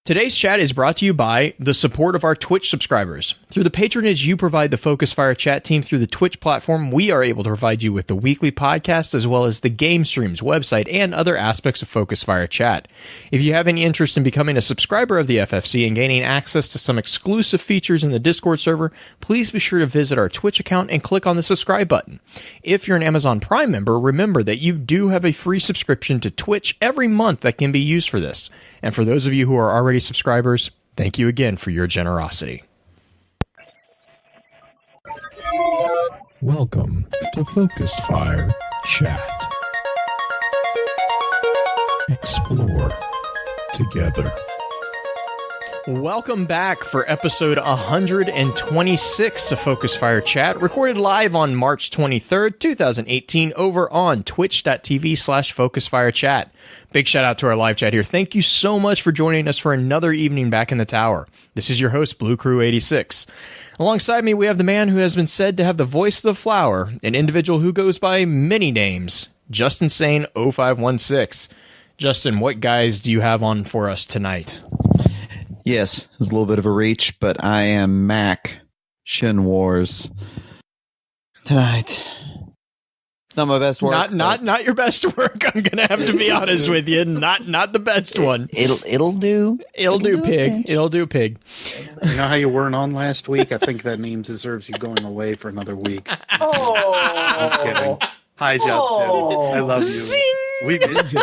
Today's chat is brought to you by the support of our Twitch subscribers. Through the patronage you provide the Focus Fire chat team through the Twitch platform, we are able to provide you with the weekly podcast as well as the game streams, website, and other aspects of Focus Fire chat. If you have any interest in becoming a subscriber of the FFC and gaining access to some exclusive features in the Discord server, please be sure to visit our Twitch account and click on the subscribe button. If you're an Amazon Prime member, remember that you do have a free subscription to Twitch every month that can be used for this. And for those of you who are already subscribers, thank you again for your generosity. Welcome to Focus Fire Chat. Explore together. Welcome back for episode 126 of Focus Fire Chat, recorded live on March 23rd, 2018, over on twitch.tv/FocusFireChat. Big shout out to our live chat here. Thank you so much for joining us for another evening back in the tower. This is your host, Blue Crew 86. Alongside me, we have the man who has been said to have the voice of the flower, an individual who goes by many names, Justin Sane 0516. Justin, what guys do you have on for us tonight? Yes, it's a little bit of a reach, but I am Mac Shin Wars tonight. Not my best work. Not your best work. I'm gonna have to be honest with you. Not the best one. It'll do. It'll do, pig. It'll do, pig. You know how you weren't on last week? I think that name deserves you going away for another week. Oh, I'm kidding. Hi, Justin. I love you. Zing! We missed you.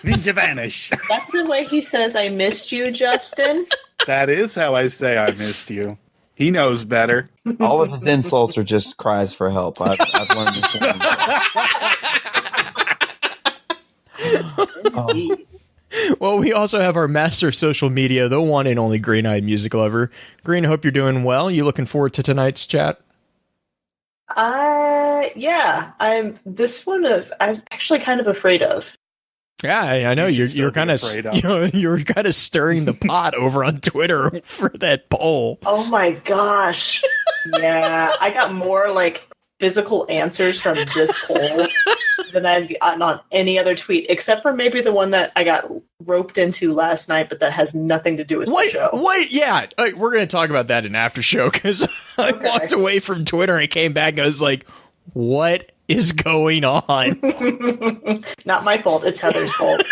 Ninja vanish. that's the way he says I missed you, Justin. That is how I say I missed you. He knows better. All of his insults are just cries for help. I've learned this. Well, we also have our master of social media, the one and only Green-Eyed Music Lover. Green, I hope you're doing well. You looking forward to tonight's chat? Yeah. I was actually kind of afraid of. Yeah, I know you're kind of you're kind of stirring the pot over on Twitter for that poll. Oh my gosh. Yeah, I got more like physical answers from this poll than I've gotten on any other tweet, except for maybe the one that I got roped into last night, but that has nothing to do with the show. What? Yeah, we're going to talk about that in after show because I walked away from Twitter and came back and I was like, what is going on? Not my fault. It's Heather's fault.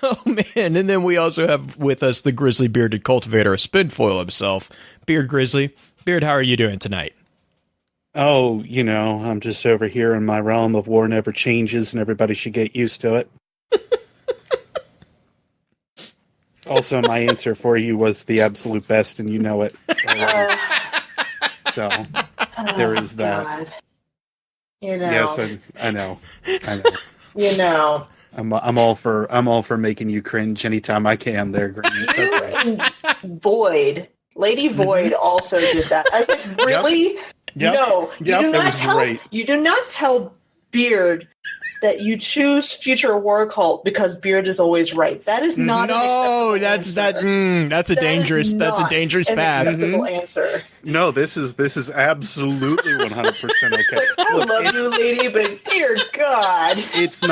Oh, man. And then we also have with us the grizzly bearded cultivator of Spinfoil himself, Beard Grizzly. Beard, how are you doing tonight? Oh, I'm just over here in my realm of war never changes and everybody should get used to it. Also, my answer for you was the absolute best and you know it. So... there is that. God. Yes, I know. I'm all for making you cringe anytime I can. There, Green. Okay. Void, Lady Void also did that. I was like, really? Yep. No, Great. You do not tell Beard that you choose Future War Cult because Beard is always right. That is not. No, that's a dangerous path. Acceptable answer. No, this is absolutely 100% okay. Like, I love you, lady, but dear God, it's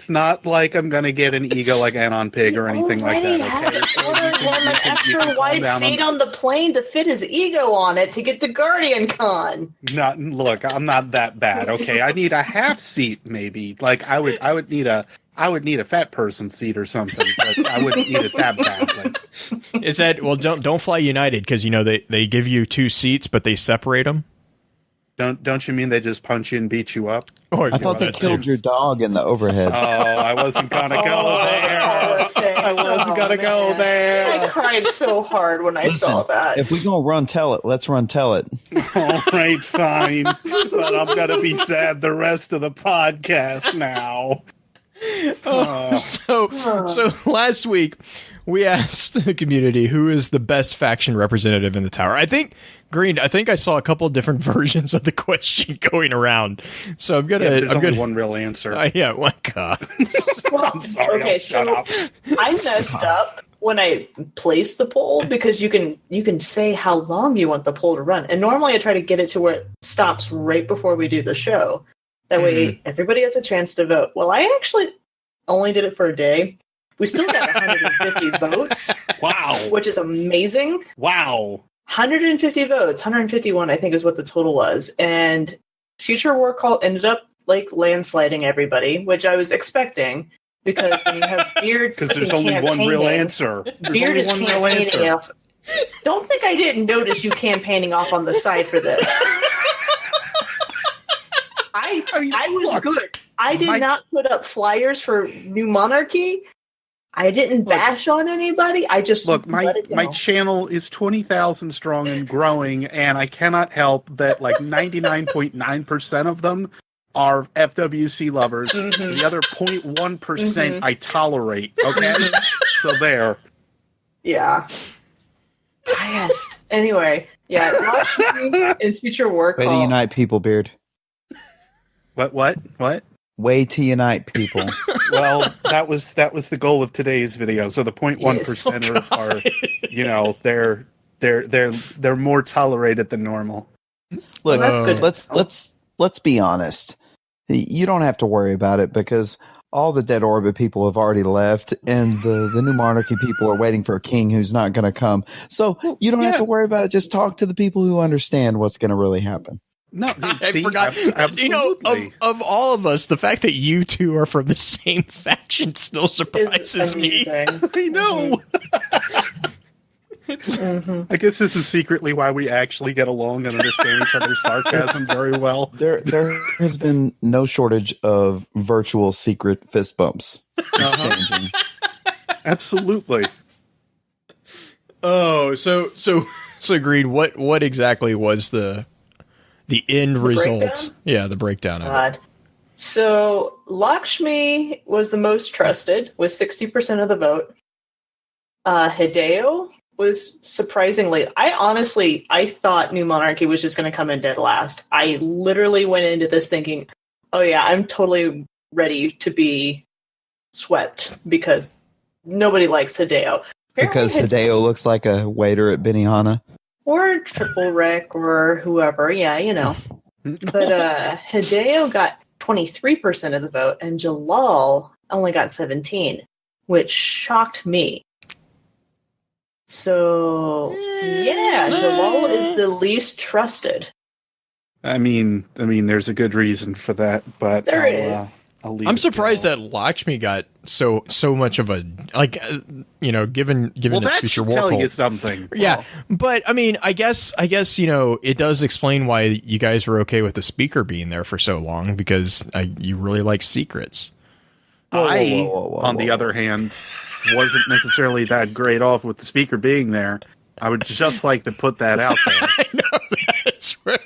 not like I'm gonna get an ego like Anon Pig or anything like that. Okay, ordered him an extra wide seat on the plane to fit his ego on it to get to Guardian Con. Look, I'm not that bad. Okay, I need a half seat maybe. Like I would need a fat person seat or something, but I wouldn't need it that badly. Is that don't fly United because they give you two seats but they separate them. Don't you mean they just punch you and beat you up? I thought they killed your dog in the overhead. Oh, I wasn't gonna go there. I wasn't gonna go there. I cried so hard when I saw that. If we're gonna run tell it, let's run tell it. All right, fine. But I'm gonna be sad the rest of the podcast now. So last week we asked the community who is the best faction representative in the tower. I think I saw a couple of different versions of the question going around. So there's only one real answer. Yeah, my God. I'm sorry. Okay, so I messed up when I place the poll because you can say how long you want the poll to run, and normally I try to get it to where it stops right before we do the show. That way everybody has a chance to vote. Well, I actually only did it for a day. We still got 150 votes, Wow. which is amazing. Wow. 150 votes, 151, I think, is what the total was. And Future War Call ended up like landsliding everybody, which I was expecting because when you have Beard, Because there's only one real answer. There's Beard only is one real campaigning answer. off. Don't think I didn't notice you campaigning off on the side for this. I was look, good. I did my- not put up flyers for New Monarchy. I didn't bash on anybody. I just Look, let it go. my channel is 20,000 strong and growing, and I cannot help that like 99.9% of them are FWC lovers. Mhm. The other 0.1% Mhm. I tolerate. Okay, so there. Yeah. Biased. Anyway, yeah. Watch me in Future War Way to Call. unite people, Beard. What? Way to unite people. Well, that was the goal of today's video. So the 0.1% are, you know, they're more tolerated than normal. Look, Well, that's good. let's be honest. You don't have to worry about it because all the Dead Orbit people have already left, and the New Monarchy people are waiting for a king who's not going to come. So you don't have to worry about it. Just talk to the people who understand what's going to really happen. No, I see, forgot. absolutely. You know, of all of us, the fact that you two are from the same faction still Is surprises me. amusing. I know. Mhm. I guess this is secretly why we actually get along and understand each other's sarcasm very well. There has been no shortage of virtual secret fist bumps. Exchanging. Absolutely. Oh, so Greed, what exactly was the end result? breakdown? Yeah, the breakdown of it. God. So Lakshmi was the most trusted, with 60% of the vote. Hideo was surprisingly. I thought New Monarchy was just going to come in dead last. I literally went into this thinking, "Oh yeah, I'm totally ready to be swept," because nobody likes Hideo. Because Apparently Hideo looks like a waiter at Benihana. or Triple Rick or whoever, yeah, you know. But Hideo got 23% of the vote, and Jalal only got 17, which shocked me. So yeah, Jalal is the least trusted. I mean, there's a good reason for that, but There is. I'll leave I'm it surprised there. that Lakshmi got so much of a given Well, the that future should war tell cult. you something. Yeah, but I mean, I guess it does explain why you guys were okay with the speaker being there for so long because you really like secrets. On the other hand, wasn't necessarily that great off with the speaker being there. I would just like to put that out there. I know that's right.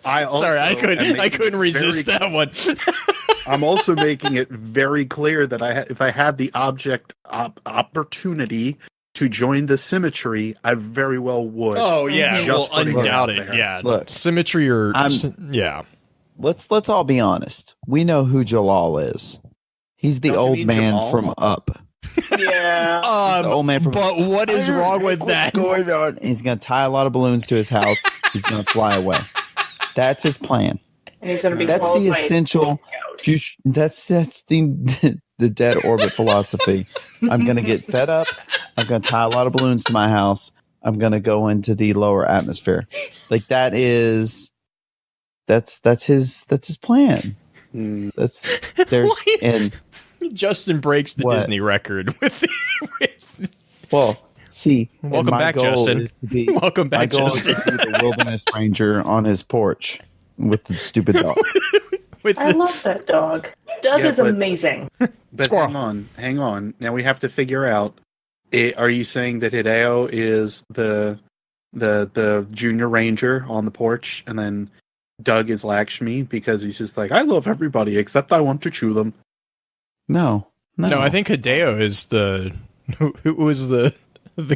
Also Sorry, I am couldn't making resist very- that one. I'm also making it very clear that if I had the opportunity to join the symmetry, I very well would. Oh yeah, Just well, putting it out undoubted. there. Yeah, Look, symmetry or yeah. Let's all be honest. We know who Jalal is. He's the Don't you old mean man Jamal? from Up. Yeah. The old man from But what is wrong with What's that? going on? He's going to tie a lot of balloons to his house. He's going to fly away. That's his plan. And he's going to be That's called the by essential Boy Scout. future. That's the Dead Orbit philosophy. I'm going to get fed up. I'm going to tie a lot of balloons to my house. I'm going to go into the lower atmosphere. Like that's his plan. There's and Justin breaks the What? Disney record with well, see, and Welcome my back, goal Justin. is to be- Welcome My back, goal is Justin. to be the wilderness ranger on his porch with the stupid dog. with I the, love that dog. Doug Yeah, is but- amazing. But Squirrel. hang on. Now we have to figure out. Are you saying that Hideo is the junior ranger on the porch, and then Doug is Lakshmi because he's just like, I love everybody except I want to chew them. No. no, I think Hideo is who was the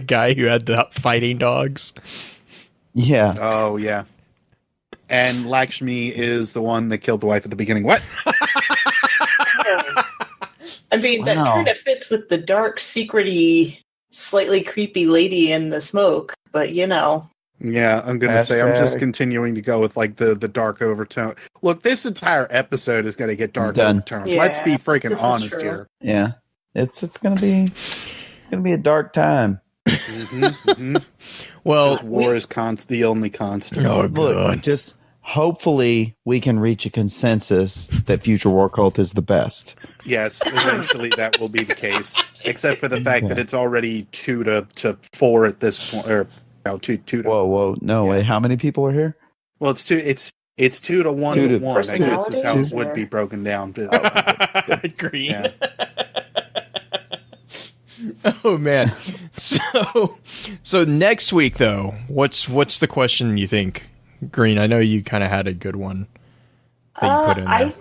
guy who had the fighting dogs. Yeah. Oh yeah. And Lakshmi is the one that killed the wife at the beginning. What? I mean, that Wow. kind of fits with the dark, secrety, slightly creepy lady in the smoke, but you know. Yeah, I'm gonna say I'm just Hashtag- continuing to go with like the dark overtone. Look, this entire episode is gonna get dark Done. overtone. Yeah, Let's be freaking this is honest true. here. Yeah. It's gonna be a dark time. Well, war is the only constant. Look, just hopefully we can reach a consensus that Future War Cult is the best. Yes, eventually that will be the case. Except for the fact that it's already 2 to 4 at this point, or no, 2 to. Whoa! No way! How many people are here? Well, it's 2 to 1 to 1. I guess is how it would be broken down. Green. Yeah. Oh man. So next week though, what's the question you think, Green? I know you kind of had a good one that you put in there.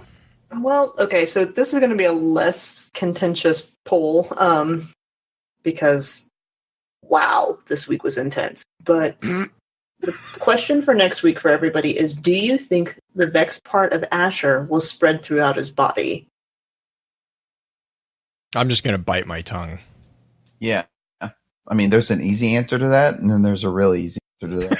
Well, okay, so this is going to be a less contentious poll, because wow, this week was intense. But the question for next week for everybody is: do you think the Vex part of Asher will spread throughout his body? I'm just going to bite my tongue. Yeah. I mean, there's an easy answer to that, and then there's a really easy answer to that.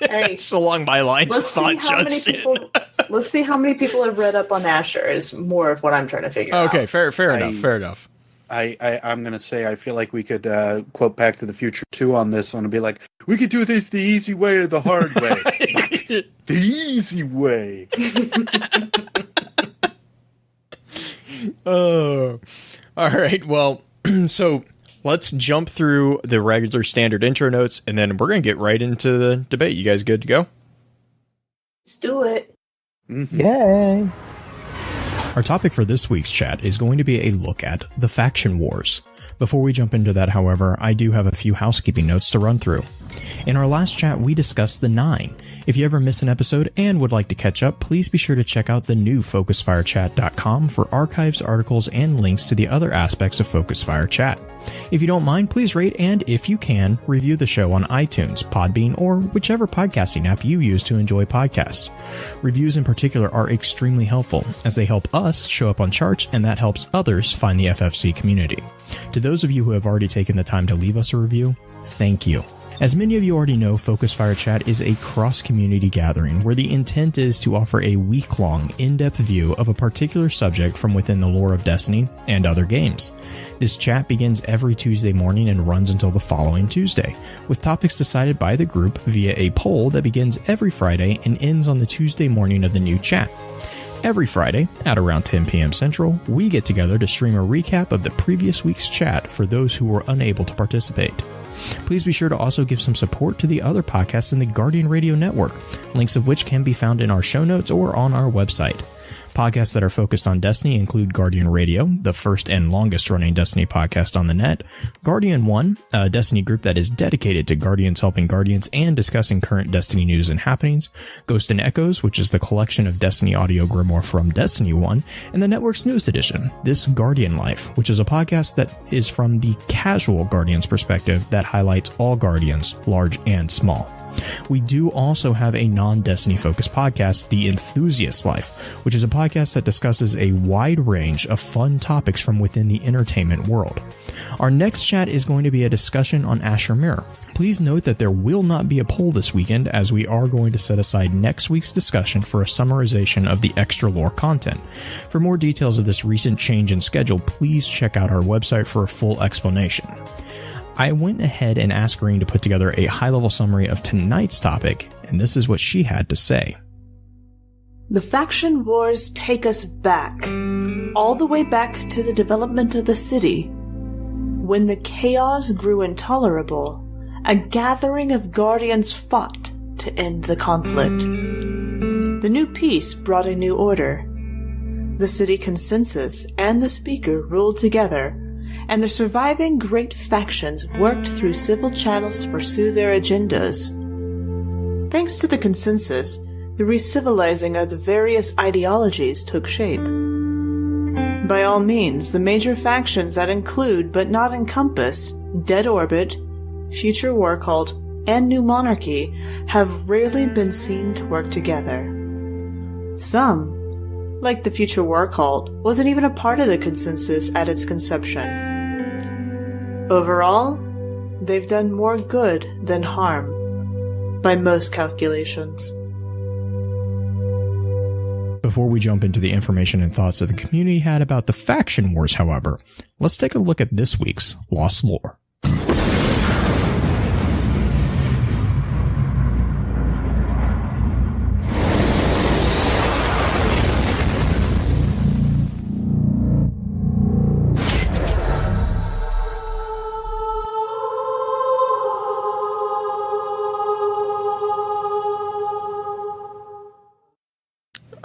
Hey, it's along my lines of thought, Justin. Let's see how many people have read up on Asher is more of what I'm trying to figure out. Okay, fair enough. I'm going to say I feel like we could quote Back to the Future 2 on this one and be like, we could do this the easy way or the hard way. The easy way. Oh, all right. Well, so let's jump through the regular standard intro notes, and then we're going to get right into the debate. You guys good to go? Let's do it. Mm-hmm. Yay. Our topic for this week's chat is going to be a look at the faction wars. Before we jump into that, however, I do have a few housekeeping notes to run through. In our last chat, we discussed the 9. If you ever miss an episode and would like to catch up, please be sure to check out the new FocusFireChat.com for archives, articles, and links to the other aspects of FocusFire Chat. If you don't mind, please rate and, if you can, review the show on iTunes, Podbean, or whichever podcasting app you use to enjoy podcasts. Reviews in particular are extremely helpful, as they help us show up on charts, and that helps others find the FFC community. To those of you who have already taken the time to leave us a review, thank you. As many of you already know, Focus Fire Chat is a cross-community gathering where the intent is to offer a week-long, in-depth view of a particular subject from within the lore of Destiny and other games. This chat begins every Tuesday morning and runs until the following Tuesday, with topics decided by the group via a poll that begins every Friday and ends on the Tuesday morning of the new chat. Every Friday, at around 10 p.m. Central, we get together to stream a recap of the previous week's chat for those who were unable to participate. Please be sure to also give some support to the other podcasts in the Guardian Radio Network, links of which can be found in our show notes or on our website. Podcasts that are focused on Destiny include Guardian Radio, the first and longest running Destiny podcast on the net, Guardian 1, a Destiny group that is dedicated to Guardians helping Guardians and discussing current Destiny news and happenings, Ghost and Echoes, which is the collection of Destiny audio grimoire from Destiny 1, and the network's newest edition, This Guardian Life, which is a podcast that is from the casual Guardians perspective that highlights all Guardians, large and small. We do also have a non-Destiny focused podcast, The Enthusiast Life, which is a podcast that discusses a wide range of fun topics from within the entertainment world. Our next chat is going to be a discussion on Asher Mirror. Please note that there will not be a poll this weekend, as we are going to set aside next week's discussion for a summarization of the extra lore content. For more details of this recent change in schedule, please check out our website for a full explanation. I went ahead and asked Green to put together a high-level summary of tonight's topic, and this is what she had to say. The faction wars take us back, all the way back to the development of the city. When the chaos grew intolerable, a gathering of Guardians fought to end the conflict. The new peace brought a new order. The city consensus and the speaker ruled together, and the surviving great factions worked through civil channels to pursue their agendas. Thanks to the consensus, the re-civilizing of the various ideologies took shape. By all means, the major factions that include but not encompass Dead Orbit, Future War Cult, and New Monarchy have rarely been seen to work together. Some, like the Future War Cult, wasn't even a part of the consensus at its conception. Overall, they've done more good than harm, by most calculations. Before we jump into the information and thoughts that the community had about the faction wars, however, let's take a look at this week's Lost Lore.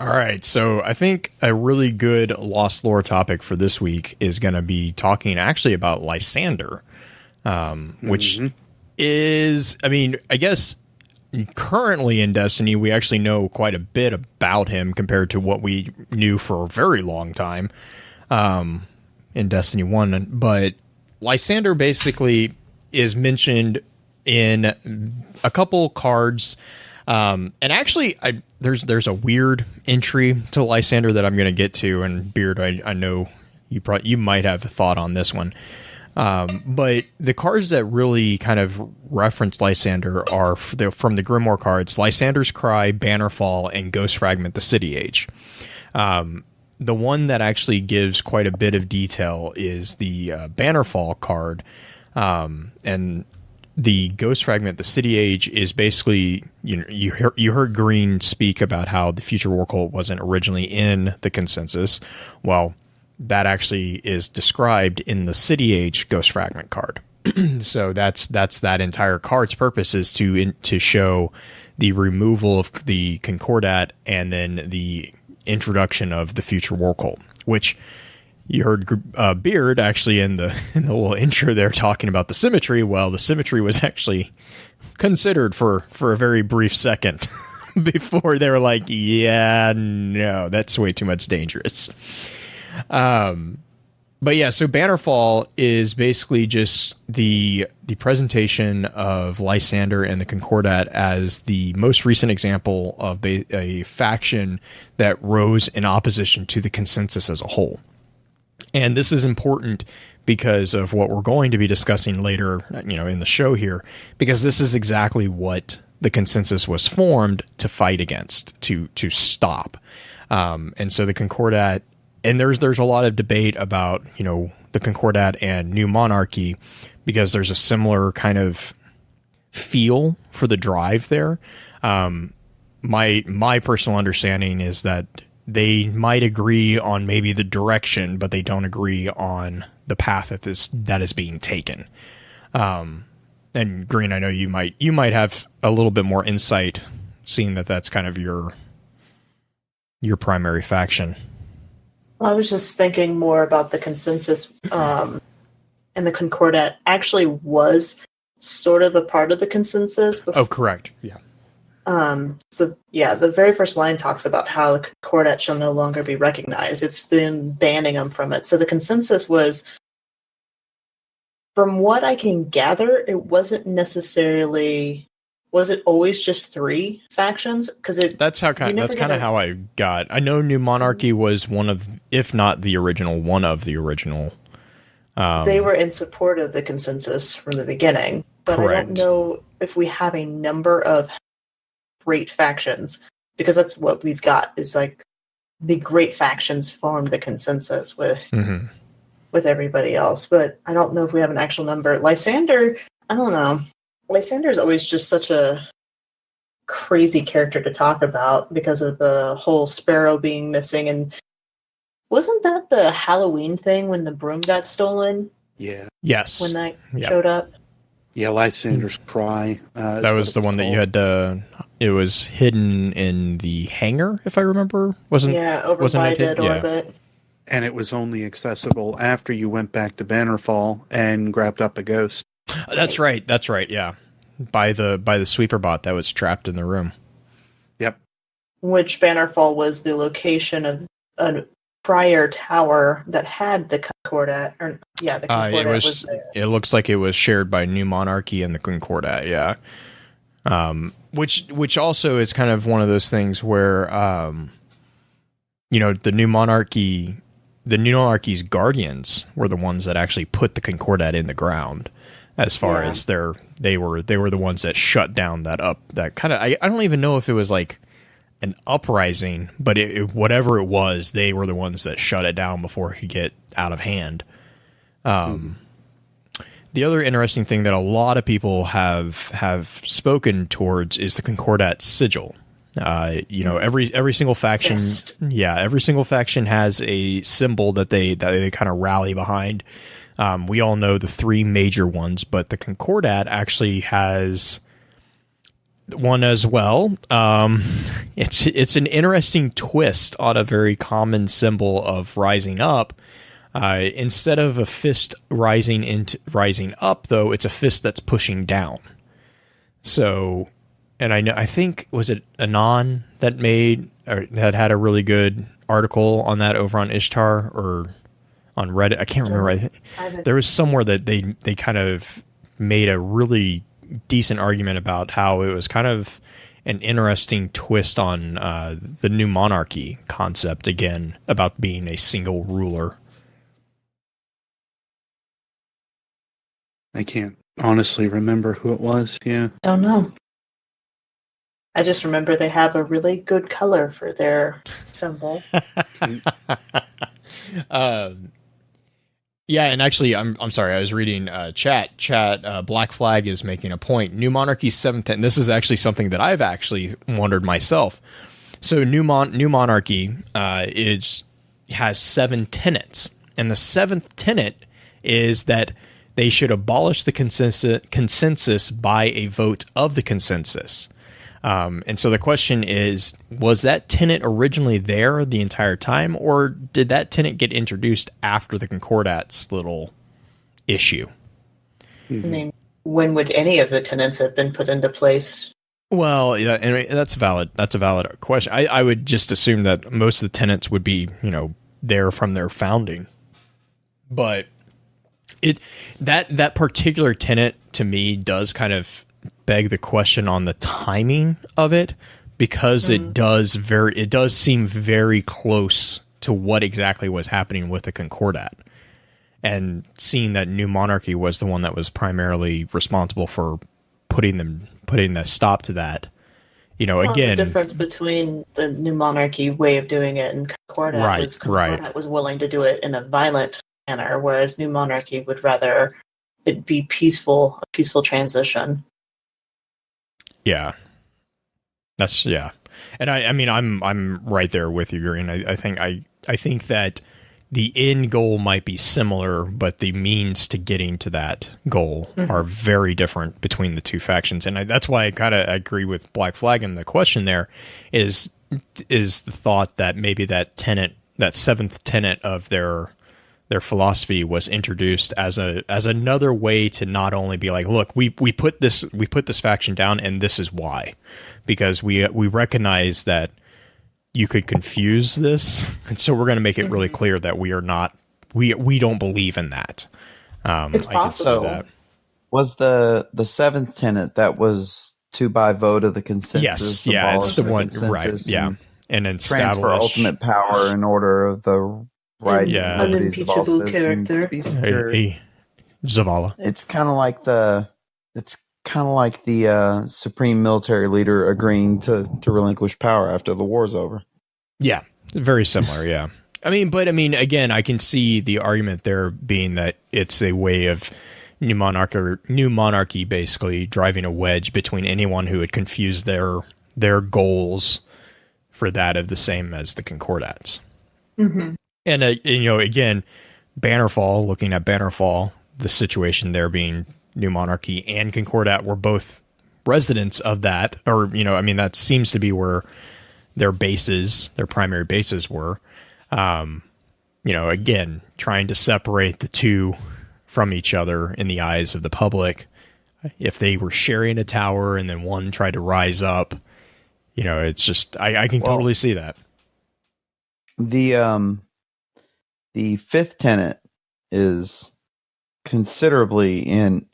All right, so I think a really good Lost Lore topic for this week is going to be talking actually about Lysander, which is, I mean, I guess currently in Destiny, we actually know quite a bit about him compared to what we knew for a very long time in Destiny 1. But Lysander basically is mentioned in a couple cards. And actually, there's a weird entry to Lysander that I'm going to get to, and Beard, I know you might have a thought on this one. But the cards that really kind of reference Lysander are from the Grimoire cards: Lysander's Cry, Bannerfall, and Ghost Fragment: The City Age. The one that actually gives quite a bit of detail is the Bannerfall card, and the Ghost Fragment, the City Age, is basically, you heard Green speak about how the Future War Cult wasn't originally in the consensus. Well, that actually is described in the City Age Ghost Fragment card. So that's that entire card's purpose, is to show the removal of the Concordat and then the introduction of the Future War Cult, which you heard Beard actually in the little intro there talking about the symmetry. Well, the symmetry was actually considered for a very brief second before they were like, yeah, no, that's way too much dangerous. But yeah, so Bannerfall is basically just the presentation of Lysander and the Concordat as the most recent example of a faction that rose in opposition to the consensus as a whole. And this is important because of what we're going to be discussing later, in the show here, because this is exactly what the consensus was formed to fight against, to stop. And so the Concordat, and there's a lot of debate about, the Concordat and New Monarchy, because there's a similar kind of feel for the drive there. My personal understanding is that they might agree on maybe the direction, but they don't agree on the path that is being taken. And Green, I know you might have a little bit more insight, seeing that that's kind of your primary faction. I was just thinking more about the consensus, and the Concordat actually was sort of a part of the consensus. Oh, correct. Yeah. So yeah, the very first line talks about how the Concordat shall no longer be recognized. It's them banning them from it. So the consensus was, from what I can gather, it wasn't necessarily. Was it always just 3 factions? Because that's kind of how I got. I know New Monarchy was one of, if not the original, one of the original. They were in support of the consensus from the beginning, but correct. I don't know if we have a number of great factions, because that's what we've got, is like the great factions formed the consensus with everybody else. But I don't know if we have an actual number. Lysander, I don't know. Lysander is always just such a crazy character to talk about because of the whole Sparrow being missing. And wasn't that the Halloween thing when the broom got stolen? Yeah. Yes. When that showed up? Yeah, Lysander's Cry. That was the one that you had to... It was hidden in the hangar, if I remember. Over by Dead Orbit. Yeah. And it was only accessible after you went back to Bannerfall and grabbed up a ghost. That's right. Yeah, by the sweeper bot that was trapped in the room. Yep. Which Bannerfall was the location of a prior tower that had the Concordat. The Concordat was there. It looks like it was shared by New Monarchy and the Concordat. Yeah. Which also is kind of one of those things where, the New Monarchy's guardians were the ones that actually put the Concordat in the ground. As far as they were the ones that shut down that kind of, I don't even know if it was like an uprising, but whatever it was, they were the ones that shut it down before it could get out of hand. The other interesting thing that a lot of people have spoken towards is the Concordat sigil. Every single faction, every single faction has a symbol that they kind of rally behind. We all know the three major ones, but the Concordat actually has one as well. It's an interesting twist on a very common symbol of rising up. Instead of a fist rising up, though, it's a fist that's pushing down. So, and I think, was it Anon that had a really good article on that over on Ishtar or on Reddit? I can't remember. There was somewhere that they kind of made a really decent argument about how it was kind of an interesting twist on the new monarchy concept, again, about being a single ruler. I can't honestly remember who it was. Yeah. Oh no. I just remember they have a really good color for their symbol. Yeah, and actually, I'm sorry, I was reading chat. Black Flag is making a point. New Monarchy's 7th, and this is actually something that I've actually wondered myself. So New Monarchy has 7 tenets, and the 7th tenet is that they should abolish the consensus by a vote of the consensus. And so the question is, was that tenet originally there the entire time, or did that tenet get introduced after the Concordat's little issue? I mean, when would any of the tenets have been put into place? Well, yeah, and that's valid. That's a valid question. I would just assume that most of the tenets would be, there from their founding. But that particular tenet to me does kind of beg the question on the timing of it, because it does seem very close to what exactly was happening with the Concordat, and seeing that New Monarchy was the one that was primarily responsible for putting the stop to that. Again, the difference between the New Monarchy way of doing it and Concordat was willing to do it in a violent manner, whereas New Monarchy would rather it be a peaceful transition. Yeah, and I mean I'm right there with you, Green. I think that the end goal might be similar, but the means to getting to that goal are very different between the two factions, and that's why I kind of agree with Black Flag. And the question there is the thought that maybe that 7th tenet of their philosophy was introduced as another way to not only be like, look, we put this faction down, and this is why, because we recognize that you could confuse this, and so we're going to make it really clear that we don't believe in that. It's possible. That. Was the 7th tenet that was to by vote of the consensus? Yes, yeah, it's the one, right? Yeah, and establish transfer ultimate power in order of the rights and liberties of all unimpeachable citizens. character. Zavala. It's kind of like the supreme military leader agreeing to relinquish power after the war's over. Yeah, very similar. Yeah, I mean, again, I can see the argument there being that it's a way of New Monarchy basically driving a wedge between anyone who would confuse their goals for that of the same as the Concordats. Mm-hmm. And again, Bannerfall. Looking at Bannerfall, the situation there being New Monarchy and Concordat were both residents of that, or that seems to be where their primary bases were. Again, trying to separate the two from each other in the eyes of the public. If they were sharing a tower and then one tried to rise up, it's just I can totally see that. The 5th tenet is considerably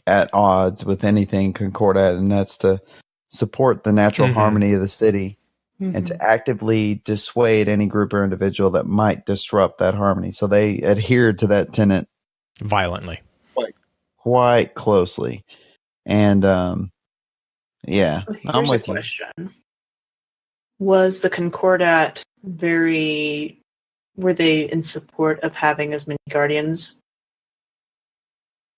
at odds with anything Concordat, and that's to support the natural harmony of the city and to actively dissuade any group or individual that might disrupt that harmony. So they adhered to that tenet violently, quite closely. And I'm with you. Was the Concordat were they in support of having as many guardians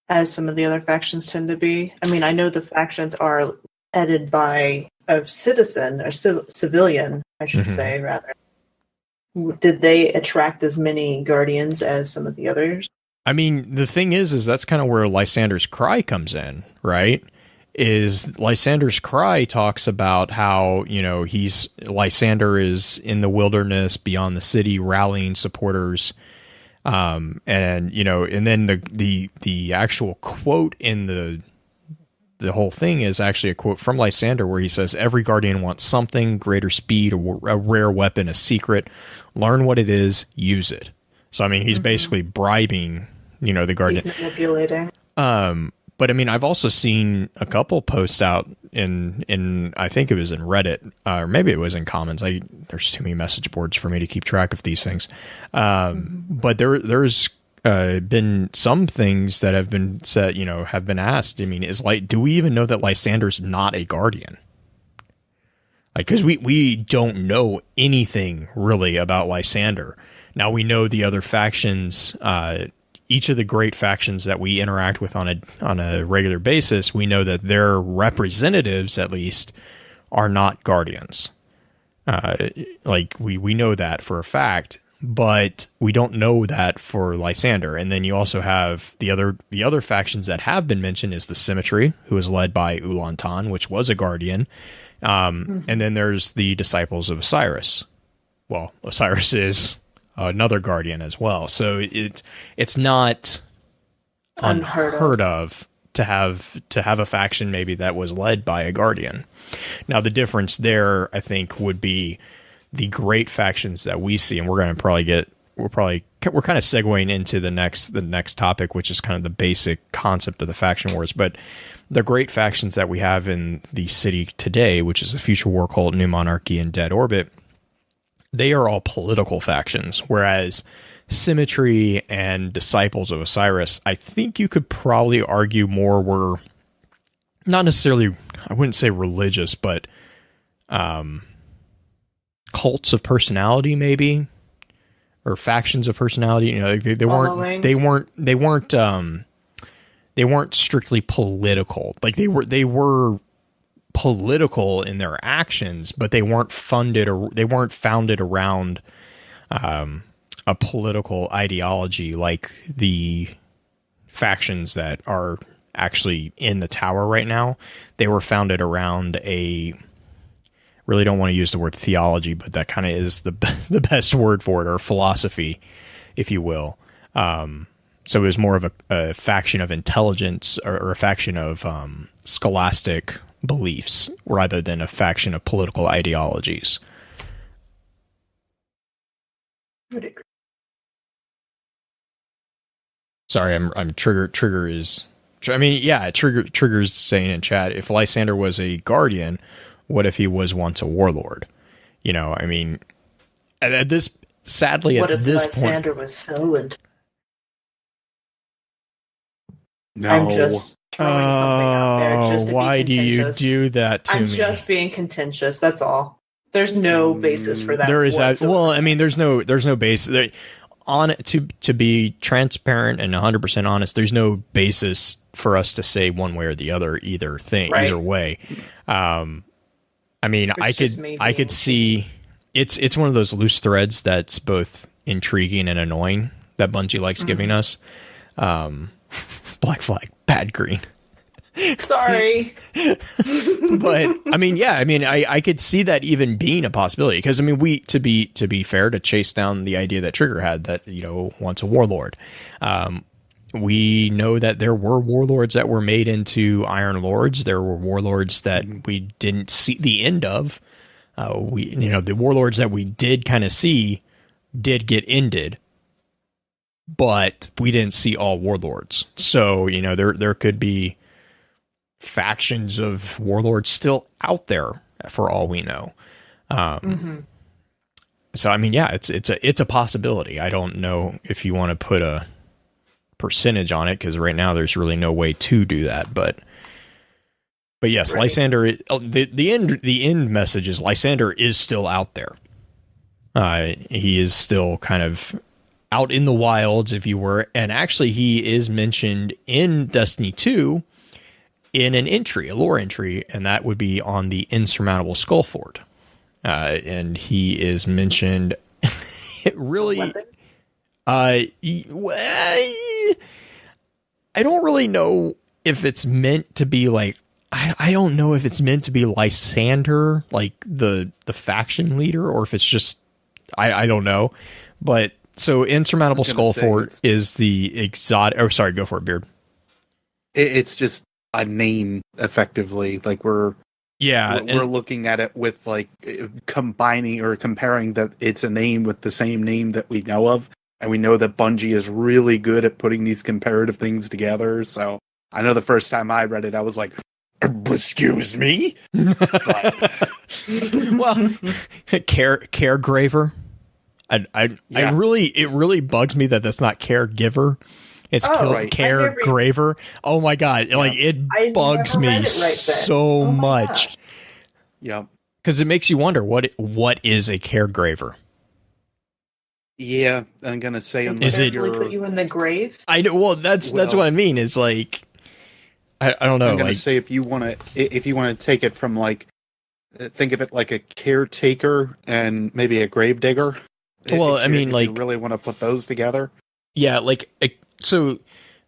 as some of the other factions tend to be? I mean, I know the factions are headed by a citizen, or civilian, I should say, rather. Did they attract as many guardians as some of the others? I mean, the thing is that's kind of where Lysander's cry comes in, right? Is Lysander's cry talks about how, Lysander is in the wilderness beyond the city rallying supporters. And then the actual quote in the whole thing is actually a quote from Lysander where he says, "Every guardian wants something, greater speed, a rare weapon, a secret. Learn what it is, use it." So, I mean, he's basically bribing, the guardian. He's manipulating. But I mean, I've also seen a couple posts out in I think it was in Reddit, or maybe it was in Commons. There's too many message boards for me to keep track of these things. But there's been some things that have been said, have been asked. I mean, do we even know that Lysander's not a guardian? Because we don't know anything really about Lysander. Now we know the other factions. Each of the great factions that we interact with on a regular basis, we know that their representatives, at least, are not guardians. We know that for a fact, but we don't know that for Lysander. And then you also have the other factions that have been mentioned is the Symmetry, who is led by Ulantan, which was a guardian. And then there's the Disciples of Osiris. Well, Osiris is another guardian as well. So it's not unheard of to have a faction maybe that was led by a guardian. Now the difference there, I think, would be the great factions that we see, and we're kind of segueing into the next topic, which is kind of the basic concept of the faction wars. But the great factions that we have in the city today, which is the Future War Cult, New Monarchy, and Dead Orbit, they are all political factions, whereas Symmetry and Disciples of Osiris, I think you could probably argue more were not necessarily, I wouldn't say religious, but cults of personality, maybe, or factions of personality. They weren't strictly political. Like they were political in their actions, but they weren't founded around a political ideology like the factions that are actually in the tower right now. They were founded around really don't want to use the word theology, but that kind of is the best word for it, or philosophy, if you will. So it was more of a faction of intelligence, or a faction of scholastic beliefs, rather than a faction of political ideologies. Sorry, I'm Trigger is. I mean, yeah, Trigger's saying in chat, if Lysander was a guardian, what if he was once a warlord? I mean, at this sadly what at this point, Lysander was violent? No. I'm just throwing something out there. Just to why be do you contentious. do that to me? I'm just being contentious. That's all. There's no basis for that. There is whatsoever. well, I mean, there's no basis on it to be transparent and 100% honest. There's no basis for us to say one way or the other either way. I mean, I could see it's one of those loose threads that's both intriguing and annoying that Bungie likes giving us. Black flag, bad green. Sorry. But I mean, yeah, I mean, I could see that even being a possibility, because I mean, to be fair, to chase down the idea that Trigger had, that once a warlord, we know that there were warlords that were made into Iron Lords. There were warlords that we didn't see the end of. The warlords that we did kind of see did get ended, but we didn't see all warlords. So there could be factions of warlords still out there for all we know. So I mean, yeah, it's a possibility. I don't know if you want to put a percentage on it, because right now there's really no way to do that, but But yes, Right. Lysander. The end message is Lysander is still out there. He is still kind of out in the wilds, if you were, and actually he is mentioned in Destiny 2 in an entry, a lore entry, and that would be on the Insurmountable Skullfort. And he is mentioned. It really. I don't really know if it's meant to be like. I don't know if it's meant to be Lysander, like the faction leader, or if it's just I don't know. But so Insurmountable Skullfort is the exotic. Oh, sorry, go for it, Beard. It's just a name, effectively. Like we're looking at it with like combining or comparing that it's a name with the same name that we know of, and we know that Bungie is really good at putting these comparative things together. So I know the first time I read it, I was like, "Excuse me." Well, caregraver. It really bugs me that that's not caregiver. It's caregraver. Oh my god! Yeah. Like it bugs me so much. Gosh. Yeah, because it makes you wonder what is a caregraver. Yeah, I'm gonna say is it put you in the grave? I know. Well, that's what I mean. It's like I don't know. I'm gonna say if you want to take it from like think of it like a caretaker and maybe a gravedigger. Well, I mean, like you really want to put those together. Yeah, like so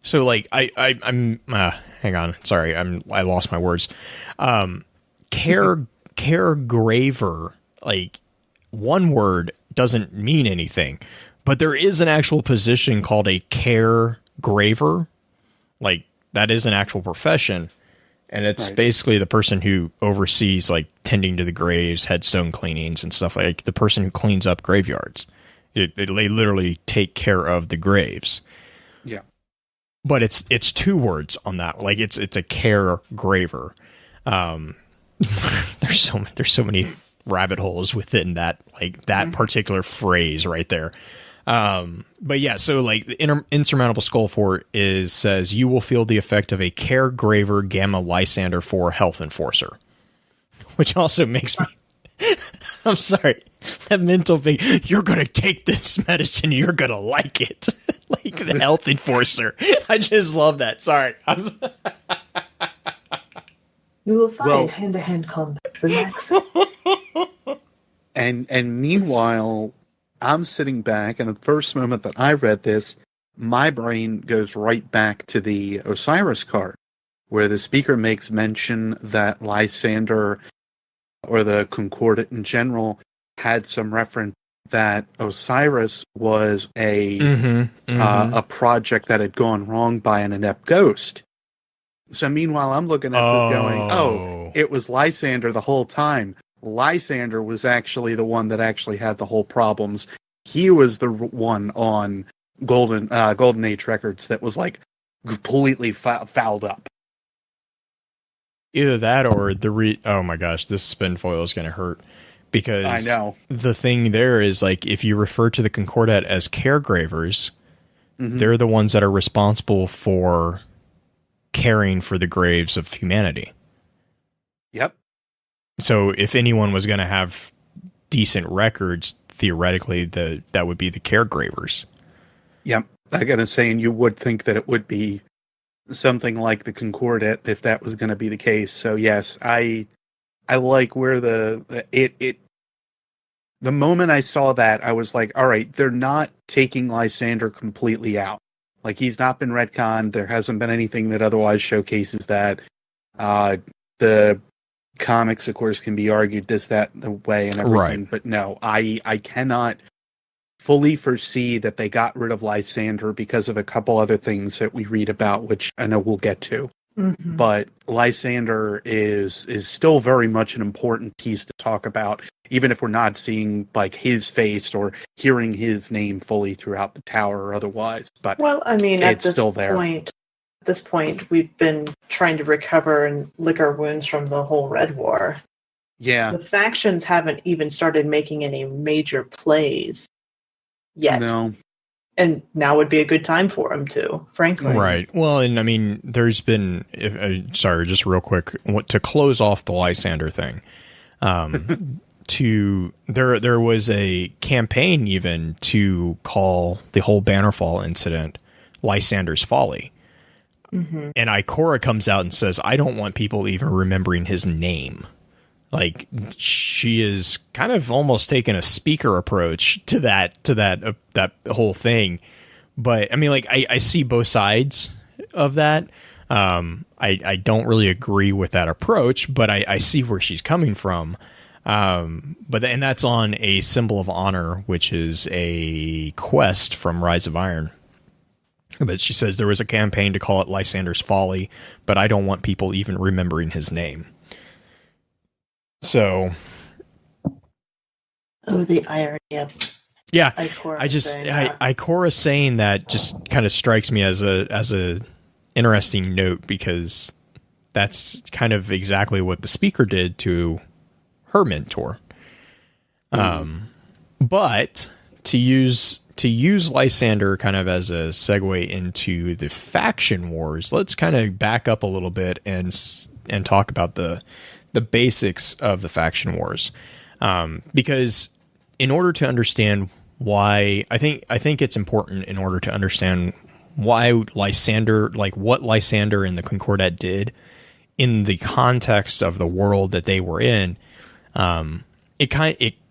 like I'm hang on, sorry, I lost my words. Caregraver, like one word doesn't mean anything, but there is an actual position called a caregraver. Like that is an actual profession, and it's basically the person who oversees like tending to the graves, headstone cleanings, and stuff like the person who cleans up graveyards. They literally take care of the graves. Yeah, but it's 2 words on that. Like it's a caregraver. There's so many rabbit holes within that, like that particular phrase right there. But yeah, so like the Insurmountable Skullfort says you will feel the effect of a caregraver Gamma Lysander 4 health enforcer, which also makes me. I'm sorry, that mental thing. You're gonna take this medicine. You're gonna like it, like the health enforcer. I just love that. Sorry. You will find hand-to-hand combat relaxing. And meanwhile, I'm sitting back, and the first moment that I read this, my brain goes right back to the Osiris card, where the speaker makes mention that Lysander, or the Concordat in general, had some reference that Osiris was a project that had gone wrong by an inept ghost. So meanwhile, I'm looking at this going, it was Lysander the whole time. Lysander was actually the one that actually had the whole problems. He was the one on Golden Age Records that was like completely fouled up. Either that or oh my gosh, this spin foil is going to hurt, because I know the thing there is like if you refer to the Concordat as caregravers, they're the ones that are responsible for caring for the graves of humanity. Yep. So if anyone was going to have decent records, theoretically, that would be the caregravers. Yep. I gotta say, and you would think that it would be something like the Concordat if that was going to be the case. So yes, I like where the moment I saw that, I was like, all right, they're not taking Lysander completely out. Like he's not been retconned. There hasn't been anything that otherwise showcases that. The comics, of course, can be argued this, that, the way, and everything. Right. But no, I cannot fully foresee that they got rid of Lysander because of a couple other things that we read about, which I know we'll get to. But Lysander is still very much an important piece to talk about, even if we're not seeing like his face or hearing his name fully throughout the tower or otherwise. But well, I mean, it's still there. At this point, we've been trying to recover and lick our wounds from the whole Red War. Yeah, the factions haven't even started making any major plays yet. No. And now would be a good time for him to, frankly. Right. Well, and I mean, there's been, sorry, just real quick, to close off the Lysander thing. There was a campaign even to call the whole Bannerfall incident Lysander's Folly. Mm-hmm. And Ikora comes out and says, I don't want people even remembering his name. Like, she is kind of almost taking a speaker approach to that whole thing. But I mean, like, I see both sides of that. I don't really agree with that approach, but I see where she's coming from. And that's on a Symbol of Honor, which is a quest from Rise of Iron. But she says there was a campaign to call it Lysander's Folly, but I don't want people even remembering his name. So, the irony of Ikora saying that just kind of strikes me as a interesting note, because that's kind of exactly what the speaker did to her mentor. But to use Lysander kind of as a segue into the faction wars, let's kind of back up a little bit and talk about the basics of the faction wars, because in order to understand why, I think it's important, in order to understand why Lysander, like what Lysander and the Concordat did in the context of the world that they were in, it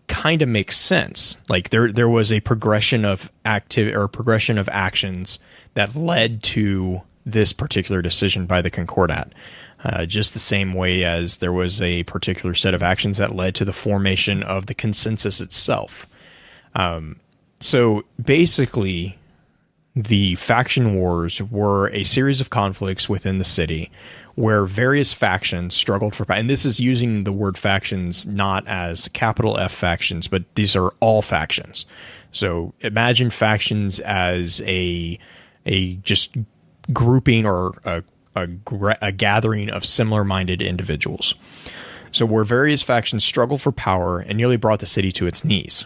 kind of makes sense. Like there was a progression of actions that led to this particular decision by the Concordat. Just the same way as there was a particular set of actions that led to the formation of the consensus itself. So basically, the faction wars were a series of conflicts within the city where various factions struggled for power. And this is using the word factions not as capital F factions, but these are all factions. So imagine factions as a just grouping or a gathering of similar-minded individuals. So where various factions struggled for power and nearly brought the city to its knees.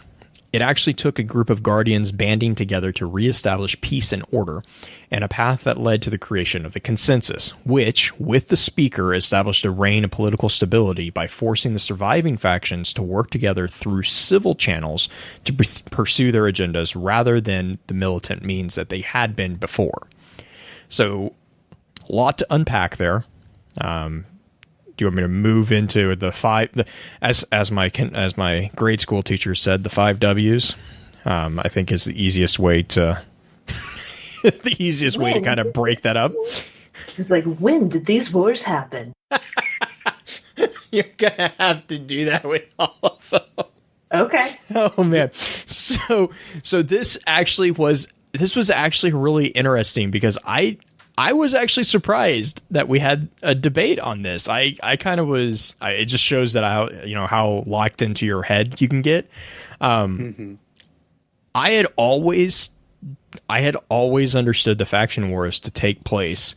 It actually took a group of guardians banding together to reestablish peace and order, and a path that led to the creation of the consensus, which, with the speaker, established a reign of political stability by forcing the surviving factions to work together through civil channels to pursue their agendas rather than the militant means that they had been before. So, a lot to unpack there. Do you want me to move into as my grade school teacher said, the 5 W's? I think is the easiest way to kind of break that up. It's like, when did these wars happen? You're gonna have to do that with all of them. Okay. Oh man. So this was actually really interesting, because I was actually surprised that we had a debate on this. I kind of was. It just shows that how locked into your head you can get. I had always understood the faction wars to take place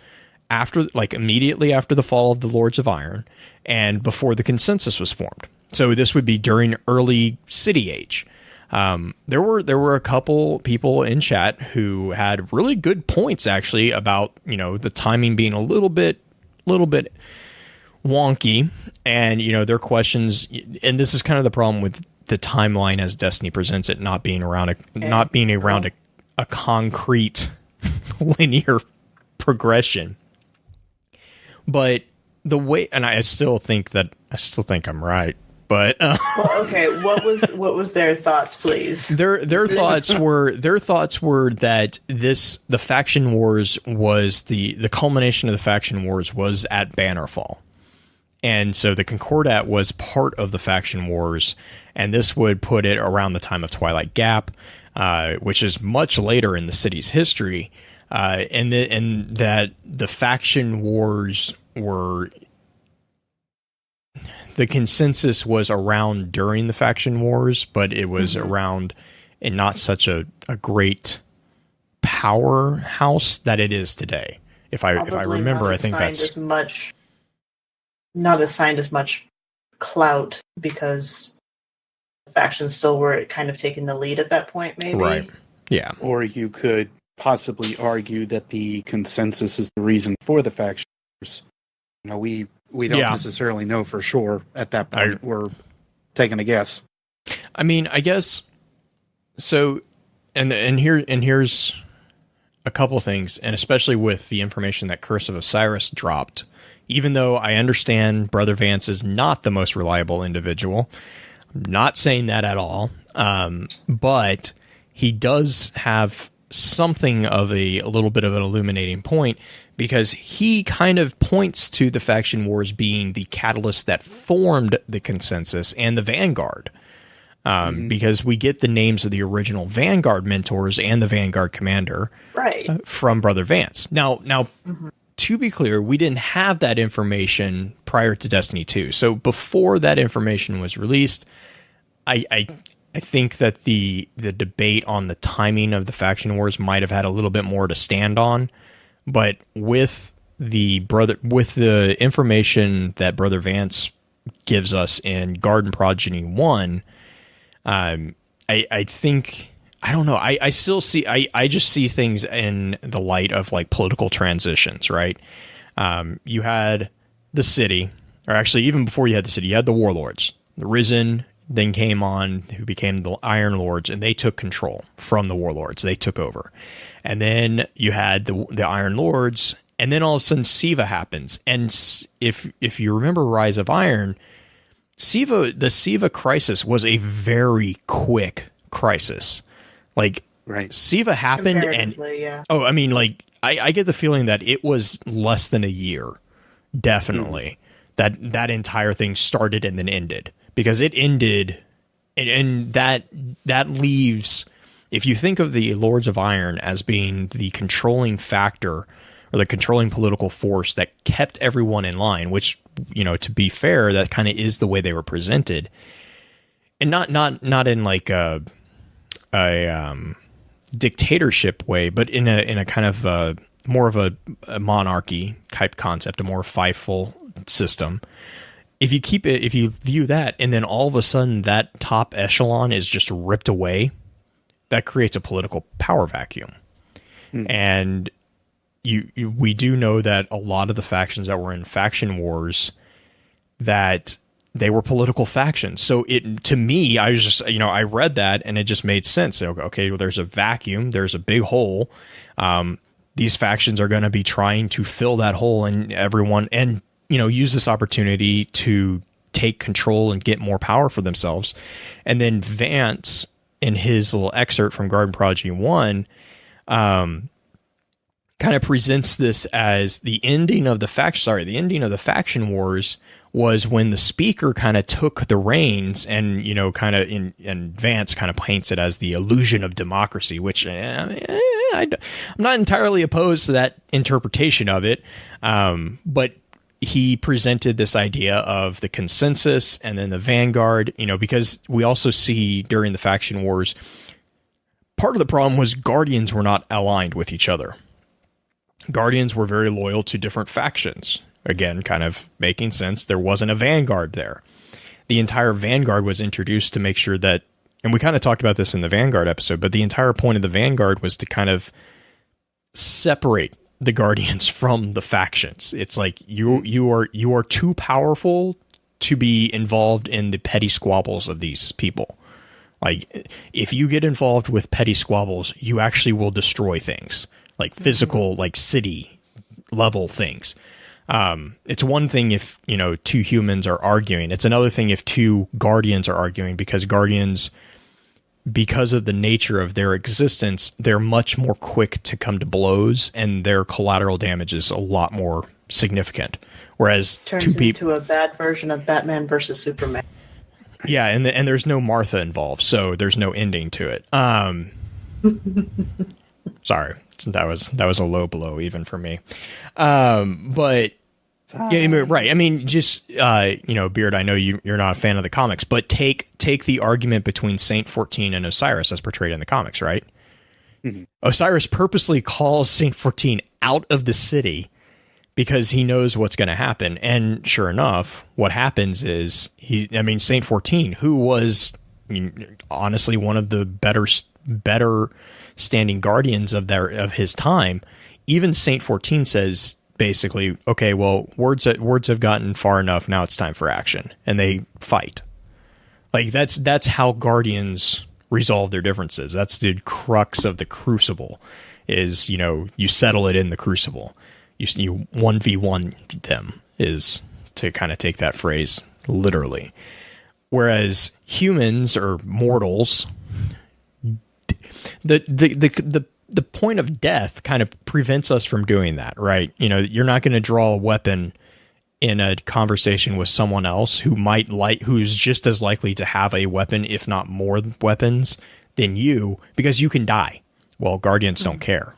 immediately after the fall of the Lords of Iron and before the consensus was formed. So this would be during early City Age. There were a couple people in chat who had really good points actually about, the timing being a little bit wonky, and, their questions. And this is kind of the problem with the timeline as Destiny presents it, not being around a concrete linear progression. But the way, and I still think I'm right. But well, okay, what was their thoughts, please? Their thoughts were that the faction wars was the culmination of the faction wars was at Bannerfall, and so the Concordat was part of the faction wars, and this would put it around the time of Twilight Gap, which is much later in the city's history, and that the faction wars were. The consensus was around during the faction wars, but it was around in not such a great powerhouse that it is today. If I remember, I think that's not assigned as much clout because the factions still were kind of taking the lead at that point, maybe. Right. Yeah. Or you could possibly argue that the consensus is the reason for the faction wars. We don't necessarily know for sure at that point. We're taking a guess. I mean, I guess so. And here's a couple things, and especially with the information that Curse of Osiris dropped. Even though I understand Brother Vance is not the most reliable individual, I'm not saying that at all. But he does have something of a little bit of an illuminating point, because he kind of points to the faction wars being the catalyst that formed the consensus and the Vanguard. Because we get the names of the original Vanguard mentors and the Vanguard commander from Brother Vance. Now, to be clear, we didn't have that information prior to Destiny 2. So before that information was released, I think that the debate on the timing of the faction wars might have had a little bit more to stand on. But with the information that Brother Vance gives us in Garden Progeny 1, I think, I don't know. I still see, I just see things in the light of like political transitions, right? You had the city, or actually even before you had the city, you had the warlords. The Risen then came on, who became the Iron Lords, and they took control from the warlords. They took over. And then you had the Iron Lords, and then all of a sudden Siva happens. And if you remember Rise of Iron, the Siva crisis was a very quick crisis. Like, Siva happened, and I mean, like, I get the feeling that it was less than a year, definitely, that entire thing started and then ended, because it ended, and that leaves, if you think of the Lords of Iron as being the controlling factor or the controlling political force that kept everyone in line, which, to be fair, that kind of is the way they were presented, and not in like a dictatorship way, but in a kind of more of a monarchy type concept, a more fieful system. If you view that, and then all of a sudden that top echelon is just ripped away, that creates a political power vacuum. And we do know that a lot of the factions that were in faction wars, that they were political factions. So to me, I was just, I read that and it just made sense. Okay, well, there's a vacuum, there's a big hole. These factions are going to be trying to fill that hole, and everyone, and use this opportunity to take control and get more power for themselves. And then Vance, in his little excerpt from Garden Prodigy 1, kind of presents this as the ending of the faction wars was when the speaker kind of took the reins, and and Vance kind of paints it as the illusion of democracy, which I'm not entirely opposed to that interpretation of it, but he presented this idea of the consensus and then the Vanguard, because we also see during the faction wars, part of the problem was Guardians were not aligned with each other. Guardians were very loyal to different factions. Again, kind of making sense. There wasn't a Vanguard there. The entire Vanguard was introduced to make sure that, and we kind of talked about this in the Vanguard episode, but the entire point of the Vanguard was to kind of separate the Guardians from the factions. It's like you are too powerful to be involved in the petty squabbles of these people. Like, if you get involved with petty squabbles, you actually will destroy things, like physical, like city level things. It's one thing if, two humans are arguing. It's another thing if two Guardians are arguing, because Guardians, because of the nature of their existence, they're much more quick to come to blows, and their collateral damage is a lot more significant. Whereas turns into a bad version of Batman versus Superman. Yeah, and there's no Martha involved, so there's no ending to it. Sorry, that was a low blow even for me. But yeah, right. I mean, just Beard, I know you're not a fan of the comics, but take the argument between Saint 14 and Osiris as portrayed in the comics, right? Mm-hmm. Osiris purposely calls Saint 14 out of the city because he knows what's going to happen, and sure enough, what happens is Saint 14, who was honestly one of the better standing guardians of his time, even Saint 14 says basically, okay, well, words have gotten far enough. Now it's time for action, and they fight. Like that's how guardians resolve their differences. That's the crux of the Crucible. Is, you know, you settle it in the Crucible. You 1v1 them, is to kind of take that phrase literally. Whereas humans or mortals, the point of death kind of prevents us from doing that, right? You know, you're not going to draw a weapon in a conversation with someone else who's just as likely to have a weapon, if not more weapons than you, because you can die. Well, Guardians don't care.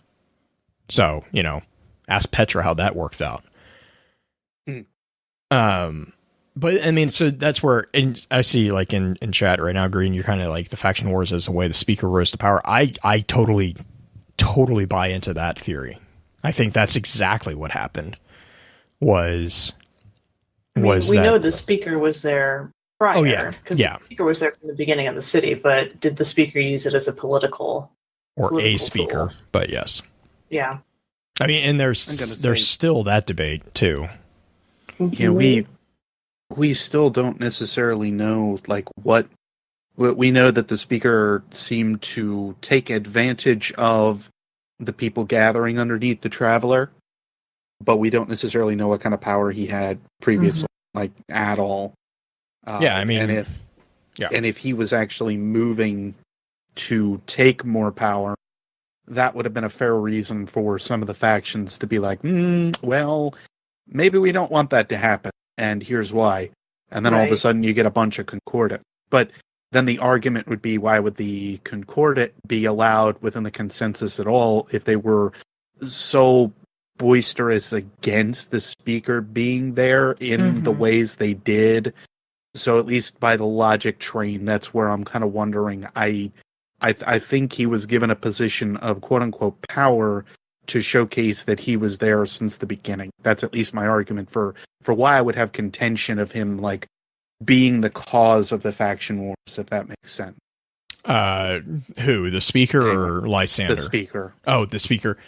So, you know, ask Petra how that worked out. But I mean, so that's where, and I see like in chat right now, Green, you're kind of like the faction wars as a way the speaker rose to power. I totally buy into that theory. I think that's exactly what happened. We know the speaker was there prior. Oh yeah, because the speaker was there from the beginning of the city. But did the speaker use it as a political a speaker? Tool? But yes, yeah. I mean, and there's still that debate too. Yeah, we still don't necessarily know like what we know that the speaker seemed to take advantage of the people gathering underneath the Traveler, but we don't necessarily know what kind of power he had previously, like at all. I mean, and if he was actually moving to take more power, that would have been a fair reason for some of the factions to be like, well, maybe we don't want that to happen, and here's why. And then all of a sudden you get a bunch of Concordat. But then the argument would be, why would the Concordat be allowed within the consensus at all if they were so boisterous against the speaker being there in the ways they did? So at least by the logic train, that's where I'm kind of wondering. I think he was given a position of quote-unquote power to showcase that he was there since the beginning. That's at least my argument for why I would have contention of him like being the cause of the faction wars, if that makes sense. Who, the speaker or Lysander? The speaker. Oh, the speaker.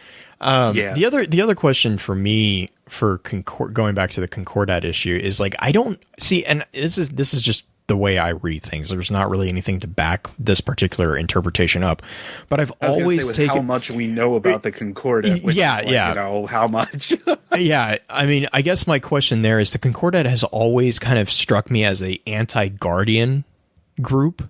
The other question for me for going back to the Concordat issue is like, I don't see, and this is just the way I read things. There's not really anything to back this particular interpretation up, but I've always taken how much we know about the Concordat. Which is like, you know, how much? Yeah. I mean, I guess my question there is the Concordat has always kind of struck me as a anti-Guardian group.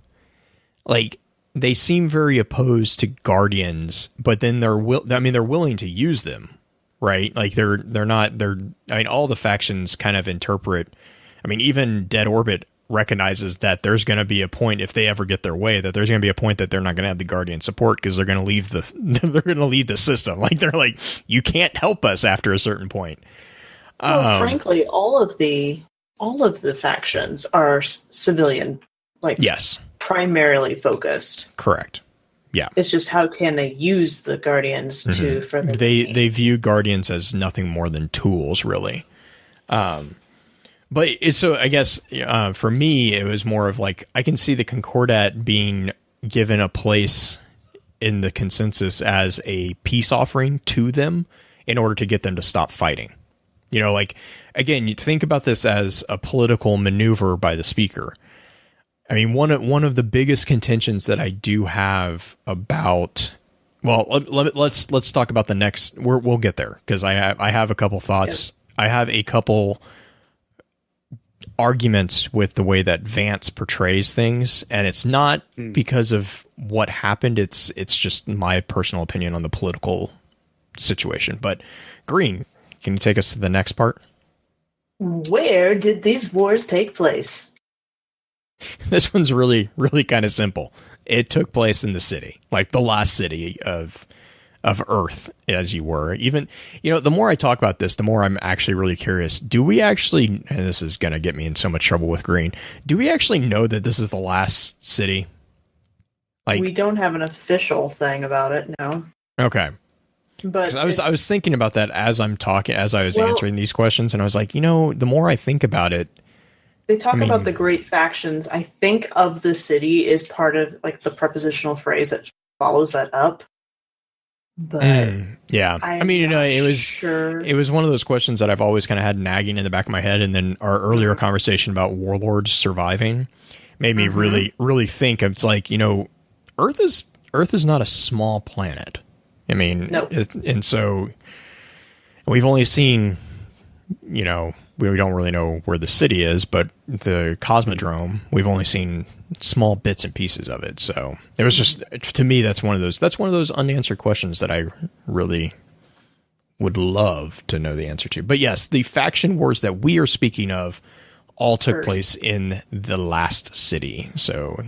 Like, they seem very opposed to Guardians, but then they're willing to use them, right? Like I mean, all the factions kind of interpret, I mean, even Dead Orbit recognizes that there's going to be a point, if they ever get their way, that there's going to be a point that they're not going to have the Guardian support because they're going to leave the system. Like, they're like, you can't help us after a certain point. Well, frankly, all of the factions are civilian, like, yes, primarily focused. Correct. Yeah. It's just how can they use the Guardians to further. They view Guardians as nothing more than tools, really. But so I guess for me, it was more of like, I can see the Concordat being given a place in the consensus as a peace offering to them in order to get them to stop fighting. You know, like, again, you think about this as a political maneuver by the speaker. I mean, one of the biggest contentions that I do have about, well, let's talk about the next. We'll get there because I have a couple thoughts. Yep. I have a couple arguments with the way that Vance portrays things, and it's not because of what happened. It's just my personal opinion on the political situation. But Green, can you take us to the next part? Where did these wars take place? This one's really, really kind of simple. It took place in the city, like the last city of Earth, as you were. Even, you know, the more I talk about this, the more I'm actually really curious. Do we actually, and this is going to get me in so much trouble with Green, do we actually know that this is the last city? Like, we don't have an official thing about it, no. Okay. But I was thinking about that as I was answering these questions, and I was like, you know, the more I think about it, they talk about the great factions. I think of the city is part of like the prepositional phrase that follows that up. but yeah. I mean, it was one of those questions that I've always kind of had nagging in the back of my head. And then our earlier conversation about warlords surviving made me really, really think. It's like, Earth is not a small planet. I mean, and so we've only seen, we don't really know where the city is, but the Cosmodrome, we've only seen small bits and pieces of it. So it was just, to me, that's one of those unanswered questions that I really would love to know the answer to. But yes, the faction wars that we are speaking of all took place in the last city. So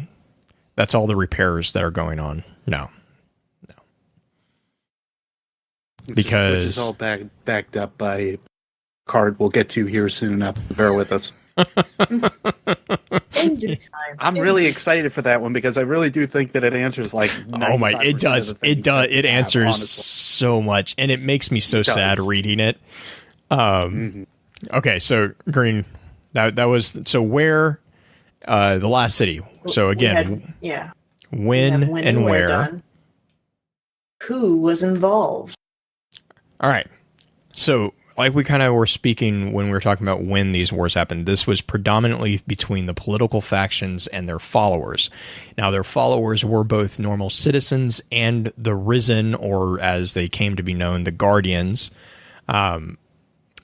that's all the repairs that are going on. No. Because which is all backed up by a card we'll get to here soon enough. Bear with us. I'm really excited for that one because I really do think that it answers like it does. It answers so much, and it makes me so sad reading it. Okay, so Green, that was where the last city. So again, when and where, done. Who was involved? All right, so. Like we kind of were speaking when we were talking about when these wars happened, this was predominantly between the political factions and their followers. Now, their followers were both normal citizens and the Risen, or as they came to be known, the Guardians. And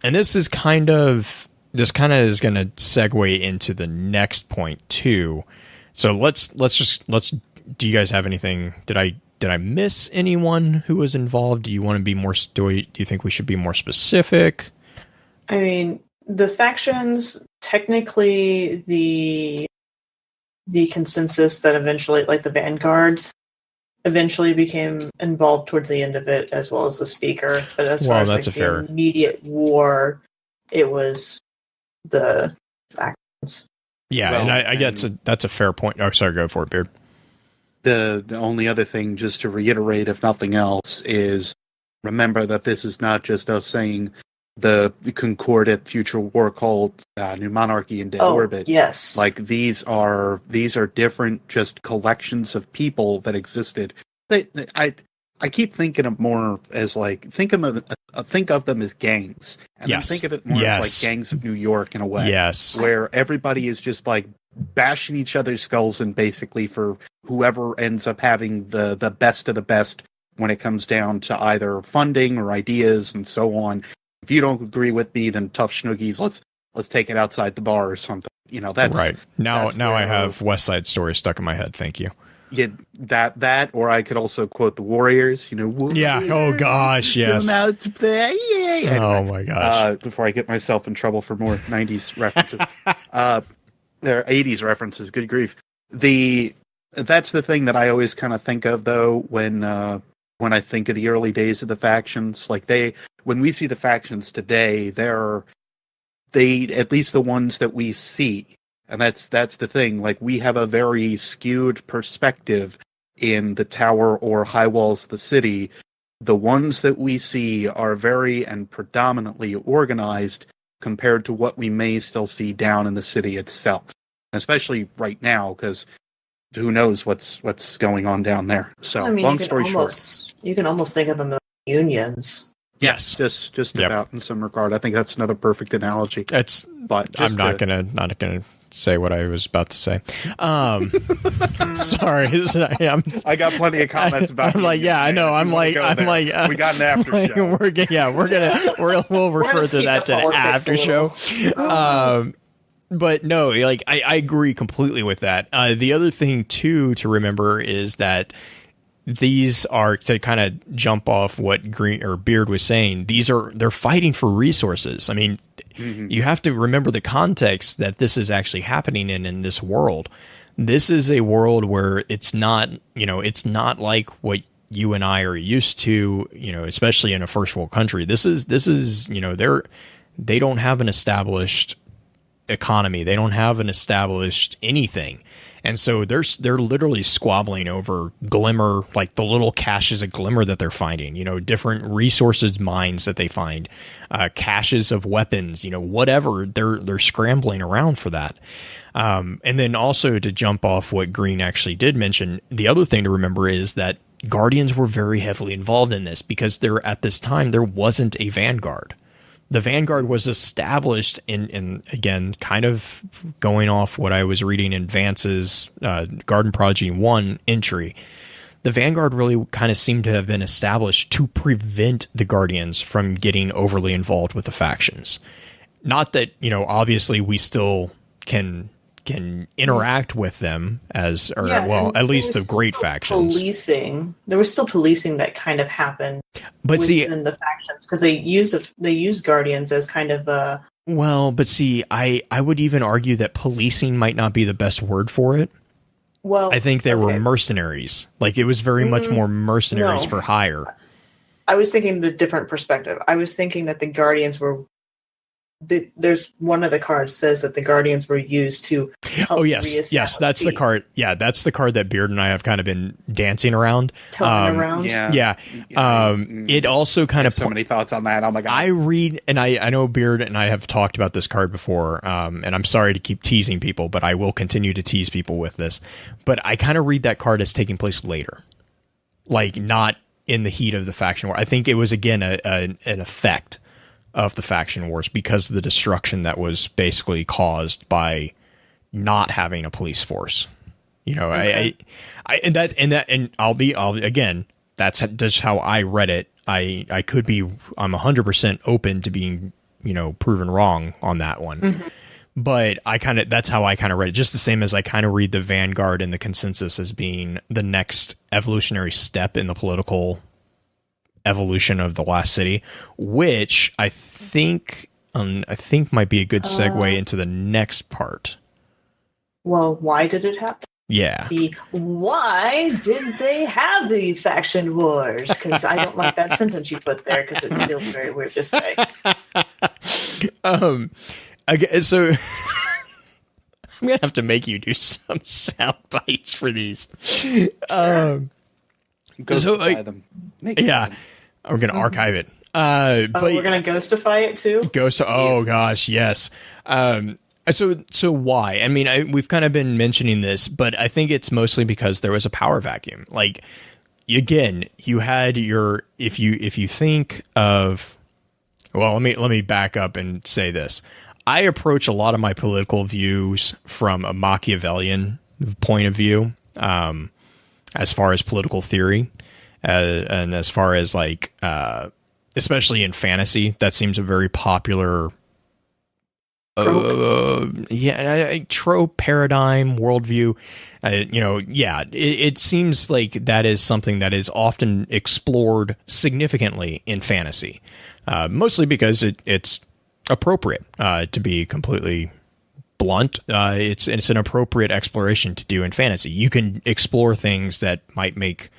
this is kind of is going to segue into the next point too. So let's do you guys have anything? Did I miss anyone who was involved? Do you want to be more? Do you think we should be more specific? I mean, the factions, technically, the consensus that eventually, like the vanguards, eventually became involved towards the end of it, as well as the speaker. But as far as the immediate war, it was the factions. Yeah, and I guess that's a fair point. Oh, sorry, go for it, Beard. The only other thing, just to reiterate, if nothing else, is remember that this is not just us saying the Concordat future war cult, New Monarchy, and Dead Orbit. Yes, like these are different just collections of people that existed. I keep thinking of more as like think of them as gangs, and then think of it more as like gangs of New York in a way. Yes, where everybody is just like bashing each other's skulls and basically for whoever ends up having the best of the best when it comes down to either funding or ideas and so on. If you don't agree with me, then tough schnoogies, let's take it outside the bar or something. That's right. Now I have West Side Story stuck in my head. Thank you. Yeah, that, or I could also quote the Warriors. Yeah. Oh gosh, yes. Come out to play. Yay. Anyway, oh my gosh. Before I get myself in trouble for more '90s references, there are 80s references. Good grief. That's the thing that I always kind of think of though when I think of the early days of the factions. Like when we see the factions today, they at least the ones that we see. And that's the thing. Like we have a very skewed perspective in the tower or high walls of the city. The ones that we see are very and predominantly organized compared to what we may still see down in the city itself, especially right now, because who knows what's going on down there. So, long story short, you can almost think of them as unions. Yes, just about in some regard. I think that's another perfect analogy. I'm not gonna say what I was about to say. Sorry, I got plenty of comments about. I'm like, yeah, I know. I'm like, we got an after show. We'll refer to that to the after show. But no, like I agree completely with that. The other thing too to remember is that these are, to kind of jump off what Green or Beard was saying, they're fighting for resources. I mean, you have to remember the context that this is actually happening in this world. This is a world where it's not like what you and I are used to, especially in a first world country. This is, they don't have an established economy. They don't have an established anything. And so they're literally squabbling over glimmer, like the little caches of glimmer that they're finding, different resources, mines that they find, caches of weapons, whatever. They're scrambling around for that. And then also to jump off what Green actually did mention, the other thing to remember is that Guardians were very heavily involved in this because at this time there wasn't a vanguard. The vanguard was established in again, kind of going off what I was reading in Vance's Garden Prodigy 1 entry. The vanguard really kind of seemed to have been established to prevent the Guardians from getting overly involved with the factions. Not that, obviously we still can interact with them at least the great factions. There was still policing that kind of happened within the factions because they used Guardians as kind of a. Well, but see, I would even argue that policing might not be the best word for it. Well, I think they were mercenaries. Like it was very much more mercenaries for hire. I was thinking the different perspective. I was thinking that the Guardians were. There's one of the cards says that the Guardians were used to help that's the card. Yeah, that's the card that Beard and I have kind of been dancing around. It also kind of so many thoughts on that. Oh my god! I read and I know Beard and I have talked about this card before, and I'm sorry to keep teasing people, but I will continue to tease people with this. But I kind of read that card as taking place later, like not in the heat of the faction war. I think it was again an effect of the faction wars because of the destruction that was basically caused by not having a police force. Okay. That's just how I read it. I'm 100% open to being, proven wrong on that one. Mm-hmm. But that's how I kind of read it. Just the same as I kind of read the Vanguard and the consensus as being the next evolutionary step in the political evolution of the Last City, which I think might be a good segue into the next part. Well, why did it happen? Yeah. Why did they have the faction wars? Because I don't like that sentence you put there because it feels very weird to say. So I'm gonna have to make you do some sound bites for these. Sure. Ghostify them. We're going to archive it. But we're going to ghostify it too? Gosh, yes. So why? I mean, we've kind of been mentioning this, but I think it's mostly because there was a power vacuum. Like, again, you had if you think of, well, let me back up and say this. I approach a lot of my political views from a Machiavellian point of view, as far as political theory. And as far as like, especially in fantasy, that seems a very popular, trope, paradigm, worldview. It seems like that is something that is often explored significantly in fantasy, mostly because it's appropriate. To be completely blunt, it's an appropriate exploration to do in fantasy. You can explore things that might make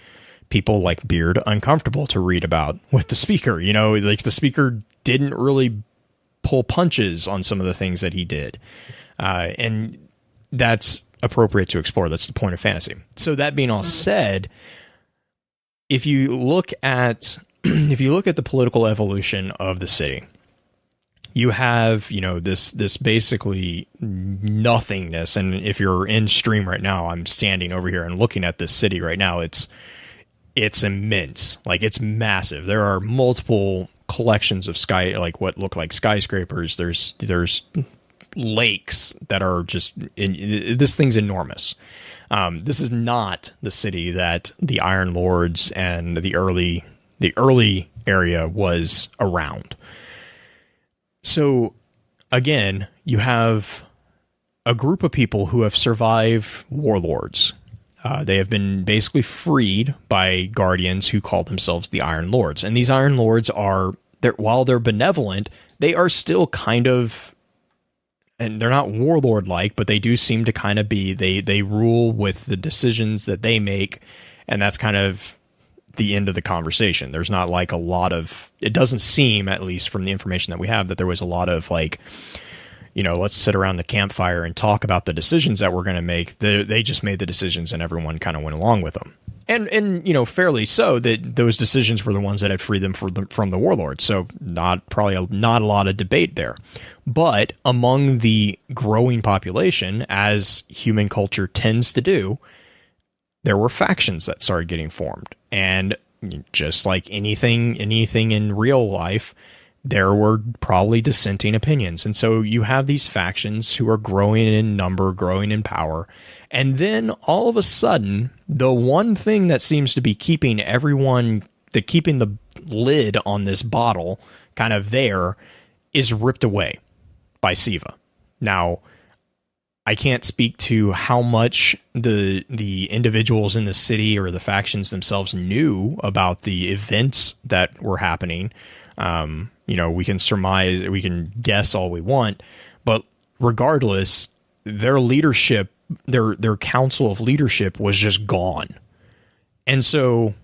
people like Beard uncomfortable to read about with the speaker. Like the speaker didn't really pull punches on some of the things that he did. And that's appropriate to explore. That's the point of fantasy. So that being all said, if you look at the political evolution of the city, you have, this basically nothingness. And if you're in stream right now, I'm standing over here and looking at this city right now. It's immense. Like, it's massive. There are multiple collections of what look like skyscrapers. There's lakes that are just this thing's enormous. This is not the city that the Iron Lords and the early area was around. So again, you have a group of people who have survived warlords. They have been basically freed by guardians who call themselves the Iron Lords. And these Iron Lords while they're benevolent, they are still kind of, and they're not warlord-like, but they do seem to kind of be, they rule with the decisions that they make, and that's kind of the end of the conversation. There's not like a lot of, it doesn't seem, at least from the information that we have, that there was a lot of like, let's sit around the campfire and talk about the decisions that we're going to make. They just made the decisions and everyone kind of went along with them. And fairly so, that those decisions were the ones that had freed them from the warlords. So not a lot of debate there. But among the growing population, as human culture tends to do, there were factions that started getting formed. And just like anything in real life, there were probably dissenting opinions. And so you have these factions who are growing in number, growing in power. And then all of a sudden, the one thing that seems to be keeping keeping the lid on this bottle kind of there is ripped away by Siva. Now, I can't speak to how much the individuals in the city or the factions themselves knew about the events that were happening. We can surmise, we can guess all we want, but regardless, their leadership, their council of leadership was just gone. And so,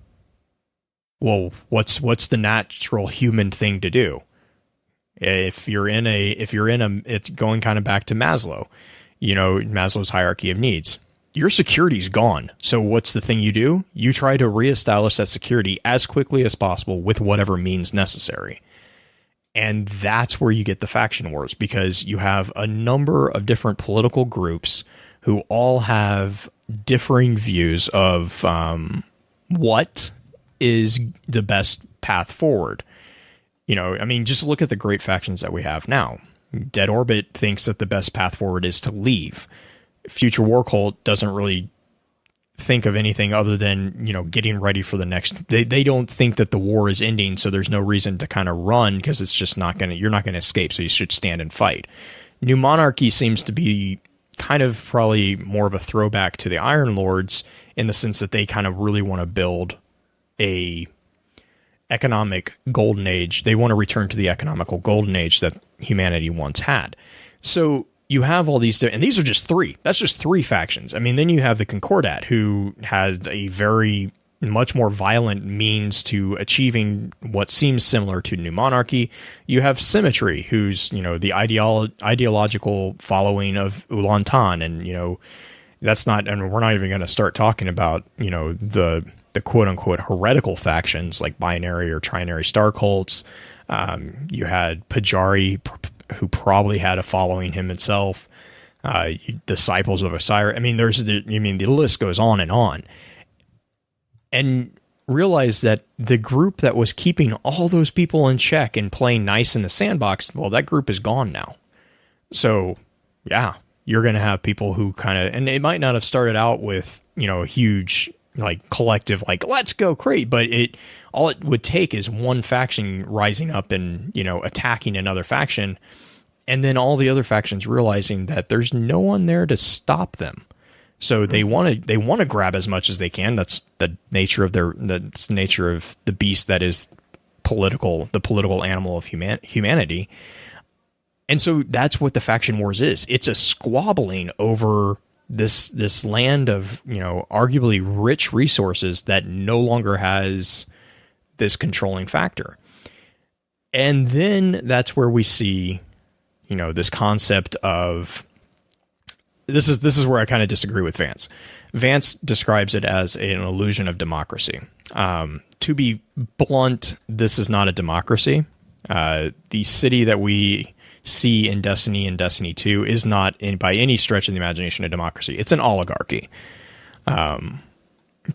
well, what's the natural human thing to do? It's going kind of back to Maslow. Maslow's hierarchy of needs. Your security's gone. So what's the thing you do? You try to reestablish that security as quickly as possible with whatever means necessary. And that's where you get the faction wars, because you have a number of different political groups who all have differing views of what is the best path forward. Just look at the great factions that we have now. Dead Orbit thinks that the best path forward is to leave. Future War Cult doesn't really think of anything other than, getting ready for the next. They don't think that the war is ending, so there's no reason to kind of run, because it's just you're not going to escape, so you should stand and fight. New Monarchy seems to be kind of probably more of a throwback to the Iron Lords, in the sense that they kind of really want to build a economic golden age. They want to return to the economical golden age that humanity once had. So you have all these, and these are just three. That's just three factions. Then you have the Concordat, who had a very much more violent means to achieving what seems similar to New Monarchy. You have Symmetry, who's, the ideological following of Ulantan, and, that's not, and we're not even going to start talking about, the quote unquote heretical factions like binary or trinary star cults. You had Pajari, who probably had a following him himself. Disciples of Osiris. The list goes on. And realize that the group that was keeping all those people in check and playing nice in the sandbox, well, that group is gone now. So, yeah, you're going to have people who kind of, and it might not have started out with, a huge collective, let's go crazy, but all it would take is one faction rising up and, attacking another faction, and then all the other factions realizing that there's no one there to stop them. So they want to grab as much as they can. That's the nature of that's the nature of the beast that is the political animal of humanity. And so that's what the faction wars is. It's a squabbling over this land of, arguably rich resources that no longer has this controlling factor. And then that's where we see, this concept of, this is where I kind of disagree with Vance. Vance describes it as an illusion of democracy. To be blunt, this is not a democracy. The city that we see in Destiny and Destiny 2 is not, by any stretch of the imagination, a democracy. It's an oligarchy.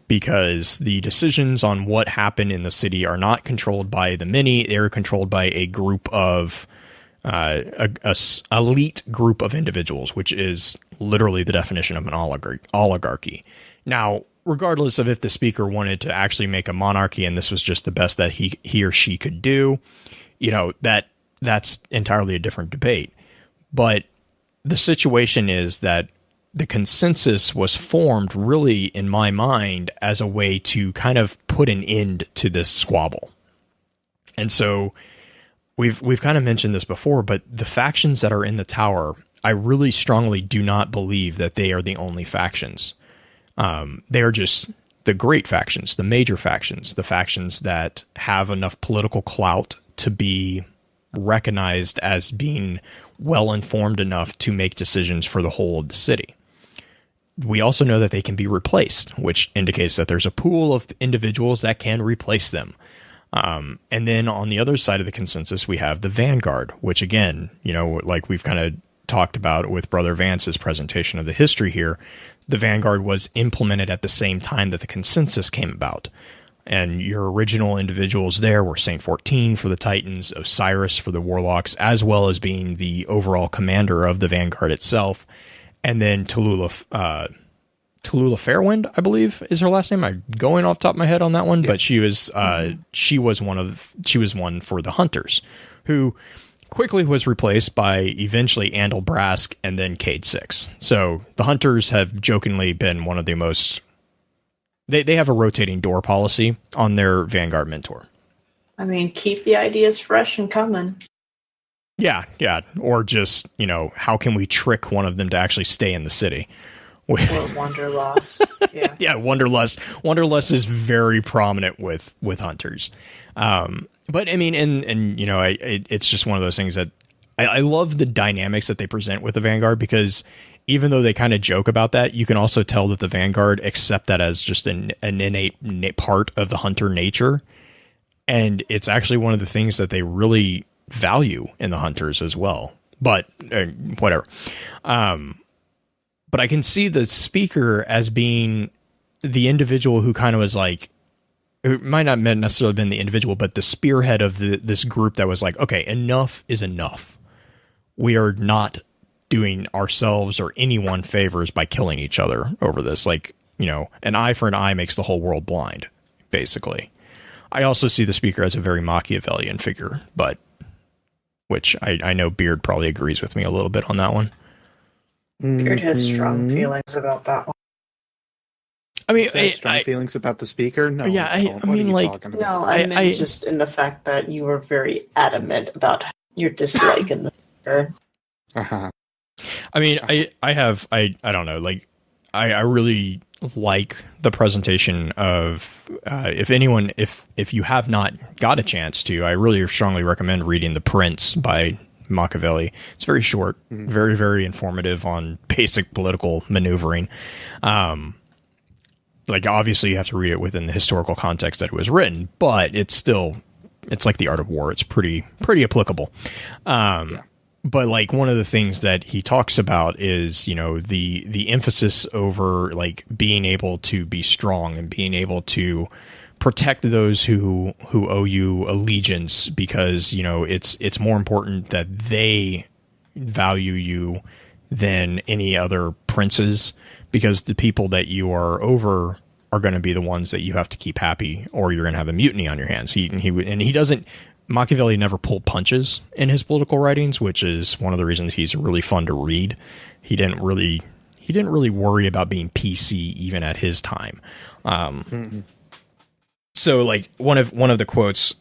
Because the decisions on what happened in the city are not controlled by the many. They're controlled by a group of elite group of individuals, which is literally the definition of an oligarchy. Now, regardless of if the speaker wanted to actually make a monarchy and this was just the best that he or she could do, that's entirely a different debate. But the situation is that the consensus was formed, really, in my mind, as a way to kind of put an end to this squabble. And so we've kind of mentioned this before, but the factions that are in the tower, I really strongly do not believe that they are the only factions. They are just the great factions, the major factions, the factions that have enough political clout to be recognized as being well informed enough to make decisions for the whole of the city. We also know that they can be replaced, which indicates that there's a pool of individuals that can replace them. And then on the other side of the consensus, we have the Vanguard, which again, like we've kind of talked about with Brother Vance's presentation of the history here, the Vanguard was implemented at the same time that the consensus came about. And your original individuals there were Saint 14 for the Titans, Osiris for the Warlocks, as well as being the overall commander of the Vanguard itself. And then Tallulah Fairwind, I believe, is her last name. I'm going off the top of my head on that one, but she was one for the Hunters, who quickly was replaced by eventually Andal Brask and then Cade 6. So the Hunters have jokingly been one of the most... They have a rotating door policy on their Vanguard mentor. I mean, keep the ideas fresh and coming. Yeah. Or just, how can we trick one of them to actually stay in the city? Or Wanderlust. Yeah. Yeah, Wanderlust. Wanderlust is very prominent with Hunters. But I mean, it's just one of those things that I love the dynamics that they present with the Vanguard, because even though they kind of joke about that, you can also tell that the Vanguard accept that as just an innate part of the Hunter nature. And it's actually one of the things that they really value in the Hunters as well. But whatever. But I can see the speaker as being the individual who kind of was like, it might not necessarily have been the individual, but the spearhead of this group that was like, okay, enough is enough. We are not doing ourselves or anyone favors by killing each other over this. Like, an eye for an eye makes the whole world blind, basically. I also see the speaker as a very Machiavellian figure, but which I know Beard probably agrees with me a little bit on that one. Beard has strong feelings about that one. I mean, strong feelings about the speaker? No. Yeah, I mean, like, no, I meant just in the fact that you were very adamant about your dislike in the speaker. Uh-huh. I mean, I don't know, like, I really like the presentation of, if you have not got a chance to, I really strongly recommend reading The Prince by Machiavelli. It's very short, very, very informative on basic political maneuvering. Like, obviously you have to read it within the historical context that it was written, but it's like The Art of War. It's pretty applicable. But like, one of the things that he talks about is, the emphasis over like being able to be strong and being able to protect those who owe you allegiance, because, it's more important that they value you than any other princes, because the people that you are over are going to be the ones that you have to keep happy, or you're going to have a mutiny on your hands. Machiavelli never pulled punches in his political writings, which is one of the reasons he's really fun to read. He didn't really worry about being PC even at his time. So like one of the quotes,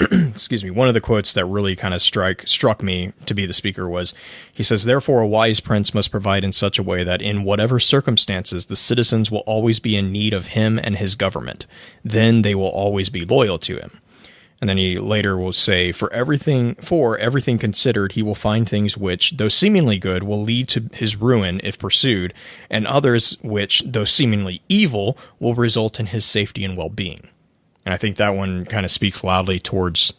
excuse me, one of the quotes that really kind of struck me to be the speaker was, he says, "Therefore a wise prince must provide in such a way that in whatever circumstances the citizens will always be in need of him and his government. Then they will always be loyal to him." And then he later will say, for everything considered, he will find things which, though seemingly good, will lead to his ruin if pursued, and others which, though seemingly evil, will result in his safety and well-being. And I think that one kind of speaks loudly towards,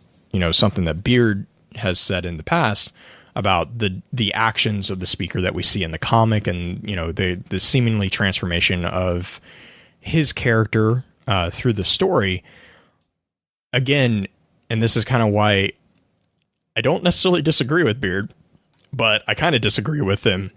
something that Beard has said in the past about the actions of the speaker that we see in the comic, and, the seemingly transformation of his character through the story. Again, and this is kind of why I don't necessarily disagree with Beard, but I kind of disagree with him,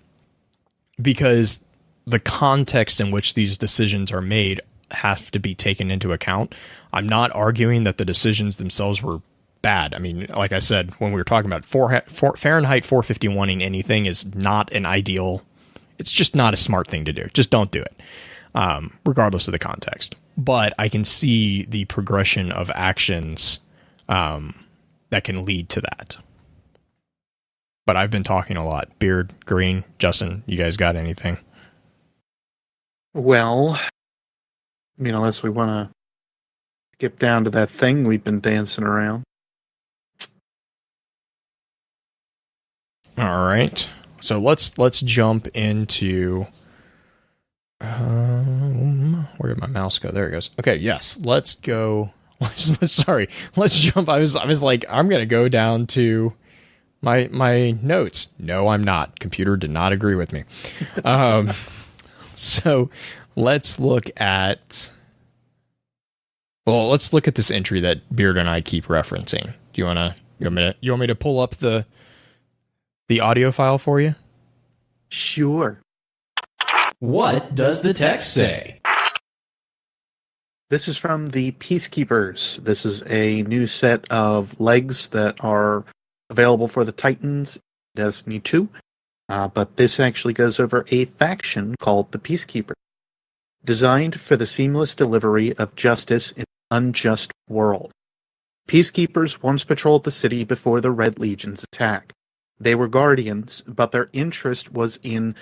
because the context in which these decisions are made have to be taken into account. I'm not arguing that the decisions themselves were bad. I mean, like I said, when we were talking about Fahrenheit 451ing anything is not an ideal. It's just not a smart thing to do. Just don't do it, regardless of the context. But I can see the progression of actions that can lead to that. But I've been talking a lot. Beard, Green, Justin, you guys got anything? Well, unless we want to skip down to that thing we've been dancing around. All right. So let's jump into... where did my mouse go? There it goes. Okay, yes. Let's go. Let's jump. I was like, I'm going to go down to my notes. No, I'm not. Computer did not agree with me. So let's look at. Well, let's look at this entry that Beard and I keep referencing. Do you want me to pull up the audio file for you? Sure. What does the text say? This is from the Peacekeepers. This is a new set of legs that are available for the Titans in Destiny 2. But this actually goes over a faction called the Peacekeepers, designed for the seamless delivery of justice in an unjust world. Peacekeepers once patrolled the city before the Red Legion's attack. They were guardians, but their interest was in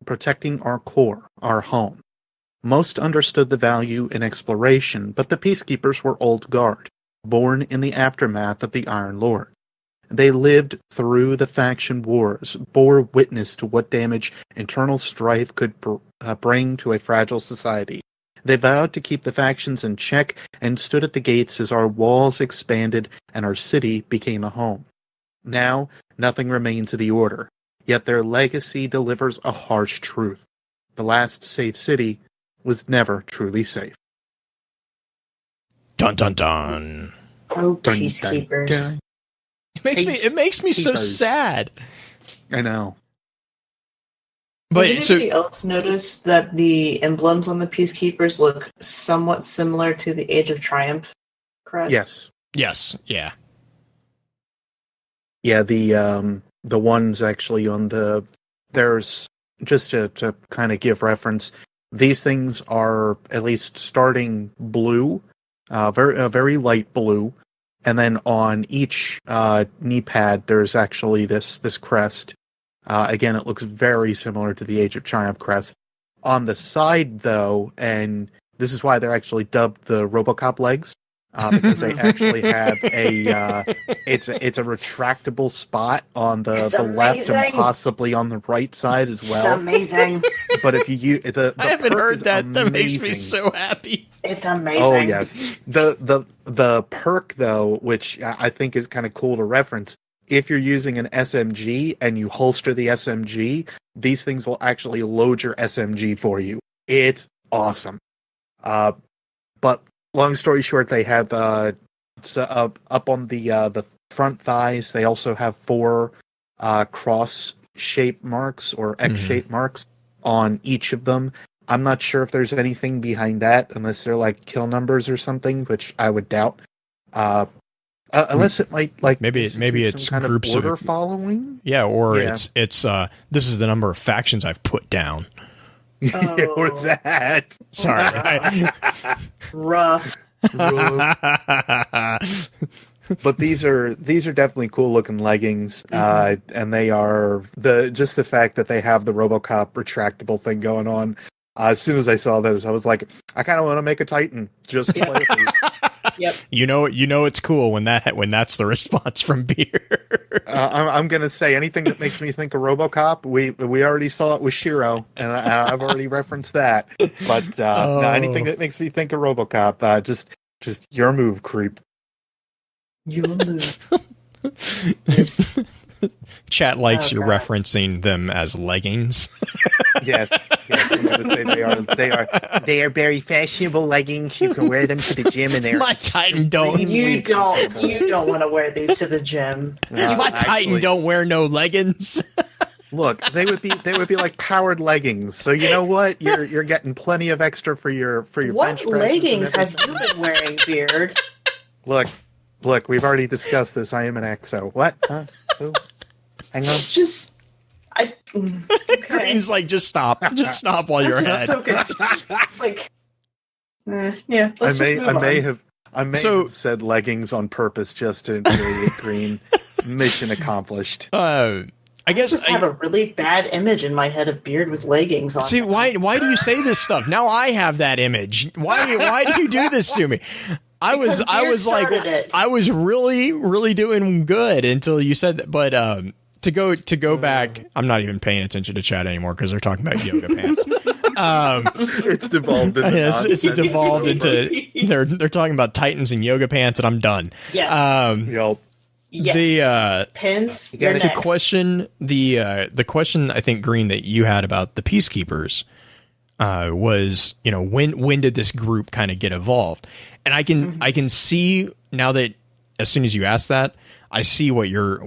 protecting our core, our home. Most understood the value in exploration, but the Peacekeepers were old guard, born in the aftermath of the Iron Lord. They lived through the faction wars, bore witness to what damage internal strife could bring to a fragile society. They vowed to keep the factions in check and stood at the gates as our walls expanded and our city became a home. Now, nothing remains of the order, yet their legacy delivers a harsh truth. The last safe city was never truly safe. Dun dun dun. Oh, Dun, Peacekeepers. dun, dun. It makes me so Peacekeepers. sad. I know. But Did anybody else notice that the emblems on the Peacekeepers look somewhat similar to the Age of Triumph crest? Yes. Yeah. Yeah, the ones actually on there's just to kind of give reference, these things are at least starting blue, very light blue, and then on each knee pad there's actually this crest. Again, it looks very similar to the Age of Triumph crest. On the side, though, and this is why they're actually dubbed the RoboCop legs, because they actually have it's a retractable spot on the left and possibly on the right side as well. It's amazing. But if you use the I haven't perk heard is that. That makes me amazing. so happy. It's amazing. Oh yes, the perk though, which I think is kind of cool to reference. If you're using an SMG and you holster the SMG, these things will actually load your SMG for you. It's awesome. But long story short, they have up on the front thighs. They also have 4 cross shape marks or X shape marks on each of them. I'm not sure if there's anything behind that, unless they're like kill numbers or something, which I would doubt. Unless it might maybe it's some kind groups of order of following. Yeah, or Yeah. it's this is the number of factions I've put down. Oh. Or that. Sorry. Rough. But these are definitely cool looking leggings, and they are the fact that they have the RoboCop retractable thing going on. As soon as I saw those, I was like, I kind of want to make a Titan just to play with these. Yep. You know it's cool when that's the response from Beer. I'm gonna say anything that makes me think of RoboCop. We already saw it with Shiro, and I've already referenced that. But no, anything that makes me think of RoboCop, just your move, creep. Your move. Chat likes Oh, you God. referencing them as leggings. Yes, I'm gonna say they are very fashionable leggings. You can wear them to the gym, and they're My Titan don't. You don't want to wear these to the gym. My Titan don't wear no leggings. Look, they would be like powered leggings. So you know what? You're getting plenty of extra for your What bench presses and leggings have everything. you been wearing, Beard? Look, we've already discussed this. I am an exo. What? Huh? Who? Hang on. Okay. Green's like, just stop while you're Just ahead. okay. It's like, yeah. Let's I may just have So- said leggings on purpose just to infuriate Green. Mission accomplished. I guess just have a really bad image in my head of Beard with leggings on. see why do you say this stuff? Now I have that image. Why do you do this to me? I was Beard like started it. I was really doing good until you said that. But to go back, I'm not even paying attention to chat anymore because they're talking about yoga pants. It's devolved into It's nonsense. devolved into they're talking about Titans and yoga pants, and I'm done. Yes. Yup. Yes. Pence, you're to next. question the question I think, Green, that you had about the Peacekeepers was, when did this group kind of get evolved? And I can see now that as soon as you asked that, I see what you're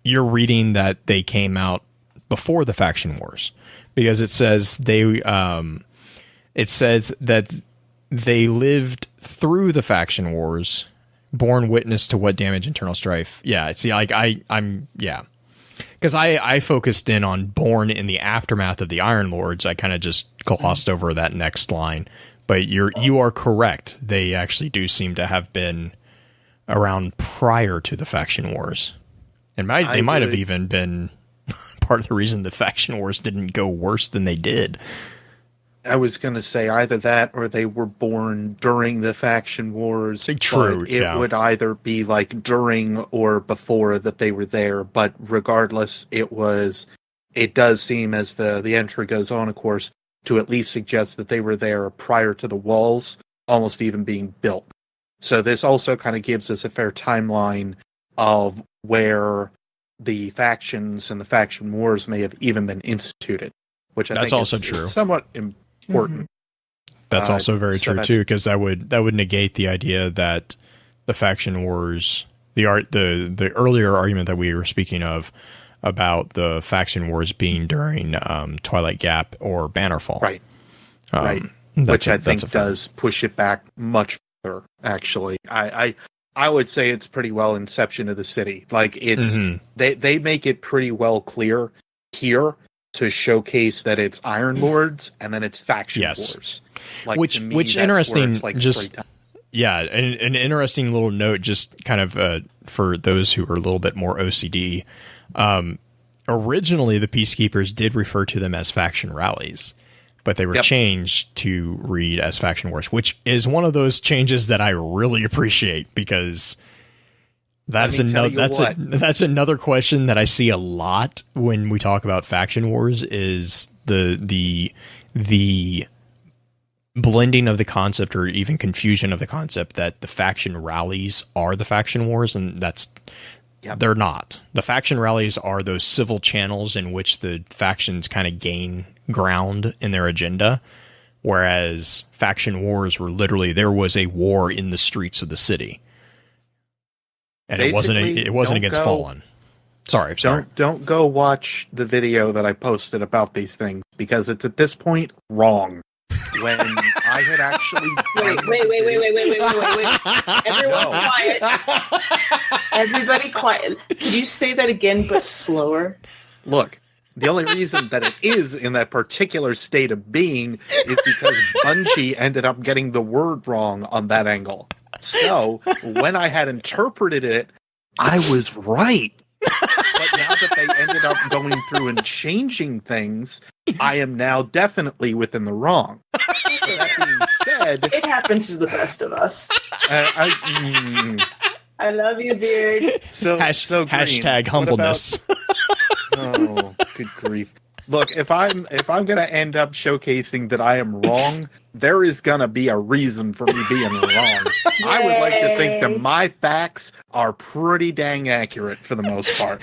reading, that they came out before the faction wars, because it says that they lived through the faction wars, born witness to what damage internal strife. Yeah, see, like because I focused in on born in the aftermath of the Iron Lords. I kind of just glossed over that next line, but you are correct. They actually do seem to have been around prior to the faction wars, and they might have even been part of the reason the faction wars didn't go worse than they did. I was going to say either that or they were born during the faction wars. True. It would either be like during or before that they were there. But regardless, it does seem, as the entry goes on, of course, to at least suggest that they were there prior to the walls almost even being built. So this also kind of gives us a fair timeline of where the factions and the faction wars may have even been instituted, which I think also is true. Somewhat important. That's also very true too, because that would negate the idea that the faction wars, the earlier argument that we were speaking of about the faction wars being during Twilight Gap or Bannerfall, right? Which I think does push it back much further. Actually, I would say it's pretty well Inception of the City. Like it's they make it pretty well clear here to showcase that it's Iron Lords and then it's faction wars. Like, which interesting, like just an interesting little note, just kind of for those who are a little bit more OCD. Originally, the Peacekeepers did refer to them as faction rallies, but they were changed to read as faction wars, which is one of those changes that I really appreciate, because that's another question that I see a lot when we talk about faction wars, is the blending of the concept, or even confusion of the concept, that the faction rallies are the faction wars, and they're not. The faction rallies are those civil channels in which the factions kind of gain ground in their agenda, whereas faction wars were literally, there was a war in the streets of the city. And basically, it wasn't against Fallen. Sorry. Don't go watch the video that I posted about these things, because it's at this point wrong. When I had actually wait. Everyone quiet. Everybody quiet. Could you say that again, but slower? Look, the only reason that it is in that particular state of being is because Bungie ended up getting the word wrong on that angle. So, when I had interpreted it, I was right. But now that they ended up going through and changing things, I am now definitely within the wrong. So that being said, it happens to the best of us. I love you, Beard. So Green, hashtag humbleness. Oh, good grief. Look, if I'm going to end up showcasing that I am wrong, there is going to be a reason for me being wrong. I would like to think that my facts are pretty dang accurate for the most part.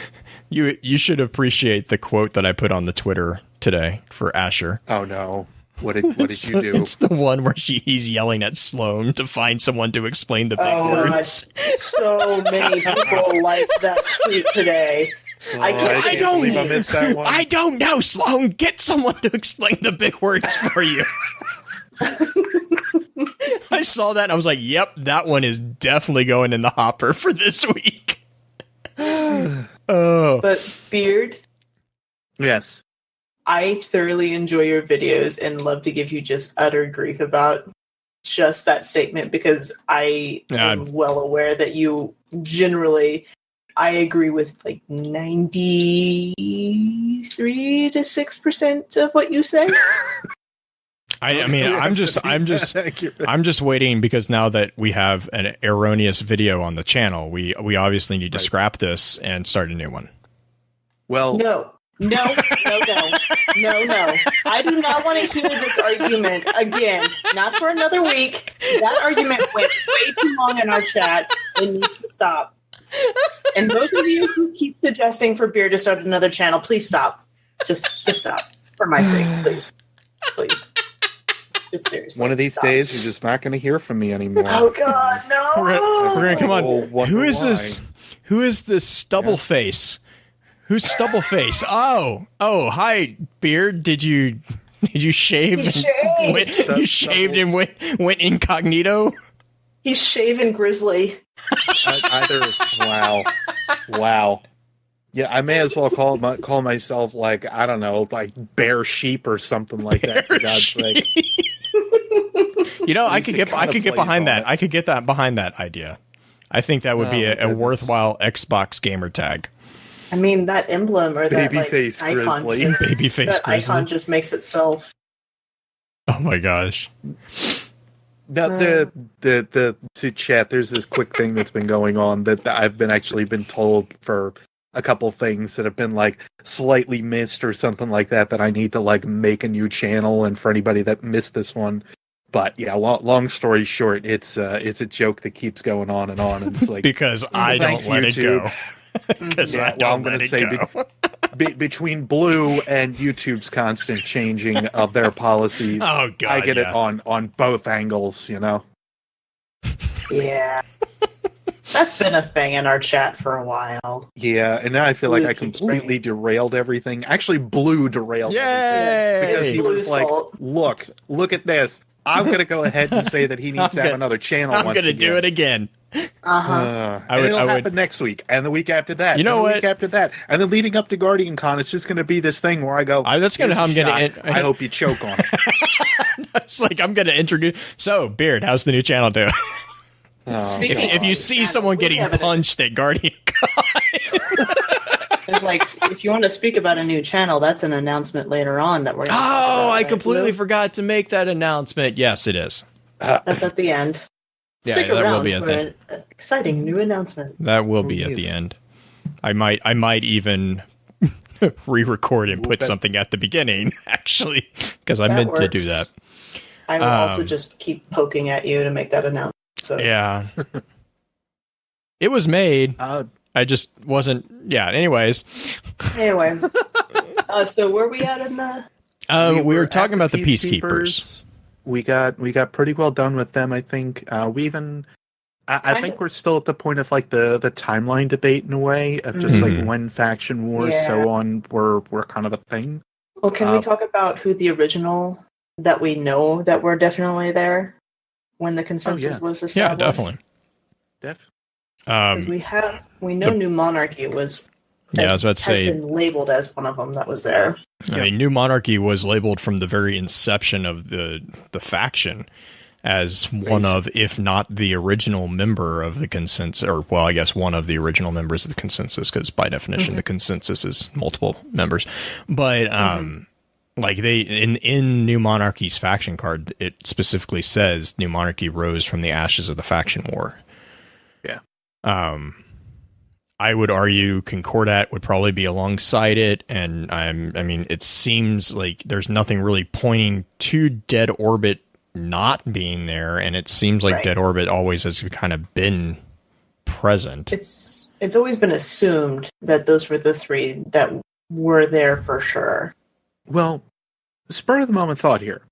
You should appreciate the quote that I put on the Twitter today for Asher. Oh no. What did you do? It's the one where he's yelling at Sloan to find someone to explain the big words. So many people like that tweet today. I don't believe I missed that one. I don't know, Sloan. Get someone to explain the big words for you. I saw that and I was like, yep, that one is definitely going in the hopper for this week. But Beard? Yes. I thoroughly enjoy your videos and love to give you just utter grief about just that statement, because I am well aware that you generally, I agree with like 93 to 6% of what you say. I mean, I'm just waiting, because now that we have an erroneous video on the channel, we obviously need to scrap this and start a new one. Well, No. I do not want to hear this argument again. Not for another week. That argument went way too long in our chat. It needs to stop. And those of you who keep suggesting for Beard to start another channel, please stop. Just stop. For my sake, please. Please. Just seriously. One of these stop. days, you're just not going to hear from me anymore. Oh, God, no! We're gonna come on. Wonder Who is why. this? Who is this stubble face? Who's stubble face? Oh, hi, Beard. Did you shave? He shaved. You shaved and went incognito. He's shaven grizzly. Wow. Yeah, I may as well call myself like, I don't know, like Bear Sheep or something like that. For God's sake. You know, I could get plays behind on that. it. I could get that behind that idea. I think that would be a worthwhile Xbox gamer tag. I mean, that emblem or that Babyface icon, grizzly. Babyface that grizzly. icon just makes itself. Oh my gosh. Now, to chat, there's this quick thing that's been going on that I've been told for a couple things that have been like slightly missed or something like that I need to like make a new channel. And for anybody that missed this one, but yeah, long story short, it's a joke that keeps going on and on. And it's like Because I don't let it go. Because I don't let it go. Between Blue and YouTube's constant changing of their policies, Oh god, I get it yeah. on both angles, you know. Yeah. That's been a thing in our chat for a while. Yeah, and now I feel like Blue I keeps completely bringing- derailed everything. Actually, Blue derailed Yay! everything because he Blue's was like, fault. "Look at this. I'm going to go ahead and say that he needs to have another channel. I'm once going to do it again. again. Uh-huh. And it'll happen next week, and the week after that. You know and the what? week after that, and then leading up to Guardian Con, it's just going to be this thing where I go. That's gonna "Here's how I'm a gonna shot. end- I hope you choke on it. It's like I'm going to introduce. So, Beard, how's the new channel doing? Speaking If of you all see that, someone we getting have it- punched at Guardian Con, It's like, if you want to speak about a new channel, that's an announcement later on that we're going to talk about, I right? completely Blue? forgot to make that announcement. Yes, it is. That's at the end. Yeah, Stick that will around be at for the- an exciting new announcement. That will be at Yes. the end. I might even re-record and put that- something at the beginning, actually, because I That meant to do works. that. I will also Um, just keep poking at you to make that announcement. So Yeah. It was made. I just wasn't. Yeah. Anyways, anyway, so where we at in the? we were at talking about the Peacekeepers. We got pretty well done with them. I think we even. I think we're still at the point of like the timeline debate in a way of just Mhm. like when faction wars so on were kind of a thing. Well, can we talk about who the original that we know that were definitely there when the consensus was established? Yeah, definitely. Because we know New Monarchy was. Yeah, I was about to say. has been labeled as one of them that was there. I mean, New Monarchy was labeled from the very inception of the faction as one of, if not the original member of the consensus, or well, I guess one of the original members of the consensus, because by definition the consensus is multiple members. But like they in New Monarchy's faction card, it specifically says New Monarchy rose from the ashes of the faction war. Yeah. I would argue Concordat would probably be alongside it, and I mean, it seems like there's nothing really pointing to Dead Orbit not being there, and it seems like Right. Dead Orbit always has kind of been present. It's always been assumed that those were the three that were there for sure. Well, spur of the moment thought here.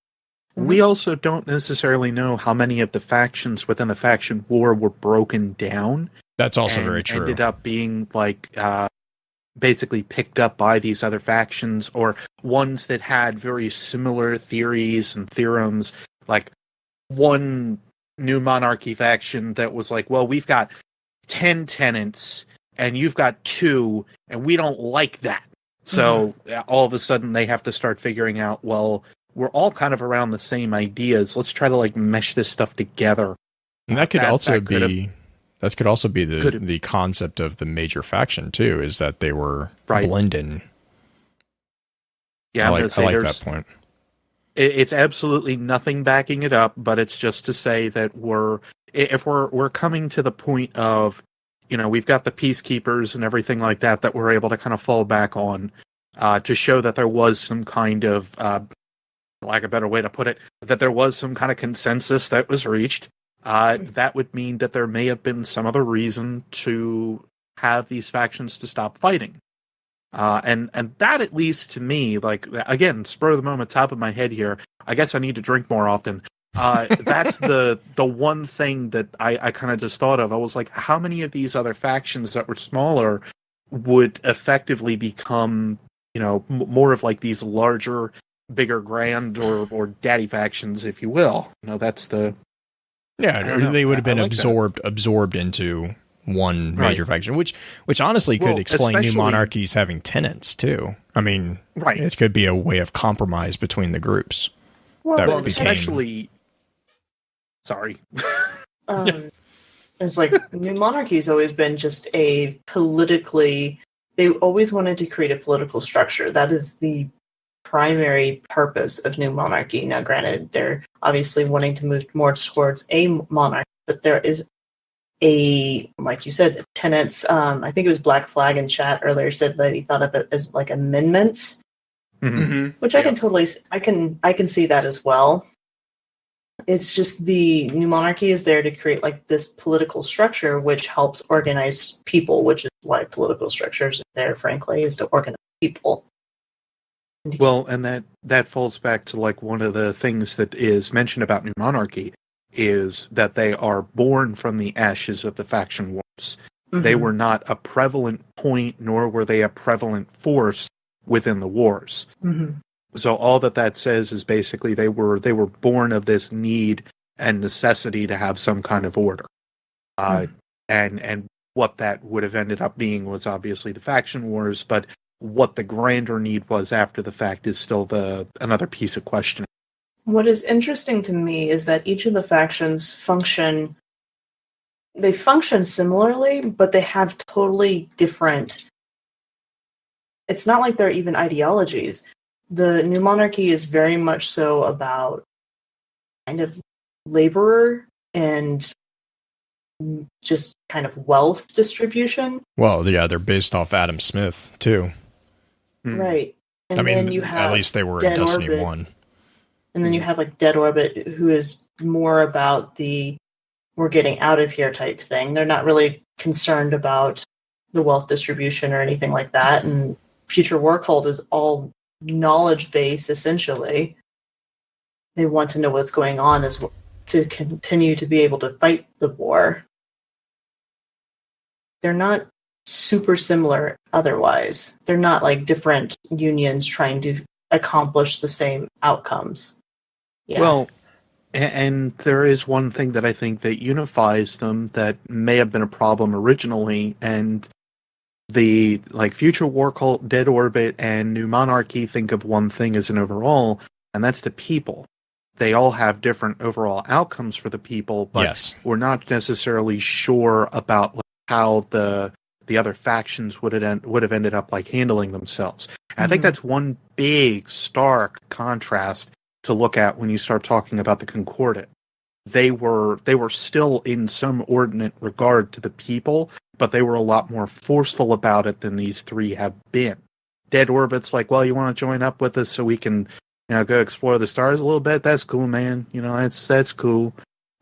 We also don't necessarily know how many of the factions within the faction war were broken down. That's also and very true. Ended up being like basically picked up by these other factions or ones that had very similar theories and theorems. Like one New Monarchy faction that was like, well, we've got 10 tenants and you've got 2 and we don't like that. So all of a sudden they have to start figuring out, well, we're all kind of around the same ideas. Let's try to like mesh this stuff together. And that could also could be the concept of the major faction too, is that they were Right. blending. Yeah, I I'm like gonna say that there's- point. It's absolutely nothing backing it up, but it's just to say that if we're coming to the point of, you know, we've got the Peacekeepers and everything like that that we're able to kind of fall back on to show that there was some kind of, like a better way to put it, that there was some kind of consensus that was reached. That would mean that there may have been some other reason to have these factions to stop fighting. And that, at least to me, like, again, spur of the moment, top of my head here, I guess I need to drink more often. That's the one thing that I kind of just thought of. I was like, how many of these other factions that were smaller would effectively become, more of like these larger, bigger, grand or daddy factions, if you will? That's the... Yeah, they would have been absorbed into one major faction, which honestly could explain new monarchies having tenants too. I mean, it could be a way of compromise between the groups. Especially. Sorry. It's like new monarchy's always been just a politically. They always wanted to create a political structure. That is the primary purpose of new monarchy. Now, granted, they're obviously wanting to move more towards a monarch, but there is like you said, tenants. I think it was Black Flag in chat earlier said that he thought of it as like amendments, which I can see that as well. It's just the new monarchy is there to create like this political structure, which helps organize people, which is why political structures are there, frankly, is to organize people. Well, and that falls back to like one of the things that is mentioned about new monarchy is that they are born from the ashes of the faction wars. They were not a prevalent point, nor were they a prevalent force within the wars. So all that says is basically they were born of this need and necessity to have some kind of order. And what that would have ended up being was obviously the faction wars, but what the grander need was after the fact is still another piece of questioning. What is interesting to me is that each of the factions function similarly, but they have totally different... It's not like they're even ideologies. The new monarchy is very much so about kind of laborer and just kind of wealth distribution. Well, yeah, they're based off Adam Smith, too. Right. And then you have at least they were in Destiny 1. And then you have like Dead Orbit, who is more about the we're getting out of here type thing. They're not really concerned about the wealth distribution or anything like that. And Future War Cult is all knowledge based, essentially. They want to know what's going on as well, to continue to be able to fight the war. They're not super similar otherwise. They're not like different unions trying to accomplish the same outcomes. Yeah. Well, and there is one thing that I think that unifies them that may have been a problem originally, and the Future War Cult, Dead Orbit, and New Monarchy think of one thing as an overall, and that's the people. They all have different overall outcomes for the people, but we're not necessarily sure about how the other factions would have ended up handling themselves. And I think that's one big, stark contrast to look at when you start talking about the Concordat. They were still in some ordinate regard to the people, but they were a lot more forceful about it than these three have been. Dead Orbit's like, well, you want to join up with us so we can, go explore the stars a little bit? That's cool, man. That's cool.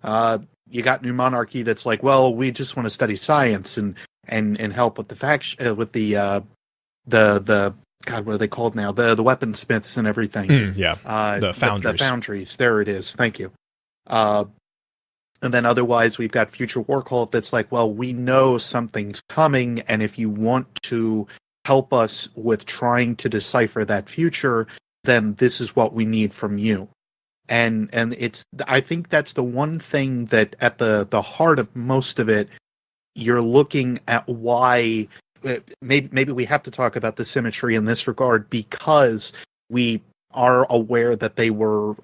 You got New Monarchy that's like, well, we just want to study science and help with the faction, with the God, what are they called now? The weaponsmiths and everything. The foundries. The foundries. There it is. Thank you. And then otherwise, we've got Future War Cult that's like, well, we know something's coming, and if you want to help us with trying to decipher that future, then this is what we need from you. And I think that's the one thing that at the heart of most of it, you're looking at why maybe we have to talk about the symmetry in this regard, because we are aware that they were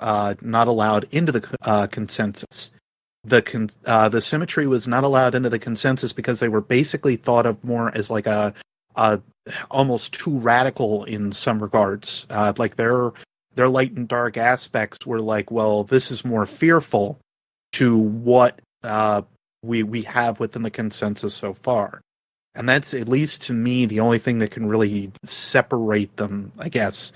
not allowed into the consensus. The symmetry was not allowed into the consensus because they were basically thought of more as like a almost too radical in some regards. Like their light and dark aspects were like, well, this is more fearful to what we have within the consensus so far. And that's, at least to me, the only thing that can really separate them, I guess,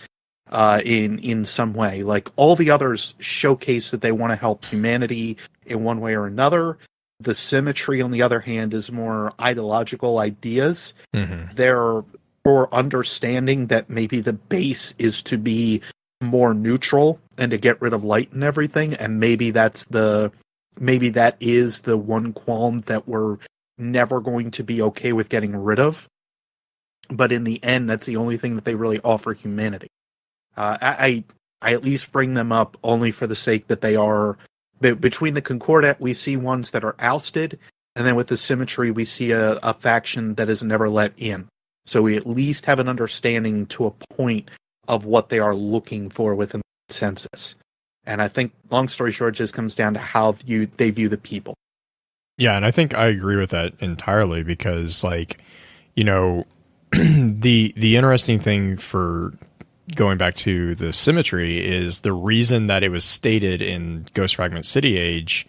in some way. Like, all the others showcase that they want to help humanity in one way or another, The Symmetry, on the other hand, is more ideological ideas. Mm-hmm. They're for understanding that maybe the base is to be more neutral and to get rid of light and everything, and maybe that is the one qualm that we're never going to be okay with getting rid of. But in the end, that's the only thing that they really offer humanity. I at least bring them up only for the sake that they are... Between the Concordat, we see ones that are ousted, and then with the Symmetry, we see a faction that is never let in. So we at least have an understanding to a point of what they are looking for within the census. And I think, long story short, just comes down to how they view the people. Yeah, and I think I agree with that entirely because, like, you know, the interesting thing for going back to the Symmetry is the reason that it was stated in Ghost Fragment City Age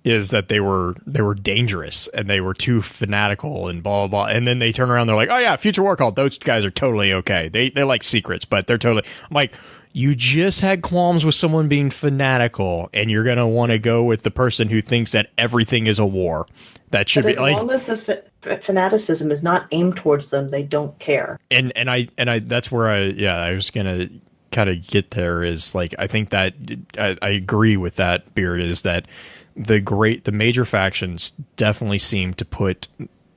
is that they were dangerous and they were too fanatical and blah blah blah. And then they turn around, they're like, oh yeah, Future War Cult, those guys are totally okay. They like secrets, but they're totally... I'm like, you just had qualms with someone being fanatical, and you're gonna want to go with the person who thinks that everything is a war. That should but be like, as long as the fanaticism is not aimed towards them, they don't care. And I that's where I was gonna kind of get there is like, I think that I agree with that, Beard, is that the major factions definitely seem to put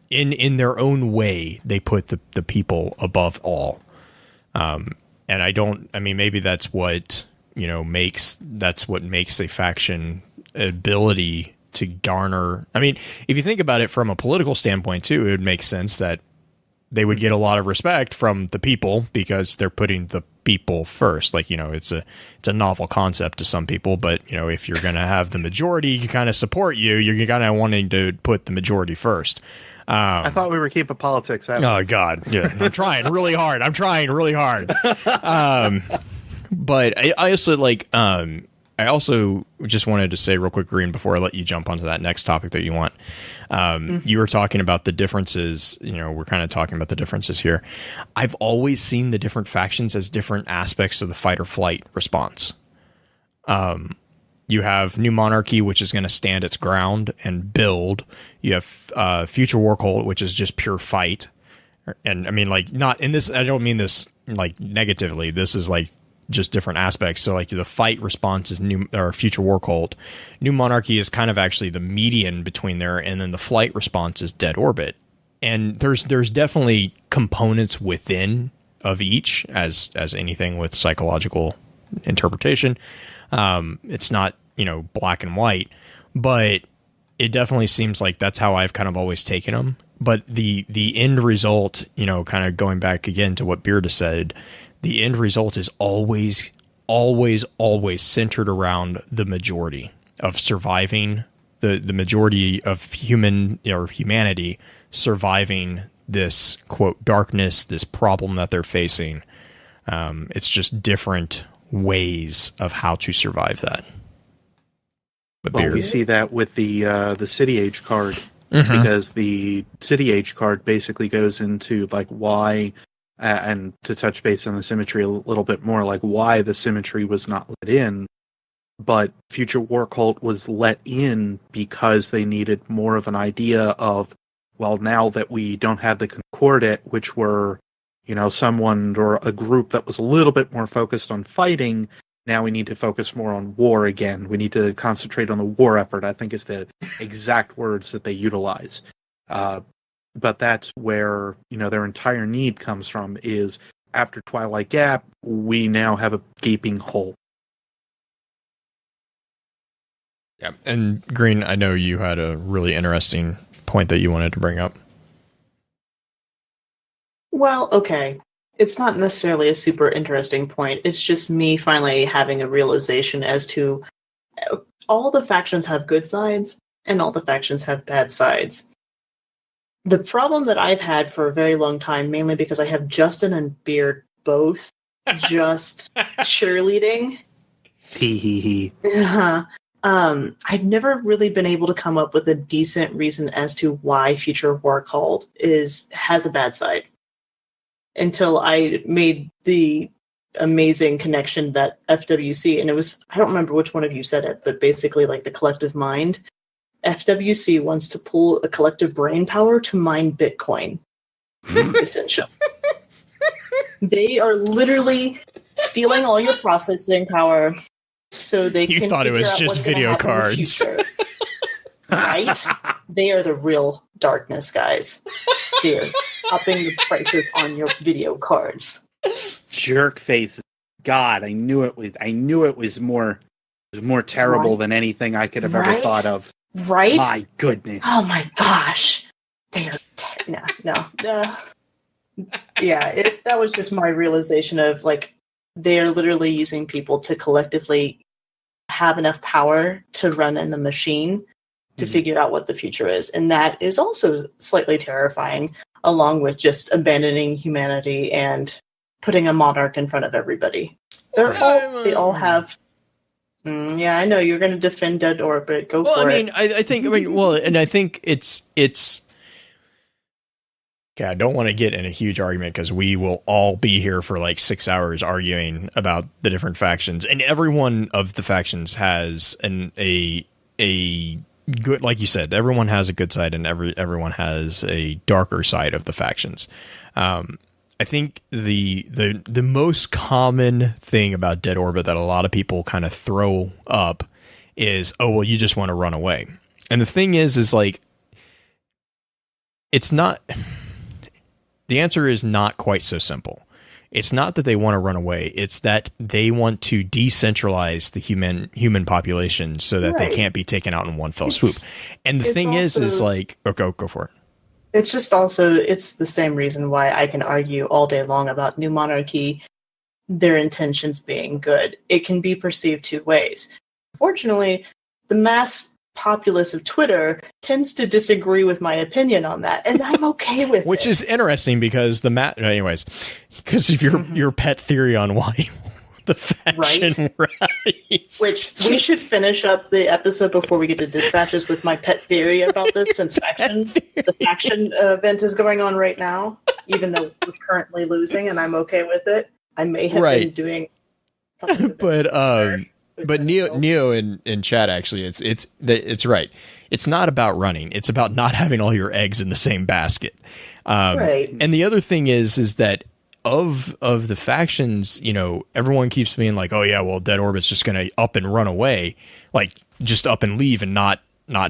in their own way, they put the people above all. And I mean, maybe that's what, you know, makes a faction ability to garner. I mean, if you think about it from a political standpoint too, it would make sense that they would get a lot of respect from the people because they're putting the people first. Like, you know, it's a novel concept to some people, but, you know, if you're going to have the majority kind of support you, you're kind of wanting to put the majority first. I thought we were keeping politics out. Oh God. Yeah. I'm trying really hard. But I also like, I also just wanted to say real quick, Green, before I let you jump onto that next topic that you want. You were talking about the differences. You know, we're kind of talking about the differences here. I've always seen the different factions as different aspects of the fight or flight response. You have New Monarchy, which is going to stand its ground and build. You have Future War Cult, which is just pure fight. And I mean, like, not in this, I don't mean this like negatively. This is like just different aspects. So like the fight response is Future War Cult. New Monarchy is kind of actually the median between there, and then the flight response is Dead Orbit. And there's definitely components within of each, as anything with psychological interpretation. It's not, you know, black and white, but it definitely seems like that's how I've kind of always taken them. But the end result, you know, kind of going back again to what Beard has said, the end result is always centered around the majority of surviving, the majority of humanity surviving this, quote, darkness, this problem that they're facing. It's just different ways of how to survive that. But well, we see that with the City Age card, because the City Age card basically goes into like why, and to touch base on the Symmetry a little bit more, like why the Symmetry was not let in, but Future War Cult was let in because they needed more of an idea of, well, now that we don't have the Concordat, which were, you know, someone or a group that was a little bit more focused on fighting, now we need to focus more on war again. We need to concentrate on the war effort, I think is the exact words that they utilize. But that's where, you know, their entire need comes from, is after Twilight Gap, we now have a gaping hole. Yeah. And Green, I know you had a really interesting point that you wanted to bring up. Well, okay. It's not necessarily a super interesting point. It's just me finally having a realization as to all the factions have good sides and all the factions have bad sides. The problem that I've had for a very long time, mainly because I have Justin and Beard both just cheerleading. Hee. I've never really been able to come up with a decent reason as to why Future War Cult has a bad side. Until I made the amazing connection that FWC, and it was, I don't remember which one of you said it, but basically like the collective mind FWC wants to pull a collective brain power to mine Bitcoin. Essential. They are literally stealing all your processing power so they can. You thought it was just video cards. Right? They are the real darkness, guys. They're upping the prices on your video cards. Jerk faces. God, I knew it was more terrible than anything I could have ever thought of. Right? My goodness. Oh my gosh. They are no. Yeah, that was just my realization of like they are literally using people to collectively have enough power to run in the machine to figure out what the future is. And that is also slightly terrifying, along with just abandoning humanity and putting a monarch in front of everybody. They all have. Yeah, I know you're going to defend Dead Orbit. Go for it. I think it's. Okay, I don't want to get in a huge argument because we will all be here for like 6 hours arguing about the different factions, and every one of the factions has a good, like you said, everyone has a good side and everyone has a darker side of the factions. I think the most common thing about Dead Orbit that a lot of people kind of throw up is, oh, well, you just want to run away. And the thing is like, it's not, the answer is not quite so simple. It's not that they want to run away. It's that they want to decentralize the human population so that they can't be taken out in one fell swoop. And the thing is like, go for it. It's just also, it's the same reason why I can argue all day long about New Monarchy, their intentions being good. It can be perceived two ways. Unfortunately, the mass populace of Twitter tends to disagree with my opinion on that, and I'm okay with Which it. is interesting because because of your pet theory on why the faction rallies. Which we should finish up the episode before we get to dispatches with my pet theory about this, since the faction event is going on right now, even though we're currently losing, and I'm okay with it. I may have been doing but Neo in chat, actually, it's right. It's not about running. It's about not having all your eggs in the same basket. And the other thing is that of the factions, everyone keeps being like, oh yeah, well, Dead Orbit's just going to up and run away, like just up and leave and not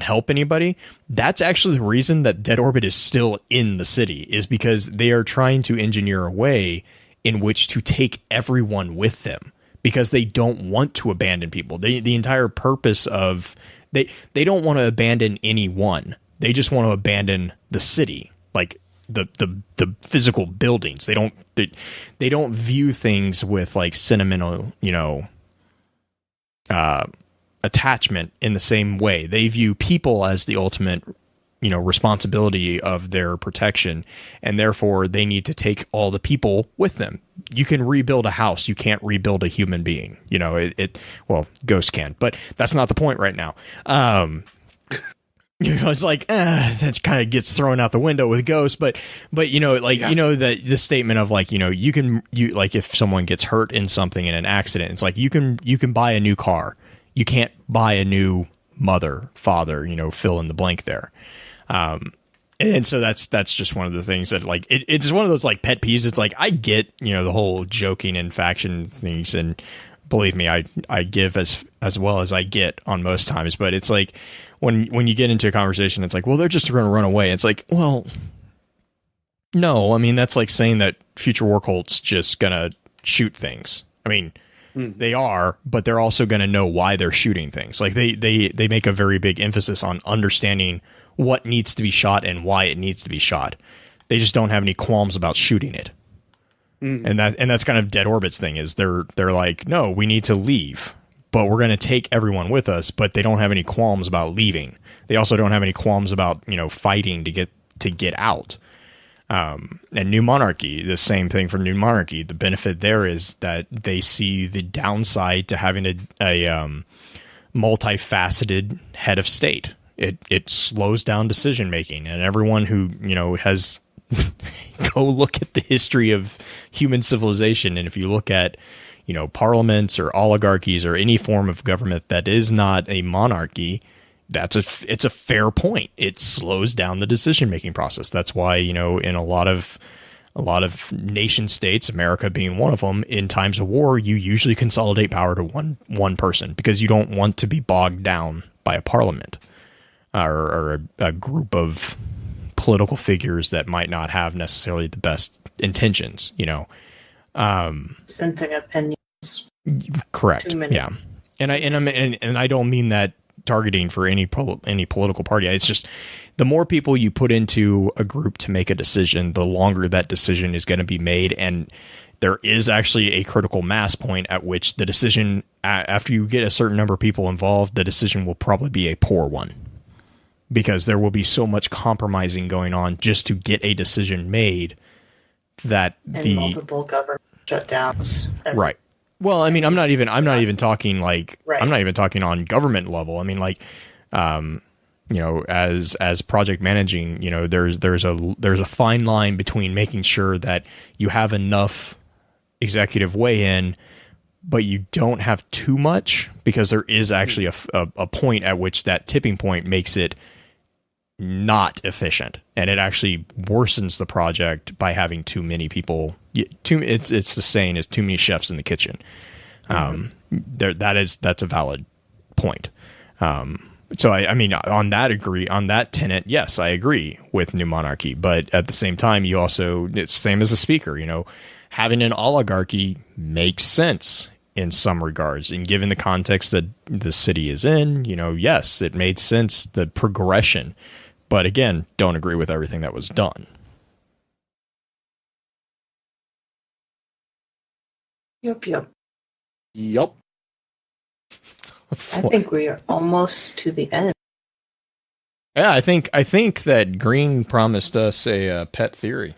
help anybody. That's actually the reason that Dead Orbit is still in the city, is because they are trying to engineer a way in which to take everyone with them, because they don't want to abandon people. The entire purpose of they don't want to abandon anyone. They just want to abandon the city, like the physical buildings. They don't view things with like sentimental, attachment in the same way. They view people as the ultimate, responsibility of their protection, and therefore they need to take all the people with them. You can rebuild a house, you can't rebuild a human being. Well, Ghost can, but that's not the point right now. It's like that kind of gets thrown out the window with Ghost, but the statement of like, you like, if someone gets hurt in something in an accident, it's like you can buy a new car, you can't buy a new mother, father, fill in the blank there. And so that's just one of the things that like it's one of those like pet peeves. It's like, I get the whole joking and faction things, and believe me, I give as well as I get on most times, but it's like when you get into a conversation, it's like, well, they're just going to run away. It's like, well, no, I mean, that's like saying that future war cult's just going to shoot things. I mean, they are, but they're also going to know why they're shooting things. Like they make a very big emphasis on understanding what needs to be shot and why it needs to be shot. They just don't have any qualms about shooting it. And that's kind of Dead Orbit's thing, is they're like, no, we need to leave, but we're going to take everyone with us. But they don't have any qualms about leaving. They also don't have any qualms about, fighting to get out. And New Monarchy, the same thing for New Monarchy. The benefit there is that they see the downside to having a multifaceted head of state. It slows down decision making, and everyone who has go look at the history of human civilization, and if you look at parliaments or oligarchies or any form of government that is not a monarchy, it's a fair point. It slows down the decision-making process. That's why, in a lot of nation states, America being one of them, in times of war, you usually consolidate power to one person because you don't want to be bogged down by a parliament or a group of political figures that might not have necessarily the best intentions, Dissenting opinions. Correct. Yeah. And I don't mean that targeting for any political party. It's just the more people you put into a group to make a decision, the longer that decision is going to be made. And there is actually a critical mass point at which the decision, after you get a certain number of people involved, the decision will probably be a poor one because there will be so much compromising going on just to get a decision made that and multiple government shutdowns. Right. Well, I mean, I'm not even talking like, right. I'm not even talking on government level. I mean, like, as project managing, there's a fine line between making sure that you have enough executive weigh in, but you don't have too much, because there is actually a point at which that tipping point makes it not efficient, and it actually worsens the project by having too many people. It's the saying is too many chefs in the kitchen. That's a valid point. So I mean, on that tenet, yes, I agree with New Monarchy, but at the same time, it's the same as a speaker, having an oligarchy makes sense in some regards, and given the context that the city is in, yes, it made sense, the progression. But again, don't agree with everything that was done. Yep. Yup. I think we are almost to the end. Yeah, I think that Green promised us a pet theory.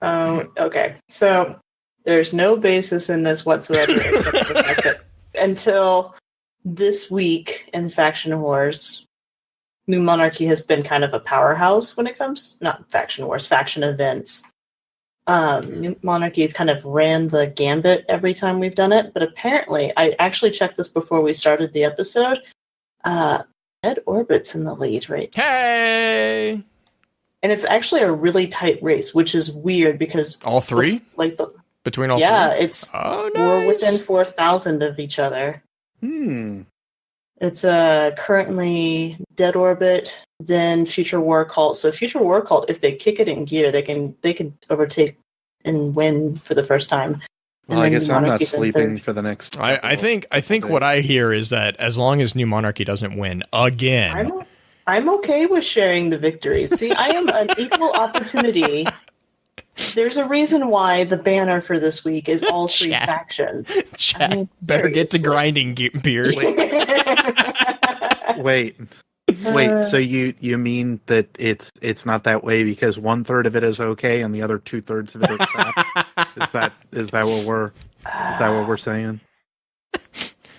Oh, okay. So there's no basis in this whatsoever except for the fact that until this week in Faction Wars, New Monarchy has been kind of a powerhouse when it comes, not Faction Wars, faction events. New Monarchy has kind of ran the gambit every time we've done it, but apparently, I actually checked this before we started the episode, Dead Orbit's in the lead right now. Hey! And it's actually a really tight race, which is weird because... All three? Between all three? Yeah, it's... Oh, nice. We're within 4,000 of each other. It's currently Dead Orbit, then Future War Cult. So Future War Cult, if they kick it in gear, they can overtake and win for the first time. Well, I guess I'm not sleeping for the next. I think what I hear is that as long as New Monarchy doesn't win again, I'm okay with sharing the victory. See, I am an equal opportunity. There's a reason why the banner for this week is all three factions. Chat, better get to grinding, Beard. Wait. So you mean that it's not that way because 1/3 of it is okay and the other 2/3 of it is crap? Is that what we're saying?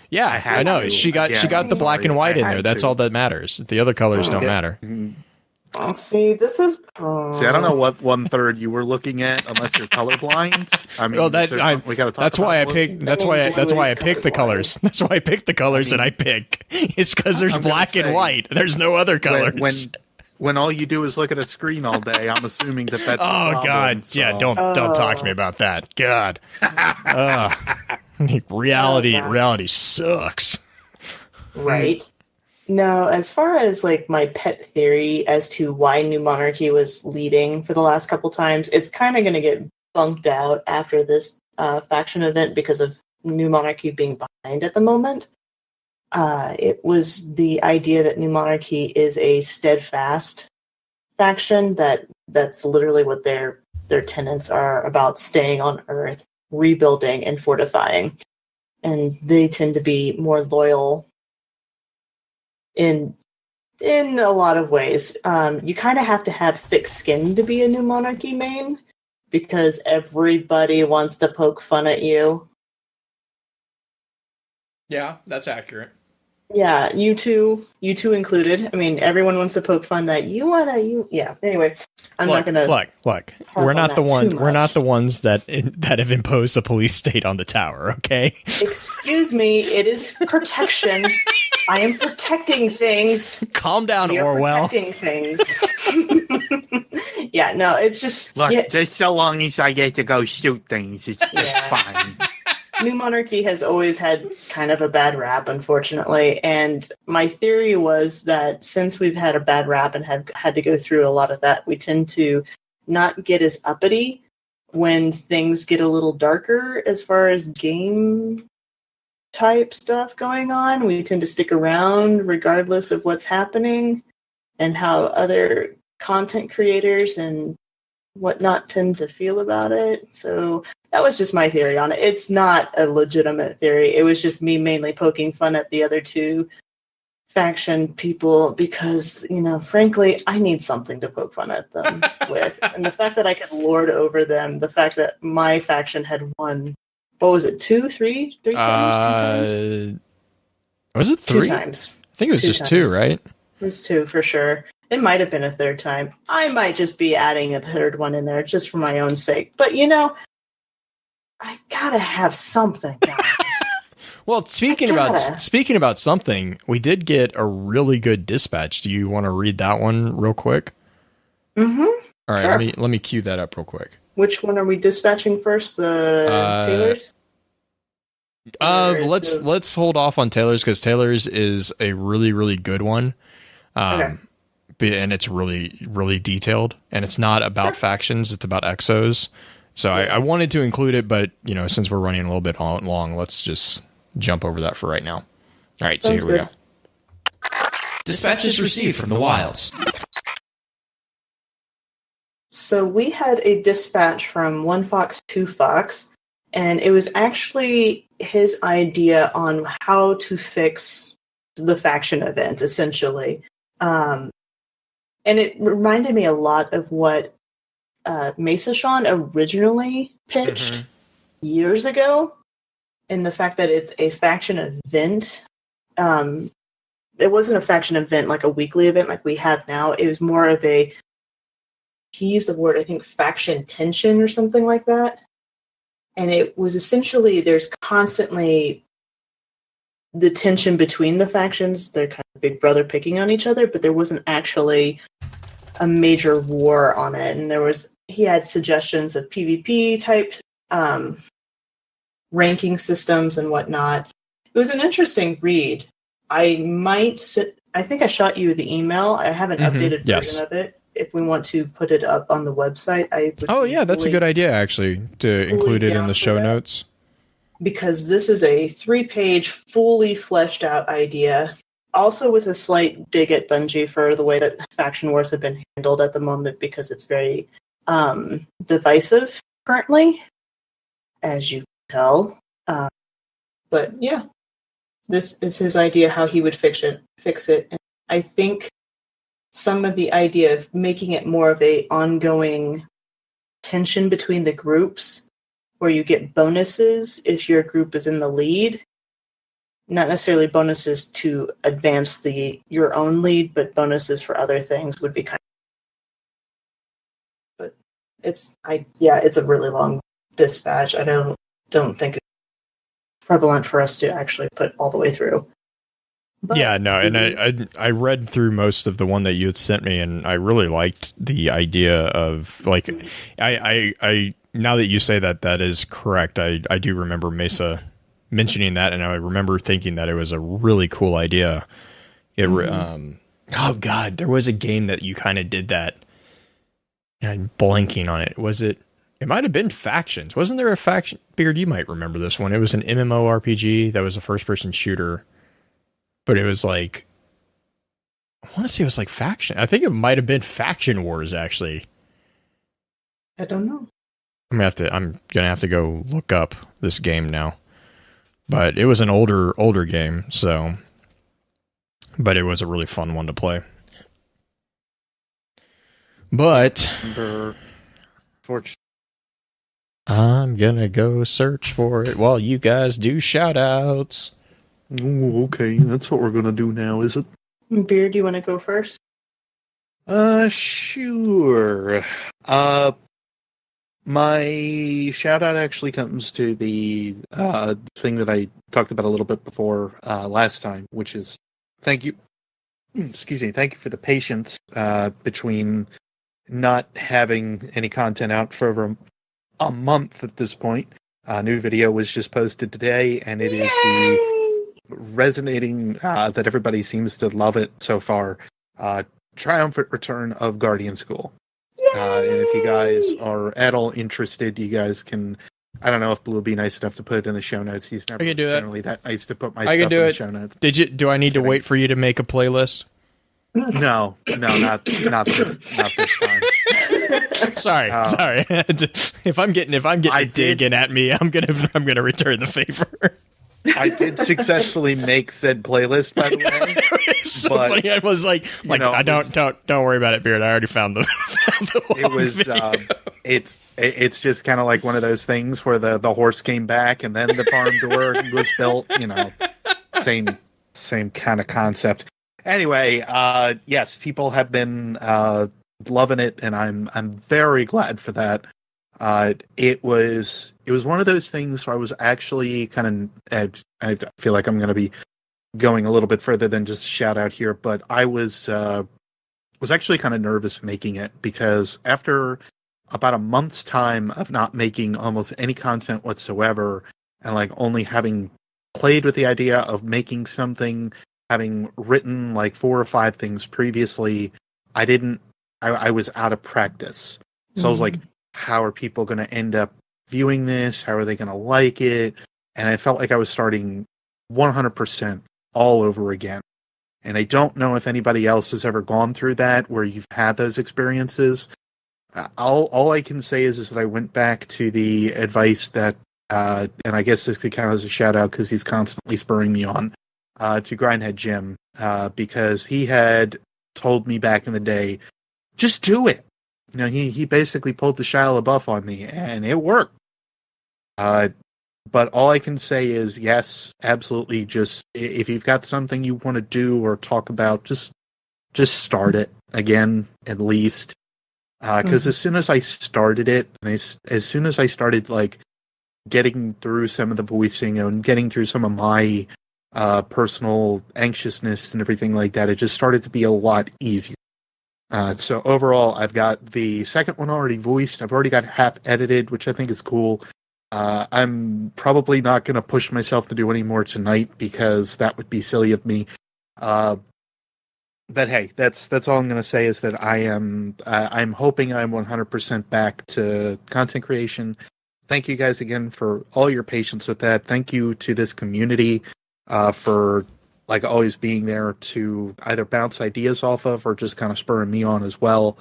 Yeah, I know. She got the black and white in there. That's all that matters. The other colors don't matter. See, this is... See, I don't know what 1/3 you were looking at, unless you're colorblind. I mean, well, we got to talk. That's why I picked. That's why I picked the colors. That's why I picked the colors that I pick. It's because there's black and white. There's no other colors. When all you do is look at a screen all day, I'm assuming that's. Oh problem, God, so. Yeah, don't talk to me about that. God, reality sucks. Right. No, as far as my pet theory as to why New Monarchy was leading for the last couple times, it's kind of going to get bunked out after this faction event because of New Monarchy being behind at the moment. It was the idea that New Monarchy is a steadfast faction that's literally what their tenets are about: staying on Earth, rebuilding, and fortifying. And they tend to be more loyal in a lot of ways. You kind of have to have thick skin to be a New Monarchy main because everybody wants to poke fun at you. Yeah, that's accurate. Yeah, you two included. I mean, everyone wants to poke fun that yeah. Anyway, I'm not gonna. Look. We're not the ones that have imposed a police state on the tower. Okay. Excuse me. It is protection. I am protecting things. Calm down, We are Orwell. protecting things. Yeah. No, it's just Look, yeah, just so long as I get to go shoot things, it's just fine. New Monarchy has always had kind of a bad rap, unfortunately. And my theory was that since we've had a bad rap and have had to go through a lot of that, we tend to not get as uppity when things get a little darker as far as game type stuff going on. We tend to stick around regardless of what's happening and how other content creators and whatnot tend to feel about it. So that was just my theory on it. It's not a legitimate theory. It was just me mainly poking fun at the other two faction people because, frankly, I need something to poke fun at them with. And the fact that I could lord over them, the fact that my faction had won, what was it, three times? Was it 3? 2 times. I think it was Two just times. 2, right? It was 2 for sure. It might have been a 3rd time. I might just be adding a 3rd one in there just for my own sake. But I gotta have something, guys. Well, speaking about something, we did get a really good dispatch. Do you want to read that one real quick? Mm-hmm. All right, Sure. let me cue that up real quick. Which one are we dispatching first? The Taylors? Let's hold off on Taylor's because Taylor's is a really, really good one. Okay. And it's really, really detailed. And it's not about factions; it's about exos. So I wanted to include it, but since we're running a little bit long, let's just jump over that for right now. All right, Sounds so here we good. go. Dispatches received from the wilds. So we had a dispatch from 1 Fox, 2 Fox, and it was actually his idea on how to fix the faction event, essentially. And it reminded me a lot of what Mesa Sean originally pitched years ago, and the fact that it's a faction event. It wasn't a faction event like a weekly event like we have now. It was more of he used the word, I think, faction tension or something like that. And it was essentially, there's constantly the tension between the factions. They're kind of big brother picking on each other, but there wasn't actually a major war on it. And he had suggestions of PvP type ranking systems and whatnot. It was an interesting read. I think I shot you the email. I have an updated version of it. If we want to put it up on the website, That's a good idea, actually, to include it in the show notes. Because this is a 3-page, fully fleshed out idea. Also with a slight dig at Bungie for the way that faction wars have been handled at the moment, because it's very divisive currently, as you can tell. But yeah, this is his idea how he would fix it. And I think some of the idea of making it more of a ongoing tension between the groups, where you get bonuses if your group is in the lead. Not necessarily bonuses to advance your own lead, but bonuses for other things would be kind of. But it's a really long dispatch. I don't think it's prevalent for us to actually put all the way through. But yeah, no, and I read through most of the one that you had sent me, and I really liked the idea of, like, I now that you say that is correct, I do remember Mesa mentioning that, and I remember thinking that it was a really cool idea. Oh god, there was a game that you kind of did that, and I'm blanking on it. Was it? It might have been Factions. Wasn't there a faction? Beard, you might remember this one. It was an MMORPG that was a first-person shooter. But it was like, I want to say it was like Faction. I think it might have been Faction Wars, actually. I don't know. I'm gonna have to go look up this game now. But it was an older game, so. But it was a really fun one to play. But I'm gonna go search for it while you guys do shoutouts. Ooh, okay, that's what we're gonna do now, is it? Beer, do you want to go first? Sure. My shout out actually comes to the thing that I talked about a little bit before last time, which is thank you. Excuse me. Thank you for the patience between not having any content out for over a month at this point. New video was just posted today, and it is the resonating that everybody seems to love it so far. Triumphant return of Guardian School. And if you guys are at all interested, you guys can. I don't know if Blue will be nice enough to put it in the show notes. He's never generally that nice to put my stuff in the show notes. Do I need to wait for you to make a playlist? No, not this time. Sorry. If I'm getting digging at me, I'm gonna return the favor. I did successfully make said playlist, by the way. It's so funny. I was like, don't worry about it, Beard. I already found the. It was. It's just kind of like one of those things where the horse came back and then the farm door was built. Same kind of concept. Anyway, yes, people have been loving it, and I'm very glad for that. It was one of those things where I was actually kind of, I feel like I'm going to be going a little bit further than just a shout out here, but I was actually kind of nervous making it because after about a month's time of not making almost any content whatsoever, and like only having played with the idea of making something, having written like 4 or 5 things previously, I was out of practice. So I was like, how are people going to end up viewing this? How are they going to like it? And I felt like I was starting 100% all over again. And I don't know if anybody else has ever gone through that, where you've had those experiences. All I can say is that I went back to the advice that, and I guess this could count as a shout out because he's constantly spurring me on, to Grindhead Jim, because he had told me back in the day, just do it. He basically pulled the Shia LaBeouf on me, and it worked. But all I can say is, yes, absolutely. Just if you've got something you want to do or talk about, just start it again, at least. Because as soon as I started it, and as soon as I started like getting through some of the voicing and getting through some of my personal anxiousness and everything like that, it just started to be a lot easier. So overall, I've got the second one already voiced. I've already got half edited, which I think is cool. I'm probably not going to push myself to do any more tonight because that would be silly of me. But hey, that's all I'm going to say is that I'm hoping I'm 100% back to content creation. Thank you guys again for all your patience with that. Thank you to this community for like always being there to either bounce ideas off of or just kind of spurring me on as well.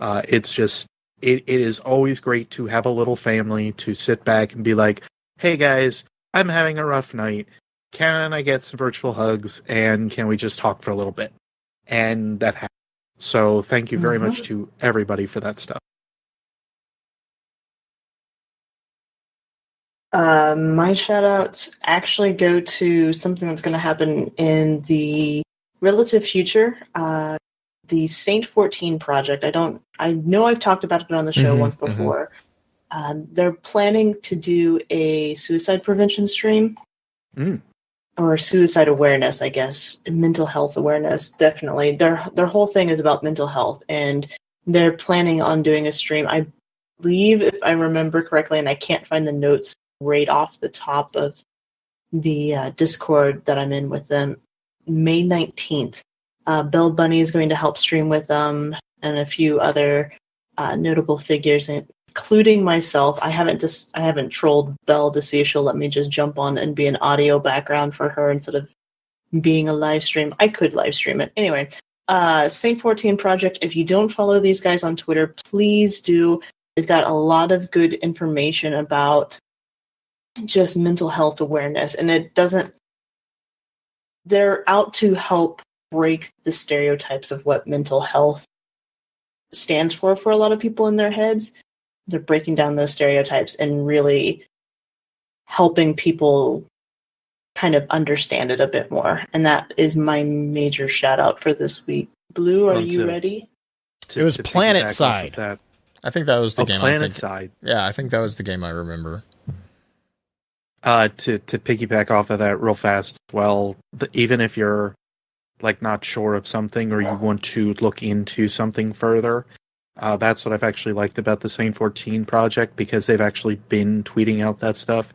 It's just, it is always great to have a little family to sit back and be like, hey guys, I'm having a rough night. Can I get some virtual hugs and can we just talk for a little bit? And that happened. So thank you very much to everybody for that stuff. My shout-outs actually go to something that's going to happen in the relative future. The Saint 14 project. I know I've talked about it on the show once before. They're planning to do a suicide prevention stream. Or suicide awareness, I guess. Mental health awareness, definitely. Their whole thing is about mental health, and they're planning on doing a stream. I believe, if I remember correctly, and I can't find the notes right off the top of the Discord that I'm in with them, May 19th. Bell Bunny is going to help stream with them, and a few other notable figures, including myself. I haven't trolled Belle to see if she'll let me just jump on and be an audio background for her instead of being a live stream. I could live stream it. Anyway, Saint 14 Project, if you don't follow these guys on Twitter, please do. They've got a lot of good information about just mental health awareness, and they're out to help break the stereotypes of what mental health stands for a lot of people in their heads. They're breaking down those stereotypes and really helping people kind of understand it a bit more. And that is my major shout out for this week. Blue, are you ready? It was Planet piggyback off Side. of that. I think that was the game. Planet Side. Yeah, I think that was the game I remember. To piggyback off of that real fast, well, even if you're like not sure of something or you want to look into something further, that's what I've actually liked about the Saint 14 project, because they've actually been tweeting out that stuff.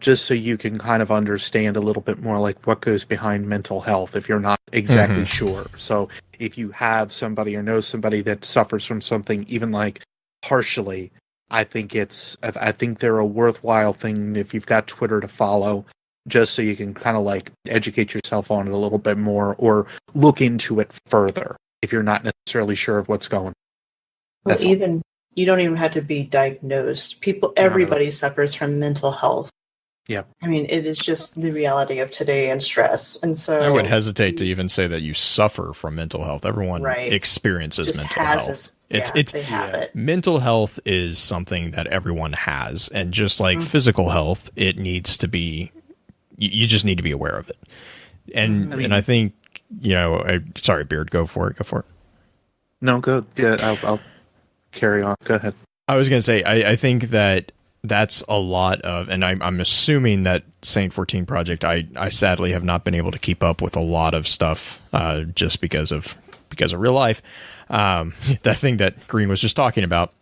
Just so you can kind of understand a little bit more like what goes behind mental health if you're not exactly sure. So if you have somebody or know somebody that suffers from something, even like partially, I think they're a worthwhile thing if you've got Twitter to follow, just so you can kind of like educate yourself on it a little bit more or look into it further if you're not necessarily sure of what's going on. Well, even you don't even have to be diagnosed. Everybody suffers from mental health. Yeah. I mean, it is just the reality of today and stress. And so I would hesitate to even say that you suffer from mental health. Everyone experiences just mental health. They have it. Mental health is something that everyone has, and just like physical health, it needs to be. You just need to be aware of it. And and I think sorry, Beard, go for it. No, go. Yeah, I'll carry on. Go ahead. I was going to say, I think that's a lot of, and I'm assuming that Saint 14 project, I sadly have not been able to keep up with a lot of stuff just because of real life. That thing that Green was just talking about.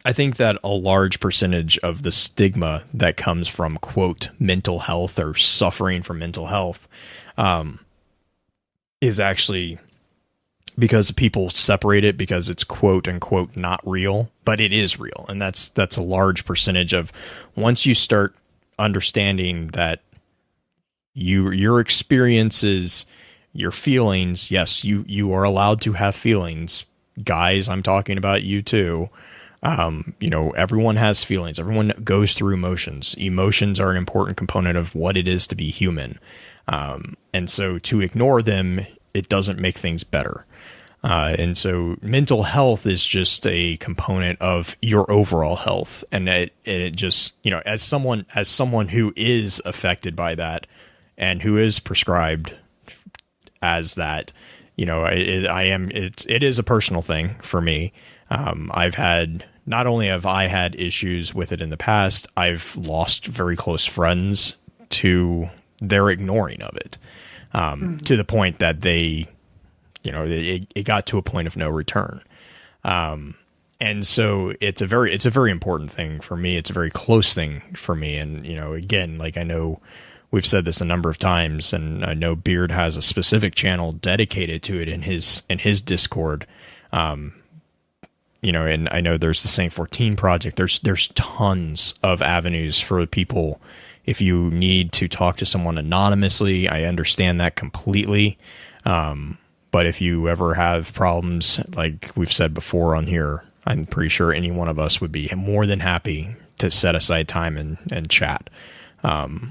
I think that a large percentage of the stigma that comes from, quote, mental health or suffering from mental health is actually because people separate it because it's quote unquote not real, but it is real. And that's a large percentage of, once you start understanding that your experiences, your feelings, yes, you are allowed to have feelings. Guys, I'm talking about you too. Everyone has feelings. Everyone goes through emotions. Emotions are an important component of what it is to be human. And so to ignore them, it doesn't make things better. And so mental health is just a component of your overall health. And it just, as someone who is affected by that and who is prescribed as that, it is a personal thing for me. Not only have I had issues with it in the past, I've lost very close friends to their ignoring of it, to the point that they, it got to a point of no return. And so it's a very important thing for me. It's a very close thing for me. And, again, like, I know we've said this a number of times, and I know Beard has a specific channel dedicated to it in his Discord. And I know there's the Saint 14 project. There's tons of avenues for people. If you need to talk to someone anonymously, I understand that completely. But if you ever have problems, like we've said before on here, I'm pretty sure any one of us would be more than happy to set aside time and chat,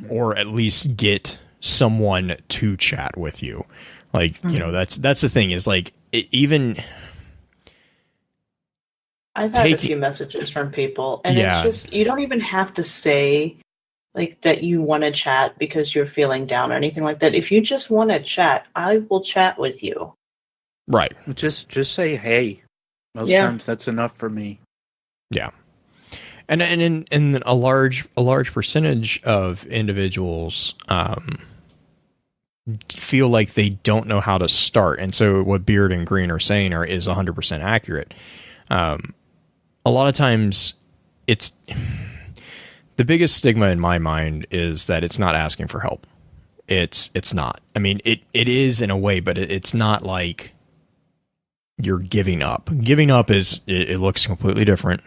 or at least get someone to chat with you. Like, that's the thing is, like, even I've had a few messages from people, and it's just, you don't even have to say like that you want to chat because you're feeling down or anything like that. If you just want to chat, I will chat with you. Right. Just say hey. Most times that's enough for me. Yeah. And a large percentage of individuals feel like they don't know how to start. And so what Beard and Green are saying is 100% accurate. A lot of times it's the biggest stigma in my mind is that it's not asking for help. It's not. I mean, it is in a way, but it's not like you're giving up. Giving up it looks completely different.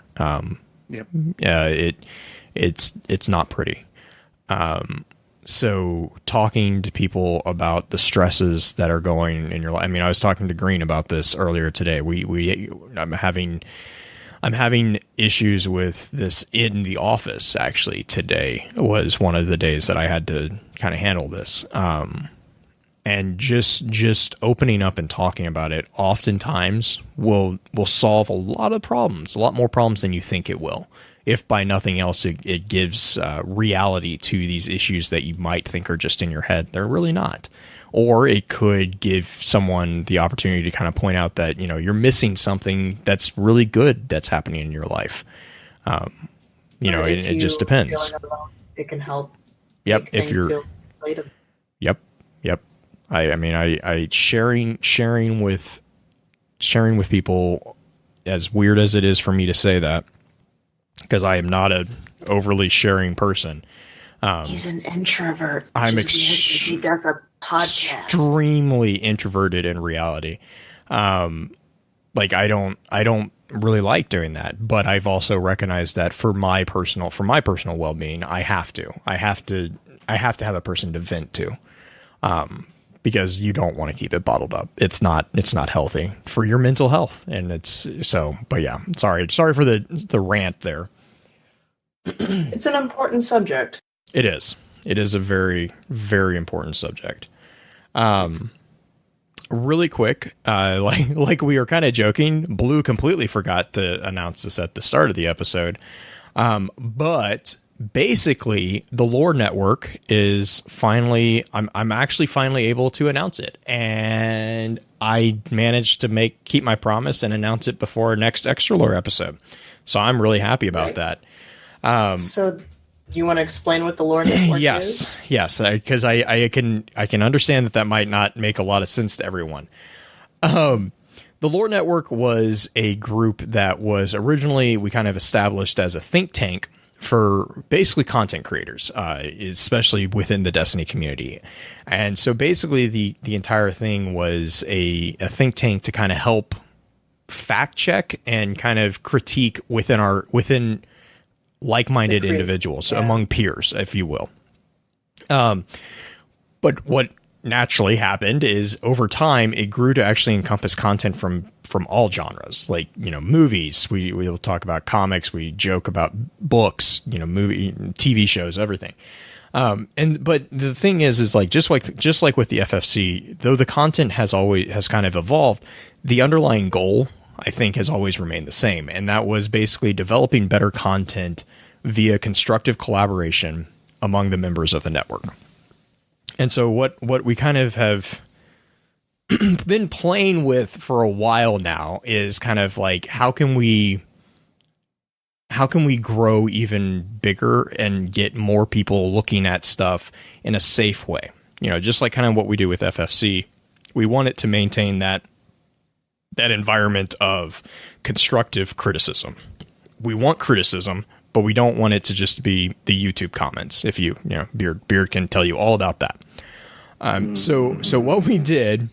It's not pretty. So talking to people about the stresses that are going in your life. I mean, I was talking to Green about this earlier today. I'm having issues with this in the office. Actually, today was one of the days that I had to kind of handle this. And just opening up and talking about it oftentimes will solve a lot of problems, a lot more problems than you think it will. If by nothing else, it gives reality to these issues that you might think are just in your head. They're really not. Or it could give someone the opportunity to kind of point out that, you know, you're missing something that's really good that's happening in your life. You know, it just depends. It can help. Yep. If you're. Yep. I mean, I sharing with people, as weird as it is for me to say that, because I am not a overly sharing person. He's an introvert. I'm he does a podcast. Extremely introverted in reality. Like I don't really like doing that, but I've also recognized that for my personal well-being, I have to have a person to vent to. Because you don't want to keep it bottled up. It's not healthy for your mental health. And it's so, but yeah, sorry for the rant there. It's an important subject. It is a very, very important subject. Really quick, like we were kind of joking, Blue completely forgot to announce this at the start of the episode. But basically, the Lore Network is finally, I'm actually finally able to announce it, and I managed to keep my promise and announce it before our next Extra Lore episode. So I'm really happy about that. So do you want to explain what the Lore Network is? Yes, because I can understand that might not make a lot of sense to everyone. The Lore Network was a group that was originally, we kind of established as a think tank for basically content creators, especially within the Destiny community. And so basically the entire thing was a think tank to kind of help fact check and kind of critique within like-minded individuals, among peers, if you will. But what naturally happened is over time it grew to actually encompass content from all genres, like, you know, movies. We'll talk about comics, we joke about books, you know, movie, TV shows, everything. But the thing is like just like with the FFC, though the content has kind of evolved, the underlying goal, I think, has always remained the same, and that was basically developing better content via constructive collaboration among the members of the network. And so what we kind of have been playing with for a while now is kind of like, how can we grow even bigger and get more people looking at stuff in a safe way? You know, just like kind of what we do with FFC, we want it to maintain that environment of constructive criticism. We want criticism, but we don't want it to just be the YouTube comments. If you know, Beard can tell you all about that. So what we did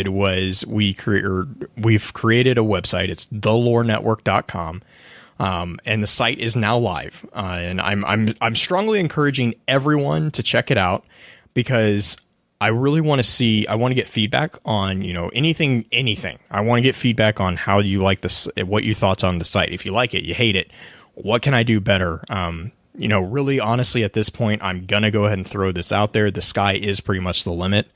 was we've created a website. It's thelorenetwork.com. And the site is now live. And I'm strongly encouraging everyone to check it out, because I really want to get feedback on, you know, anything. I want to get feedback on how you like this, what your thoughts on the site. If you like it, you hate it, what can I do better? You know, really honestly, at this point, I'm going to go ahead and throw this out there. The sky is pretty much the limit.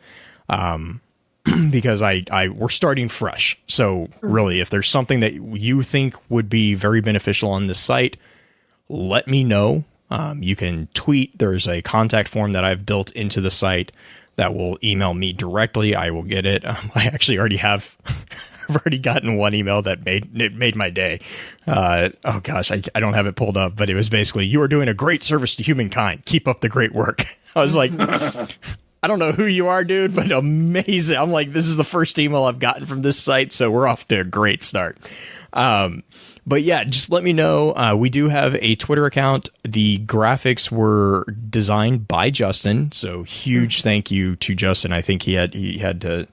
Because we're starting fresh. So really, if there's something that you think would be very beneficial on this site, let me know. You can tweet. There's a contact form that I've built into the site that will email me directly. I will get it. I actually already have. I've already gotten one email that made my day. Oh gosh, I don't have it pulled up, but it was basically, "You are doing a great service to humankind. Keep up the great work." I was like, I don't know who you are, dude, but amazing. I'm like, this is the first email I've gotten from this site, so we're off to a great start. But yeah, just let me know. We do have a Twitter account. The graphics were designed by Justin, so huge thank you to Justin. I think he had to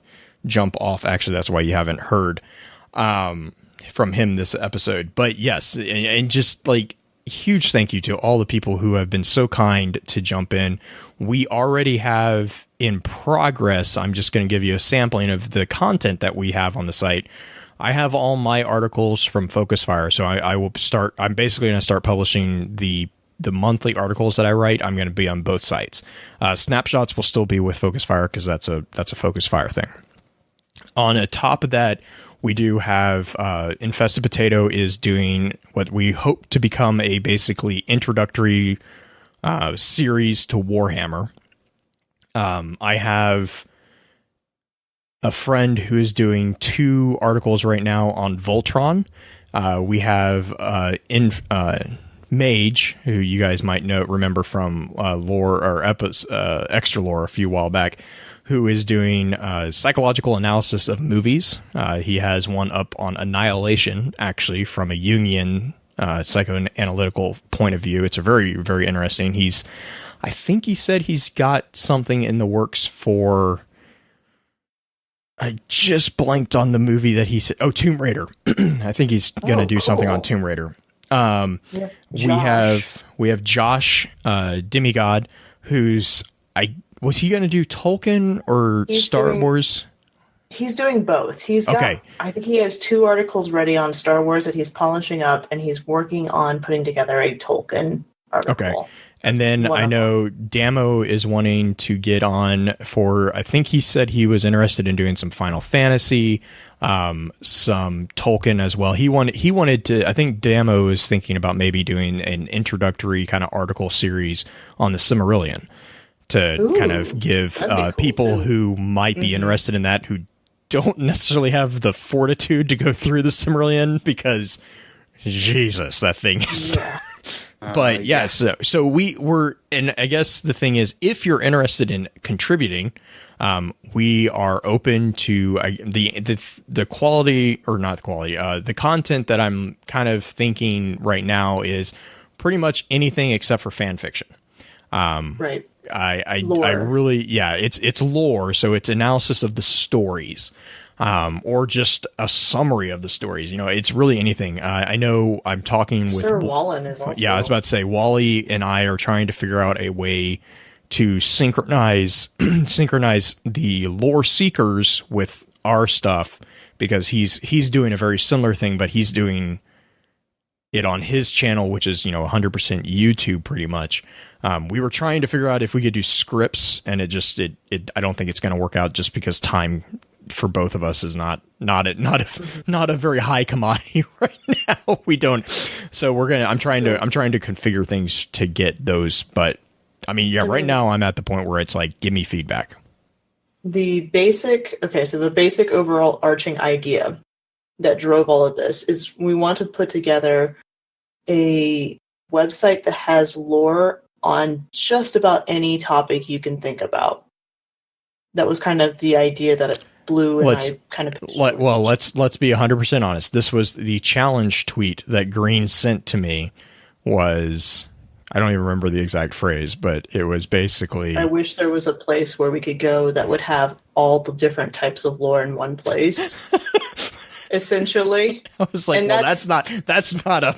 jump off. Actually, that's why you haven't heard from him this episode. But yes, and just like huge thank you to all the people who have been so kind to jump in. We already have in progress, I'm just going to give you a sampling of the content that we have on the site. I have all my articles from Focus Fire, so I'm basically going to start publishing the the monthly articles that I write, I'm going to be on both sites. Snapshots will still be with Focus Fire because that's a Focus Fire thing. On top of that, we do have Infested Potato is doing what we hope to become a basically introductory series to Warhammer. I have a friend who is doing 2 articles right now on Voltron. We have Mage, who you guys might remember from lore or extra lore a few while back, who is doing psychological analysis of movies. He has one up on Annihilation, actually, from a Jungian psychoanalytical point of view. It's a very, very interesting. I think he said he's got something in the works for... I just blanked on the movie that he said. Oh, Tomb Raider. I think he's going to do something on Tomb Raider. We have Josh, Demigod, who's was he going to do Tolkien or Star Wars? He's doing both. I think he has 2 articles ready on Star Wars that he's polishing up, and he's working on putting together a Tolkien article. Okay. And then I know Damo is wanting to get on for, I think he said he was interested in doing some Final Fantasy, some Tolkien as well. He wanted to, I think Damo is thinking about maybe doing an introductory kind of article series on the Silmarillion to kind of give people who might be interested in that, who don't necessarily have the fortitude to go through the Silmarillion, because Jesus, that thing is... Yeah. But so we were, and I guess the thing is, if you're interested in contributing, we are open to the quality, or not the quality, the content that I'm kind of thinking right now is pretty much anything except for fan fiction. Right. I really, it's lore, so it's analysis of the stories. Or just a summary of the stories. It's really anything. I know I'm talking with Sir Wallen is also. Yeah, I was about to say, Wally and I are trying to figure out a way to synchronize the lore seekers with our stuff, because he's doing a very similar thing, but he's doing it on his channel, which is 100% YouTube pretty much. We were trying to figure out if we could do scripts, and it I don't think it's going to work out, just because time for both of us is not a very high commodity right now. We don't. So I'm trying to configure things to get those, but I mean, right now I'm at the point where it's like, give me feedback. The basic overall arching idea that drove all of this is we want to put together a website that has lore on just about any topic you can think about. That was kind of the idea that it blew, and I kind of... let's be 100% honest. This was the challenge tweet that Green sent to me. Was, I don't even remember the exact phrase, but it was basically... I wish there was a place where we could go that would have all the different types of lore in one place. Essentially. I was like, that's not a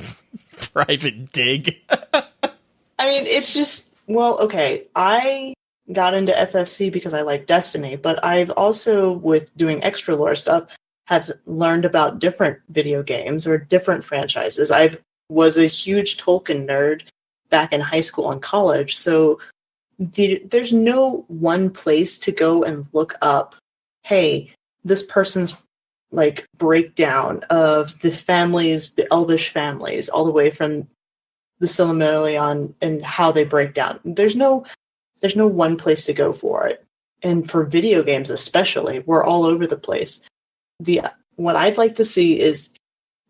private dig. I mean, it's just, I got into FFC because I like Destiny, but I've also, with doing extra lore stuff, have learned about different video games or different franchises. I was a huge Tolkien nerd back in high school and college, so there's no one place to go and look up, hey, this person's breakdown of the families, the Elvish families, all the way from the Silmarillion and how they break down. There's no one place to go for it. And for video games especially, we're all over the place. What I'd like to see is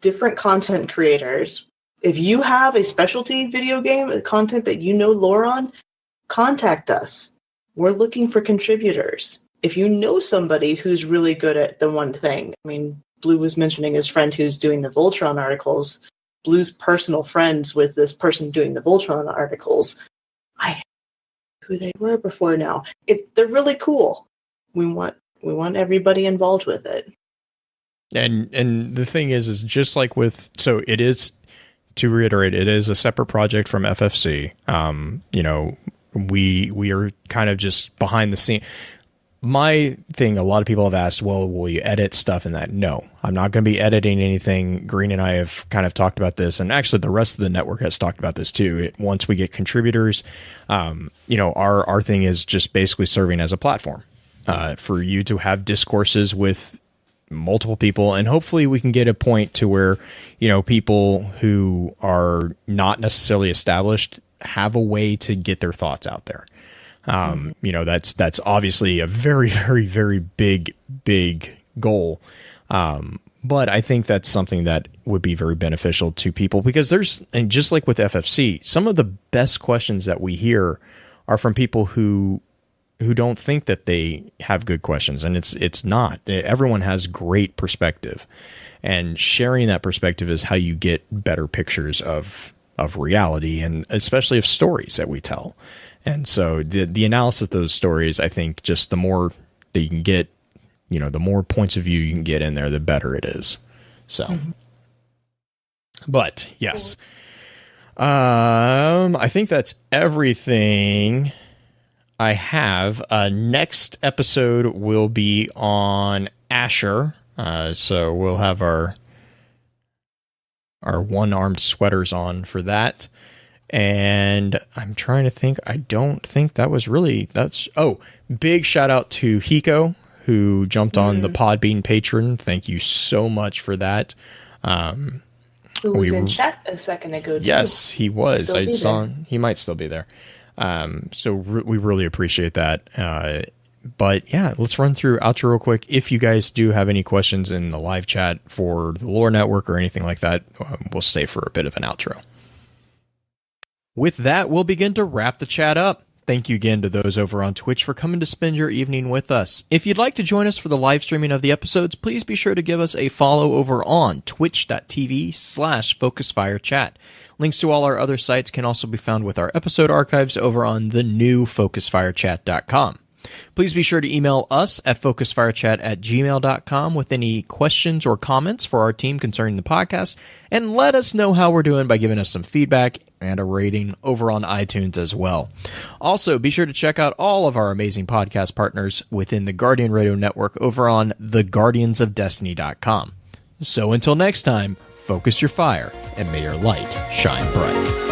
different content creators. If you have a specialty video game, content that lore on, contact us. We're looking for contributors. If you know somebody who's really good at the one thing, I mean, Blue was mentioning his friend who's doing the Voltron articles. Blue's personal friends with this person doing the Voltron articles. Who they were before now. They're really cool. We want everybody involved with it. And the thing is just like with, so it is, to reiterate, it is a separate project from FFC. We are kind of just behind the scene. my thing, a lot of people have asked, well, will you edit stuff in that? No, I'm not going to be editing anything. Green and I have kind of talked about this, and actually the rest of the network has talked about this too. Once we get contributors, our thing is just basically serving as a platform for you to have discourses with multiple people, and hopefully we can get a point to where, people who are not necessarily established have a way to get their thoughts out there. That's obviously a very, very, very big goal. But I think that's something that would be very beneficial to people, because and just like with FFC, some of the best questions that we hear are from people who don't think that they have good questions. And it's not. Everyone has great perspective, and sharing that perspective is how you get better pictures of reality, and especially of stories that we tell. And so the analysis of those stories, I think, just the more that you can get, the more points of view you can get in there, the better it is. So, But yes, I think that's everything I have. Next episode will be on Asher. So we'll have our one-armed sweaters on for that. And I'm trying to think. I don't think that was really... big shout out to Hiko, who jumped on the Podbean Patreon. Thank you so much for that. Who was in chat a second ago, too. Yes, he was. I saw him. He might still be there. So we really appreciate that. But yeah, let's run through outro real quick. If you guys do have any questions in the live chat for the Lore Network or anything like that, we'll stay for a bit of an outro. With that, we'll begin to wrap the chat up. Thank you again to those over on Twitch for coming to spend your evening with us. If you'd like to join us for the live streaming of the episodes, please be sure to give us a follow over on twitch.tv/FocusFireChat. Links to all our other sites can also be found with our episode archives over on the new FocusFireChat.com. Please be sure to email us at focusfirechat@gmail.com with any questions or comments for our team concerning the podcast, and let us know how we're doing by giving us some feedback and a rating over on iTunes as well. Also, be sure to check out all of our amazing podcast partners within the Guardian Radio Network over on theguardiansofdestiny.com. So until next time, focus your fire and may your light shine bright.